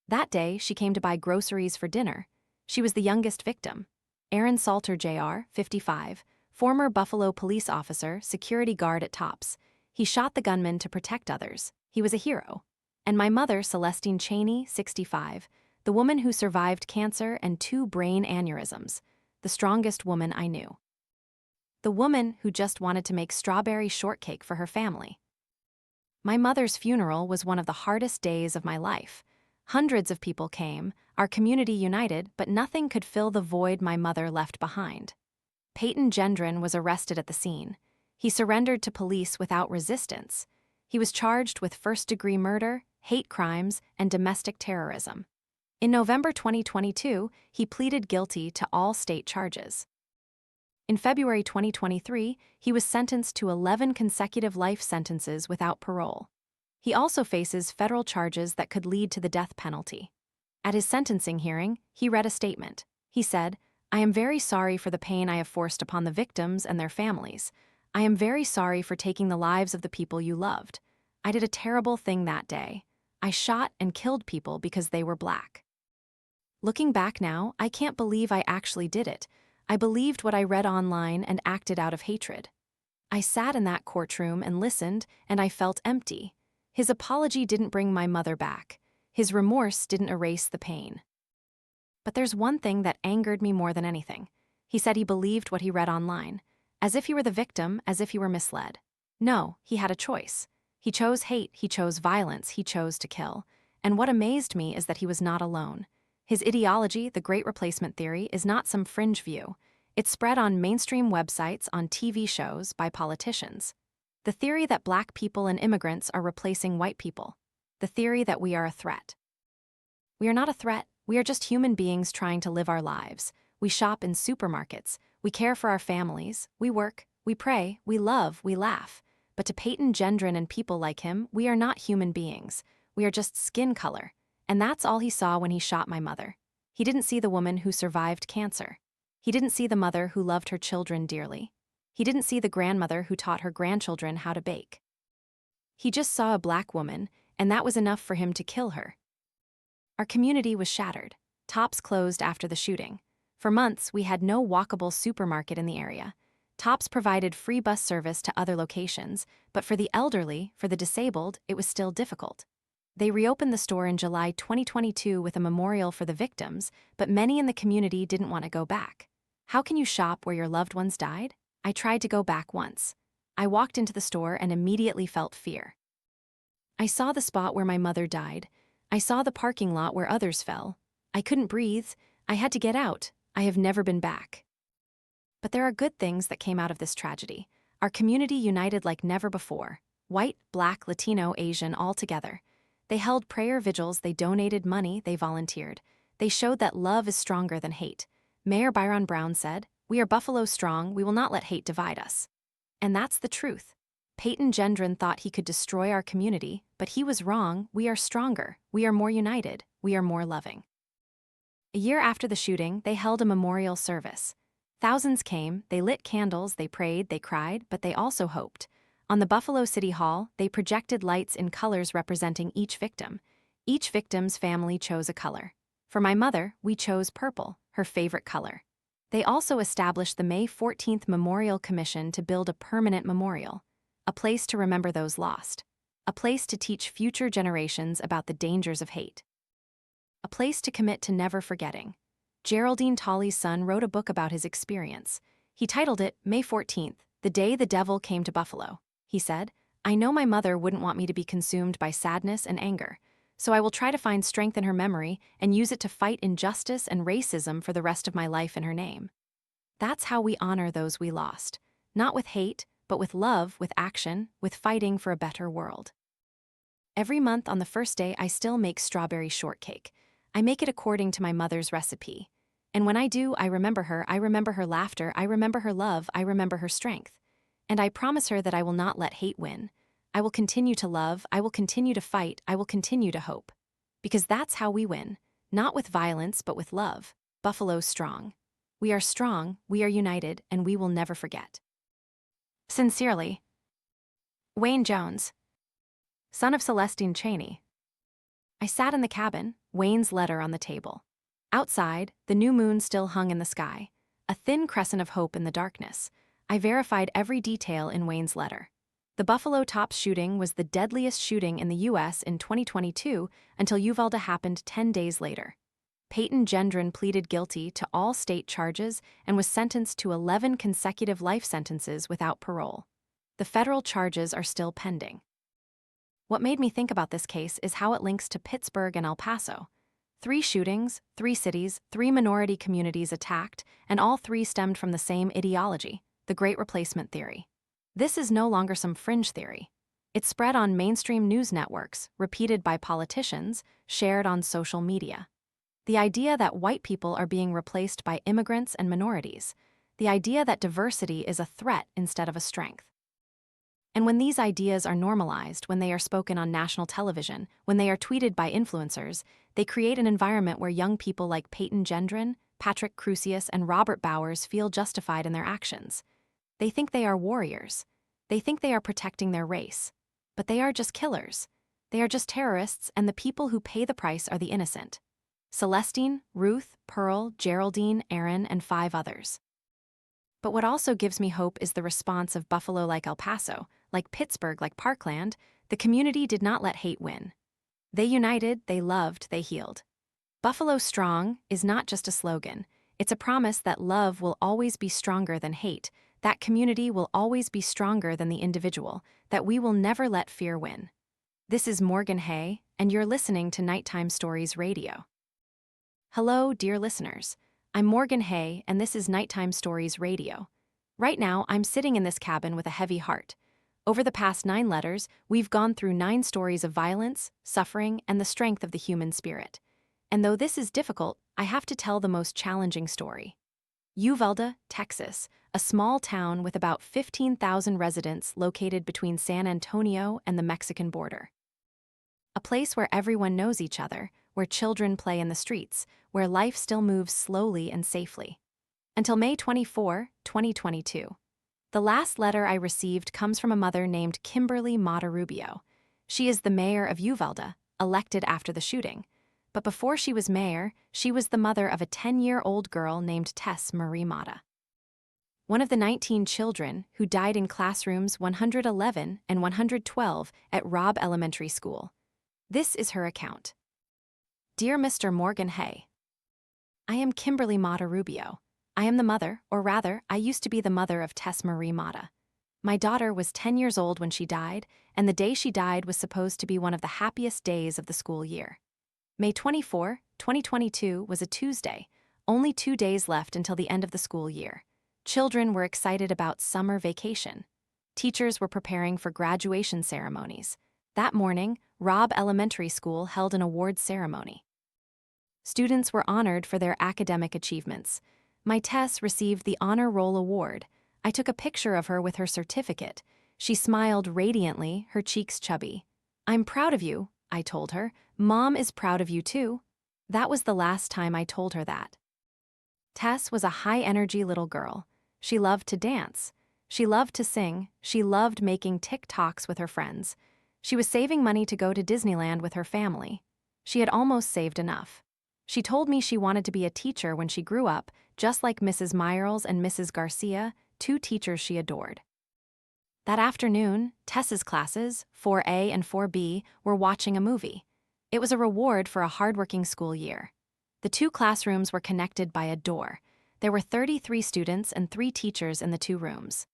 That day, she came to buy groceries for dinner. She was the youngest victim. Aaron Salter Jr., 55, former Buffalo police officer, security guard at Tops. He shot the gunman to protect others. He was a hero. And my mother, Celestine Cheney, 65, the woman who survived cancer and 2 brain aneurysms, the strongest woman I knew. The woman who just wanted to make strawberry shortcake for her family. My mother's funeral was one of the hardest days of my life. Hundreds of people came, our community united, but nothing could fill the void my mother left behind. Peyton Gendron was arrested at the scene. He surrendered to police without resistance. He was charged with first-degree murder, hate crimes, and domestic terrorism. In November 2022, he pleaded guilty to all state charges. In February 2023, he was sentenced to 11 consecutive life sentences without parole. He also faces federal charges that could lead to the death penalty. At his sentencing hearing, he read a statement. He said, "I am very sorry for the pain I have forced upon the victims and their families. I am very sorry for taking the lives of the people you loved. I did a terrible thing that day. I shot and killed people because they were black. Looking back now, I can't believe I actually did it. I believed what I read online and acted out of hatred. I sat in that courtroom and listened, and I felt empty. His apology didn't bring my mother back. His remorse didn't erase the pain. But there's one thing that angered me more than anything. He said he believed what he read online, as if he were the victim, as if he were misled. No, he had a choice. He chose hate, he chose violence, he chose to kill. And what amazed me is that he was not alone. His ideology, the Great Replacement Theory, is not some fringe view. It's spread on mainstream websites, on TV shows, by politicians. The theory that black people and immigrants are replacing white people. The theory that we are a threat. We are not a threat. We are just human beings trying to live our lives. We shop in supermarkets. We care for our families. We work. We pray. We love. We laugh. But to Peyton Gendron and people like him, we are not human beings. We are just skin color. And that's all he saw when he shot my mother. He didn't see the woman who survived cancer. He didn't see the mother who loved her children dearly. He didn't see the grandmother who taught her grandchildren how to bake. He just saw a black woman, and that was enough for him to kill her. Our community was shattered. Tops closed after the shooting. For months, we had no walkable supermarket in the area. Tops provided free bus service to other locations, but for the elderly, for the disabled, it was still difficult. They reopened the store in July 2022 with a memorial for the victims, but many in the community didn't want to go back. How can you shop where your loved ones died? I tried to go back once. I walked into the store and immediately felt fear. I saw the spot where my mother died. I saw the parking lot where others fell. I couldn't breathe. I had to get out. I have never been back. But there are good things that came out of this tragedy. Our community united like never before. White, black, Latino, Asian, all together. They held prayer vigils, they donated money, they volunteered. They showed that love is stronger than hate. Mayor Byron Brown said, "We are Buffalo strong, we will not let hate divide us." And that's the truth. Peyton Gendron thought he could destroy our community, but he was wrong. We are stronger, we are more united, we are more loving. A year after the shooting, they held a memorial service. Thousands came, they lit candles, they prayed, they cried, but they also hoped. On the Buffalo City Hall, they projected lights in colors representing each victim. Each victim's family chose a color. For my mother, we chose purple, her favorite color. They also established the May 14th Memorial Commission to build a permanent memorial, a place to remember those lost, a place to teach future generations about the dangers of hate, a place to commit to never forgetting. Geraldine Tolley's son wrote a book about his experience. He titled it May 14th, The Day the Devil Came to Buffalo. He said, "I know my mother wouldn't want me to be consumed by sadness and anger, so I will try to find strength in her memory and use it to fight injustice and racism for the rest of my life in her name." That's how we honor those we lost. Not with hate, but with love, with action, with fighting for a better world. Every month on the first day, I still make strawberry shortcake. I make it according to my mother's recipe. And when I do, I remember her laughter, I remember her love, I remember her strength. And I promise her that I will not let hate win. I will continue to love, I will continue to fight, I will continue to hope. Because that's how we win. Not with violence, but with love. Buffalo's strong. We are strong, we are united, and we will never forget. Sincerely, Wayne Jones, son of Celestine Cheney. I sat in the cabin, Wayne's letter on the table. Outside, the new moon still hung in the sky, a thin crescent of hope in the darkness. I verified every detail in Wayne's letter. The Buffalo Tops shooting was the deadliest shooting in the U.S. in 2022 until Uvalde happened 10 days later. Peyton Gendron pleaded guilty to all state charges and was sentenced to 11 consecutive life sentences without parole. The federal charges are still pending. What made me think about this case is how it links to Pittsburgh and El Paso. 3 shootings, 3 cities, 3 minority communities attacked, and all 3 stemmed from the same ideology, the Great Replacement theory. This is no longer some fringe theory. It's spread on mainstream news networks, repeated by politicians, shared on social media. The idea that white people are being replaced by immigrants and minorities. The idea that diversity is a threat instead of a strength. And when these ideas are normalized, when they are spoken on national television, when they are tweeted by influencers, they create an environment where young people like Peyton Gendron, Patrick Crusius, and Robert Bowers feel justified in their actions. They think they are warriors. They think they are protecting their race. But they are just killers. They are just terrorists, and the people who pay the price are the innocent. Celestine, Ruth, Pearl, Geraldine, Aaron, and 5 others. But what also gives me hope is the response of Buffalo like El Paso, like Pittsburgh, like Parkland. The community did not let hate win. They united, they loved, they healed. Buffalo Strong is not just a slogan. It's a promise that love will always be stronger than hate, that community will always be stronger than the individual, that we will never let fear win. This is Morgan Hay, and you're listening to Nighttime Stories Radio. Hello, dear listeners. I'm Morgan Hay, and this is Nighttime Stories Radio. Right now, I'm sitting in this cabin with a heavy heart. Over the past 9 letters, we've gone through 9 stories of violence, suffering, and the strength of the human spirit. And though this is difficult, I have to tell the most challenging story. Uvalde, Texas, a small town with about 15,000 residents located between San Antonio and the Mexican border. A place where everyone knows each other, where children play in the streets, where life still moves slowly and safely. Until May 24, 2022. The last letter I received comes from a mother named Kimberly Mata Rubio. She is the mayor of Uvalde, elected after the shooting. But before she was mayor, she was the mother of a 10-year-old girl named Tess Marie Mata. One of the 19 children who died in classrooms 111 and 112 at Robb Elementary School. This is her account. Dear Mr. Morgan Hay, I am Kimberly Mata Rubio. I am the mother, or rather, I used to be the mother of Tess Marie Mata. My daughter was 10 years old when she died, and the day she died was supposed to be one of the happiest days of the school year. May 24, 2022 was a Tuesday, only 2 days left until the end of the school year. Children were excited about summer vacation. Teachers were preparing for graduation ceremonies. That morning, Robb Elementary School held an awards ceremony. Students were honored for their academic achievements. My Tess received the Honor Roll Award. I took a picture of her with her certificate. She smiled radiantly, her cheeks chubby. "I'm proud of you," I told her. "Mom is proud of you too." That was the last time I told her that. Tess was a high-energy little girl. She loved to dance. She loved to sing. She loved making TikToks with her friends. She was saving money to go to Disneyland with her family. She had almost saved enough. She told me she wanted to be a teacher when she grew up, just like Mrs. Myers and Mrs. Garcia, two teachers she adored. That afternoon, Tess's classes, 4A and 4B, were watching a movie. It was a reward for a hardworking school year. The two classrooms were connected by a door. There were 33 students and 3 teachers in the 2 rooms.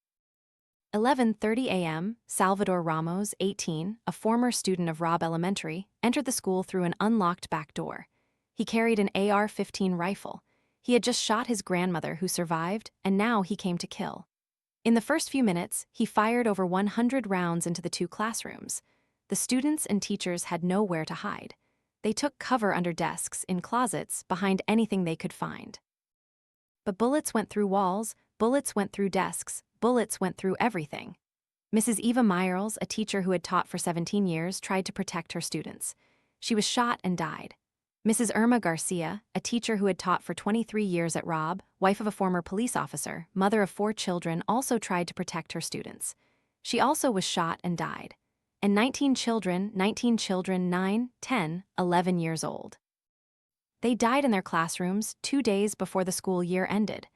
11:30 a.m., Salvador Ramos, 18, a former student of Robb Elementary, entered the school through an unlocked back door. He carried an AR-15 rifle. He had just shot his grandmother, who survived, and now he came to kill. In the first few minutes, he fired over 100 rounds into the 2 classrooms. The students and teachers had nowhere to hide. They took cover under desks, in closets, behind anything they could find. But bullets went through walls, bullets went through desks, bullets went through everything. Mrs. Eva Myers, a teacher who had taught for 17 years, tried to protect her students. She was shot and died. Mrs. Irma Garcia, a teacher who had taught for 23 years at Robb, wife of a former police officer, mother of 4 children, also tried to protect her students. She also was shot and died. And 19 children, 9, 10, 11 years old. They died in their classrooms 2 days before the school year ended.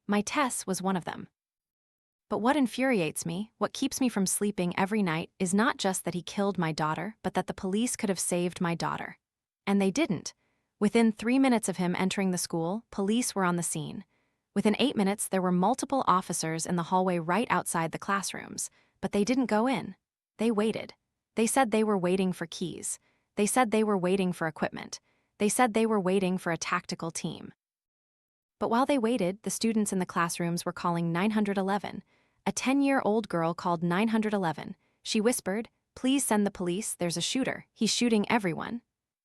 My Tess was one of them. But what infuriates me, what keeps me from sleeping every night, is not just that he killed my daughter, but that the police could have saved my daughter. And they didn't. Within 3 minutes of him entering the school, police were on the scene. Within 8 minutes, there were multiple officers in the hallway right outside the classrooms, but they didn't go in. They waited. They said they were waiting for keys. They said they were waiting for equipment. They said they were waiting for a tactical team. But while they waited, the students in the classrooms were calling 911. A 10-year-old girl called 911. She whispered, "Please send the police, there's a shooter. He's shooting everyone."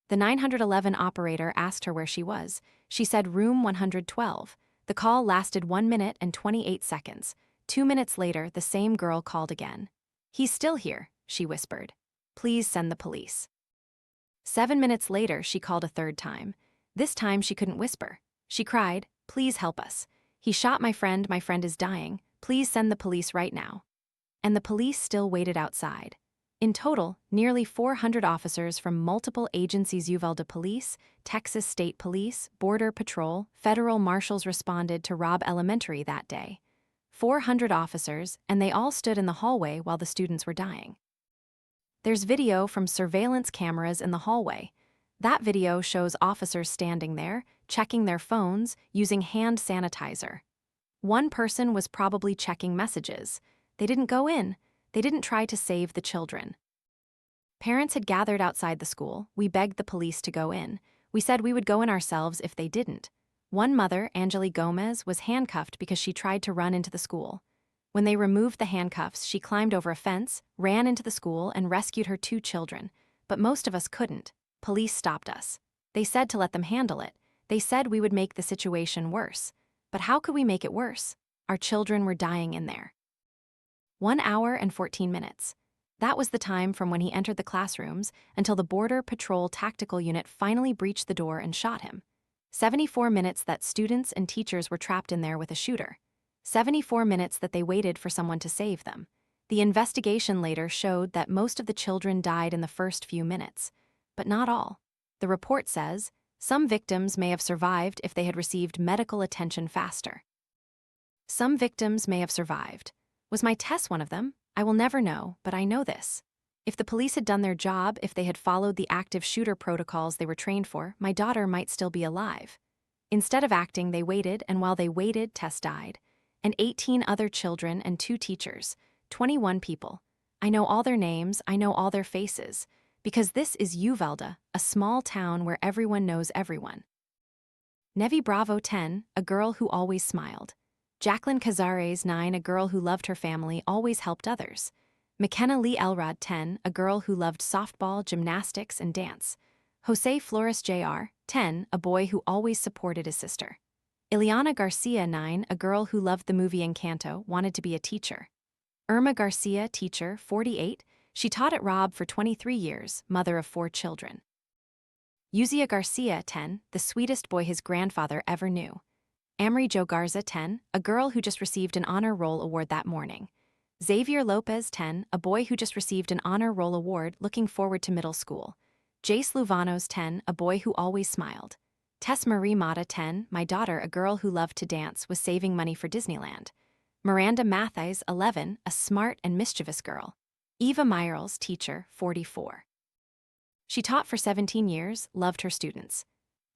The 911 operator asked her where she was. She said room 112. The call lasted 1 minute and 28 seconds. 2 minutes later, the same girl called again. "He's still here," she whispered. "Please send the police." 7 minutes later, she called a third time. This time, she couldn't whisper. She cried, "Please help us. He shot my friend is dying. Please send the police right now." And the police still waited outside. In total, nearly 400 officers from multiple agencies, Uvalde Police, Texas State Police, Border Patrol, federal marshals responded to Robb Elementary that day. 400 officers, and they all stood in the hallway while the students were dying. There's video from surveillance cameras in the hallway. That video shows officers standing there, checking their phones, using hand sanitizer. One person was probably checking messages. They didn't go in. They didn't try to save the children. Parents had gathered outside the school. We begged the police to go in. We said we would go in ourselves if they didn't. One mother, Angeli Gomez, was handcuffed because she tried to run into the school. When they removed the handcuffs, she climbed over a fence, ran into the school, and rescued her 2 children. But most of us couldn't. Police stopped us. They said to let them handle it. They said we would make the situation worse. But how could we make it worse? Our children were dying in there. 1 hour and 14 minutes. That was the time from when he entered the classrooms until the Border Patrol tactical unit finally breached the door and shot him. 74 minutes that students and teachers were trapped in there with a shooter. 74 minutes that they waited for someone to save them. The investigation later showed that most of the children died in the first few minutes, but not all. The report says some victims may have survived if they had received medical attention faster. Some victims may have survived. Was my Tess one of them? I will never know, but I know this. If the police had done their job, if they had followed the active shooter protocols they were trained for, my daughter might still be alive. Instead of acting, they waited, and while they waited, Tess died. And 18 other children and 2 teachers, 21 people. I know all their names, I know all their faces, because this is Uvalde, a small town where everyone knows everyone. Nevi Bravo, 10, a girl who always smiled. Jacqueline Cazares, 9, a girl who loved her family, always helped others. McKenna Lee Elrod, 10, a girl who loved softball, gymnastics, and dance. Jose Flores Jr., 10, a boy who always supported his sister. Ileana Garcia, 9, a girl who loved the movie Encanto, wanted to be a teacher. Irma Garcia, teacher, 48, she taught at Rob for 23 years, mother of 4 children. Uzia Garcia, 10, the sweetest boy his grandfather ever knew. Amri Jo Garza, 10, a girl who just received an honor roll award that morning. Xavier Lopez, 10, a boy who just received an honor roll award looking forward to middle school. Jace Luvanos, 10, a boy who always smiled. Tess Marie Mata, 10, my daughter, a girl who loved to dance, was saving money for Disneyland. Miranda Mattheis, 11, a smart and mischievous girl. Eva Myrles, teacher, 44. She taught for 17 years, loved her students.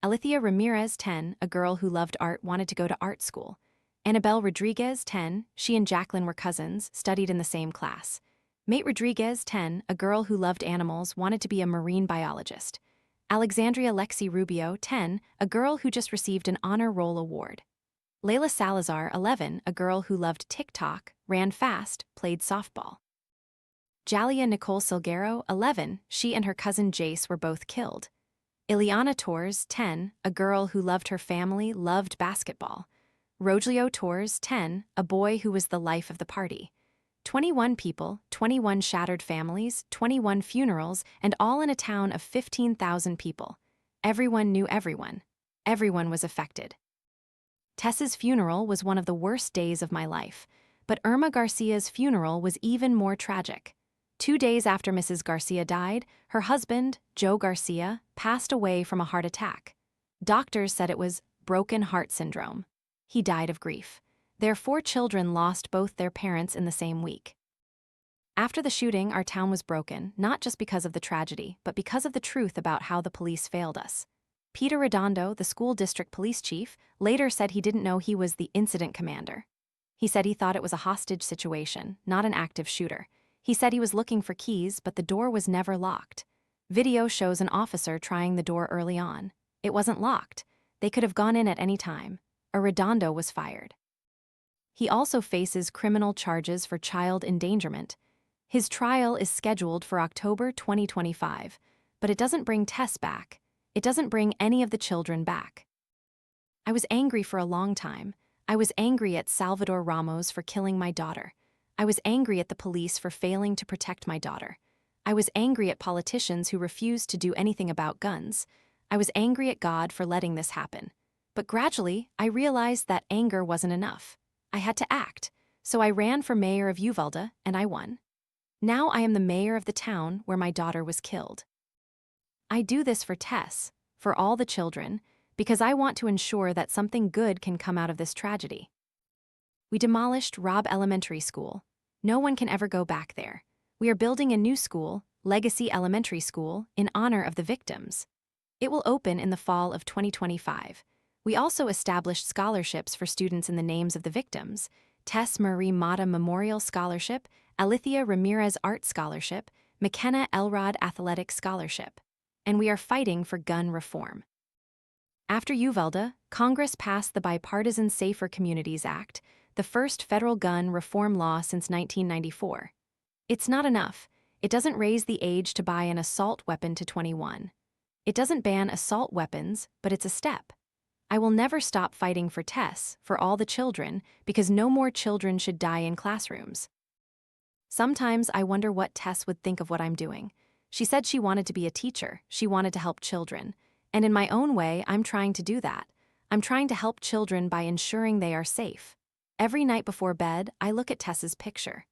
Alithia Ramirez, 10, a girl who loved art, wanted to go to art school. Annabelle Rodriguez, 10, she and Jacqueline were cousins, studied in the same class. Mate Rodriguez, 10, a girl who loved animals, wanted to be a marine biologist. Alexandria Lexi Rubio, 10, a girl who just received an honor roll award. Layla Salazar, 11, a girl who loved TikTok, ran fast, played softball. Jalia Nicole Silguero, 11, she and her cousin Jace were both killed. Ileana Torres, 10, a girl who loved her family, loved basketball. Rogelio Torres, 10, a boy who was the life of the party. 21 people, 21 shattered families, 21 funerals, and all in a town of 15,000 people. Everyone knew everyone. Everyone was affected. Tess's funeral was one of the worst days of my life, but Irma Garcia's funeral was even more tragic. 2 days after Mrs. Garcia died, her husband, Joe Garcia, passed away from a heart attack. Doctors said it was broken heart syndrome. He died of grief. Their 4 children lost both their parents in the same week. After the shooting, our town was broken, not just because of the tragedy, but because of the truth about how the police failed us. Peter Redondo, the school district police chief, later said he didn't know he was the incident commander. He said he thought it was a hostage situation, not an active shooter. He said he was looking for keys, but the door was never locked. Video shows an officer trying the door early on. It wasn't locked. They could have gone in at any time. Redondo was fired. He also faces criminal charges for child endangerment. His trial is scheduled for October 2025, but it doesn't bring Tess back. It doesn't bring any of the children back. I was angry for a long time. I was angry at Salvador Ramos for killing my daughter. I was angry at the police for failing to protect my daughter. I was angry at politicians who refused to do anything about guns. I was angry at God for letting this happen. But gradually, I realized that anger wasn't enough. I had to act, so I ran for mayor of Uvalde, and I won. Now I am the mayor of the town where my daughter was killed. I do this for Tess, for all the children, because I want to ensure that something good can come out of this tragedy. We demolished Robb Elementary School. No one can ever go back there. We are building a new school, Legacy Elementary School, in honor of the victims. It will open in the fall of 2025. We also established scholarships for students in the names of the victims: Tess Marie Mata Memorial Scholarship, Alithia Ramirez Art Scholarship, McKenna Elrod Athletic Scholarship. And we are fighting for gun reform. After Uvalde, Congress passed the Bipartisan Safer Communities Act, the first federal gun reform law since 1994. It's not enough. It doesn't raise the age to buy an assault weapon to 21. It doesn't ban assault weapons, but it's a step. I will never stop fighting for Tess, for all the children, because no more children should die in classrooms. Sometimes I wonder what Tess would think of what I'm doing. She said she wanted to be a teacher, she wanted to help children. And in my own way, I'm trying to do that. I'm trying to help children by ensuring they are safe. Every night before bed, I look at Tess's picture.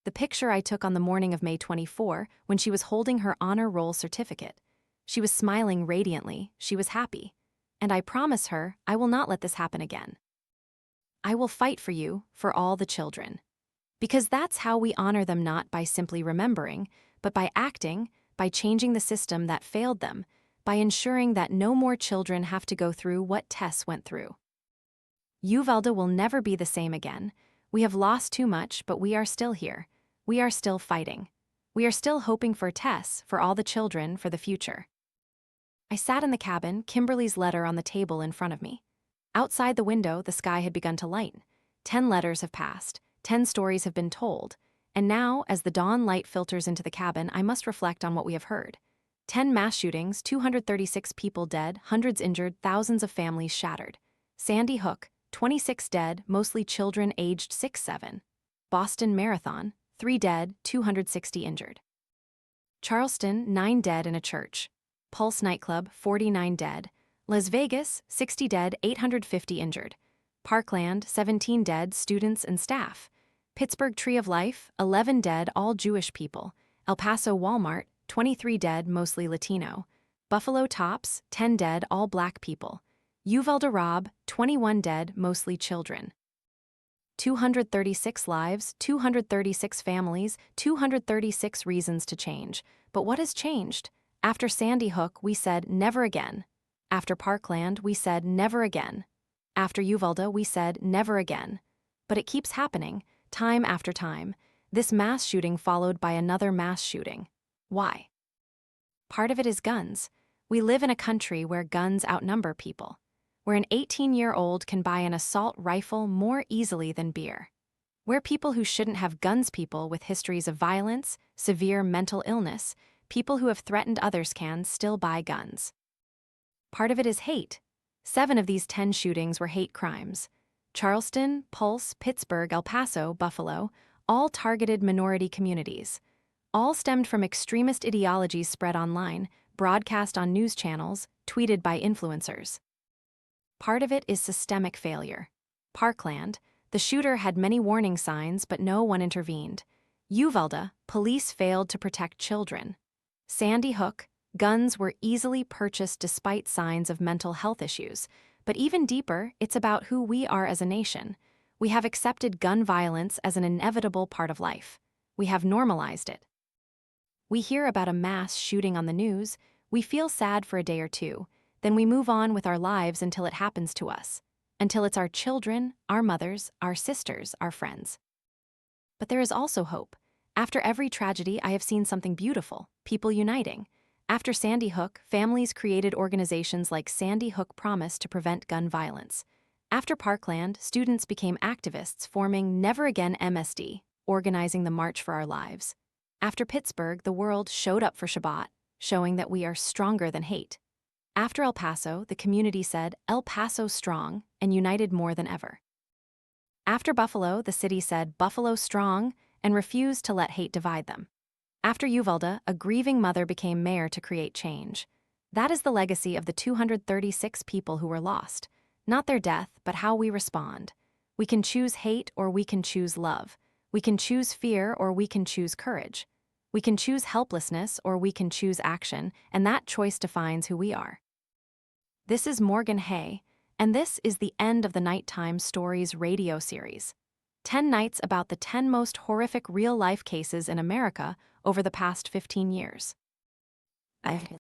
The picture I took on the morning of May 24, when she was holding her honor roll certificate. She was smiling radiantly, she was happy. And I promise her, I will not let this happen again. I will fight for you, for all the children. Because that's how we honor them, not by simply remembering, but by acting, by changing the system that failed them, by ensuring that no more children have to go through what Tess went through. Uvalde will never be the same again. We have lost too much, but we are still here. We are still fighting. We are still hoping for Tess, for all the children, for the future. I sat in the cabin, Kimberly's letter on the table in front of me. Outside the window, the sky had begun to lighten. 10 letters have passed, 10 stories have been told, and now, as the dawn light filters into the cabin, I must reflect on what we have heard. 10 mass shootings, 236 people dead, hundreds injured, thousands of families shattered. Sandy Hook, 26 dead, mostly children aged 6-7. Boston Marathon, 3 dead, 260 injured. Charleston, 9 dead in a church. Pulse Nightclub, 49 dead. Las Vegas, 60 dead, 850 injured. Parkland, 17 dead, students and staff. Pittsburgh Tree of Life, 11 dead, all Jewish people. El Paso Walmart, 23 dead, mostly Latino. Buffalo Tops, 10 dead, all black people. Uvalde Robb, 21 dead, mostly children. 236 lives, 236 families, 236 reasons to change. But what has changed? After Sandy Hook, we said never again. After Parkland, we said never again. After Uvalde, we said never again. But it keeps happening, time after time. This mass shooting followed by another mass shooting. Why? Part of it is guns. We live in a country where guns outnumber people, where an 18-year-old can buy an assault rifle more easily than beer, where people who shouldn't have guns, people with histories of violence, severe mental illness, people who have threatened others can still buy guns. Part of it is hate. 7 of these 10 shootings were hate crimes. Charleston, Pulse, Pittsburgh, El Paso, Buffalo, all targeted minority communities. All stemmed from extremist ideologies spread online, broadcast on news channels, tweeted by influencers. Part of it is systemic failure. Parkland, the shooter had many warning signs, but no one intervened. Uvalde, police failed to protect children. Sandy Hook, guns were easily purchased despite signs of mental health issues. But even deeper, it's about who we are as a nation. We have accepted gun violence as an inevitable part of life. We have normalized it. We hear about a mass shooting on the news, we feel sad for a day or two, then we move on with our lives until it happens to us, until it's our children, our mothers, our sisters, our friends. But there is also hope. After every tragedy, I have seen something beautiful, people uniting. After Sandy Hook, families created organizations like Sandy Hook Promise to prevent gun violence. After Parkland, students became activists, forming Never Again MSD, organizing the March for Our Lives. After Pittsburgh, the world showed up for Shabbat, showing that we are stronger than hate. After El Paso, the community said, El Paso strong, and united more than ever. After Buffalo, the city said, Buffalo strong, and refused to let hate divide them. After Uvalde, a grieving mother became mayor to create change. That is the legacy of the 236 people who were lost. Not their death, but how we respond. We can choose hate or we can choose love. We can choose fear or we can choose courage. We can choose helplessness or we can choose action, and that choice defines who we are. This is Morgan Hay, and this is the end of the Nighttime Stories radio series. 10 nights about the 10 most horrific real-life cases in America over the past 15 years.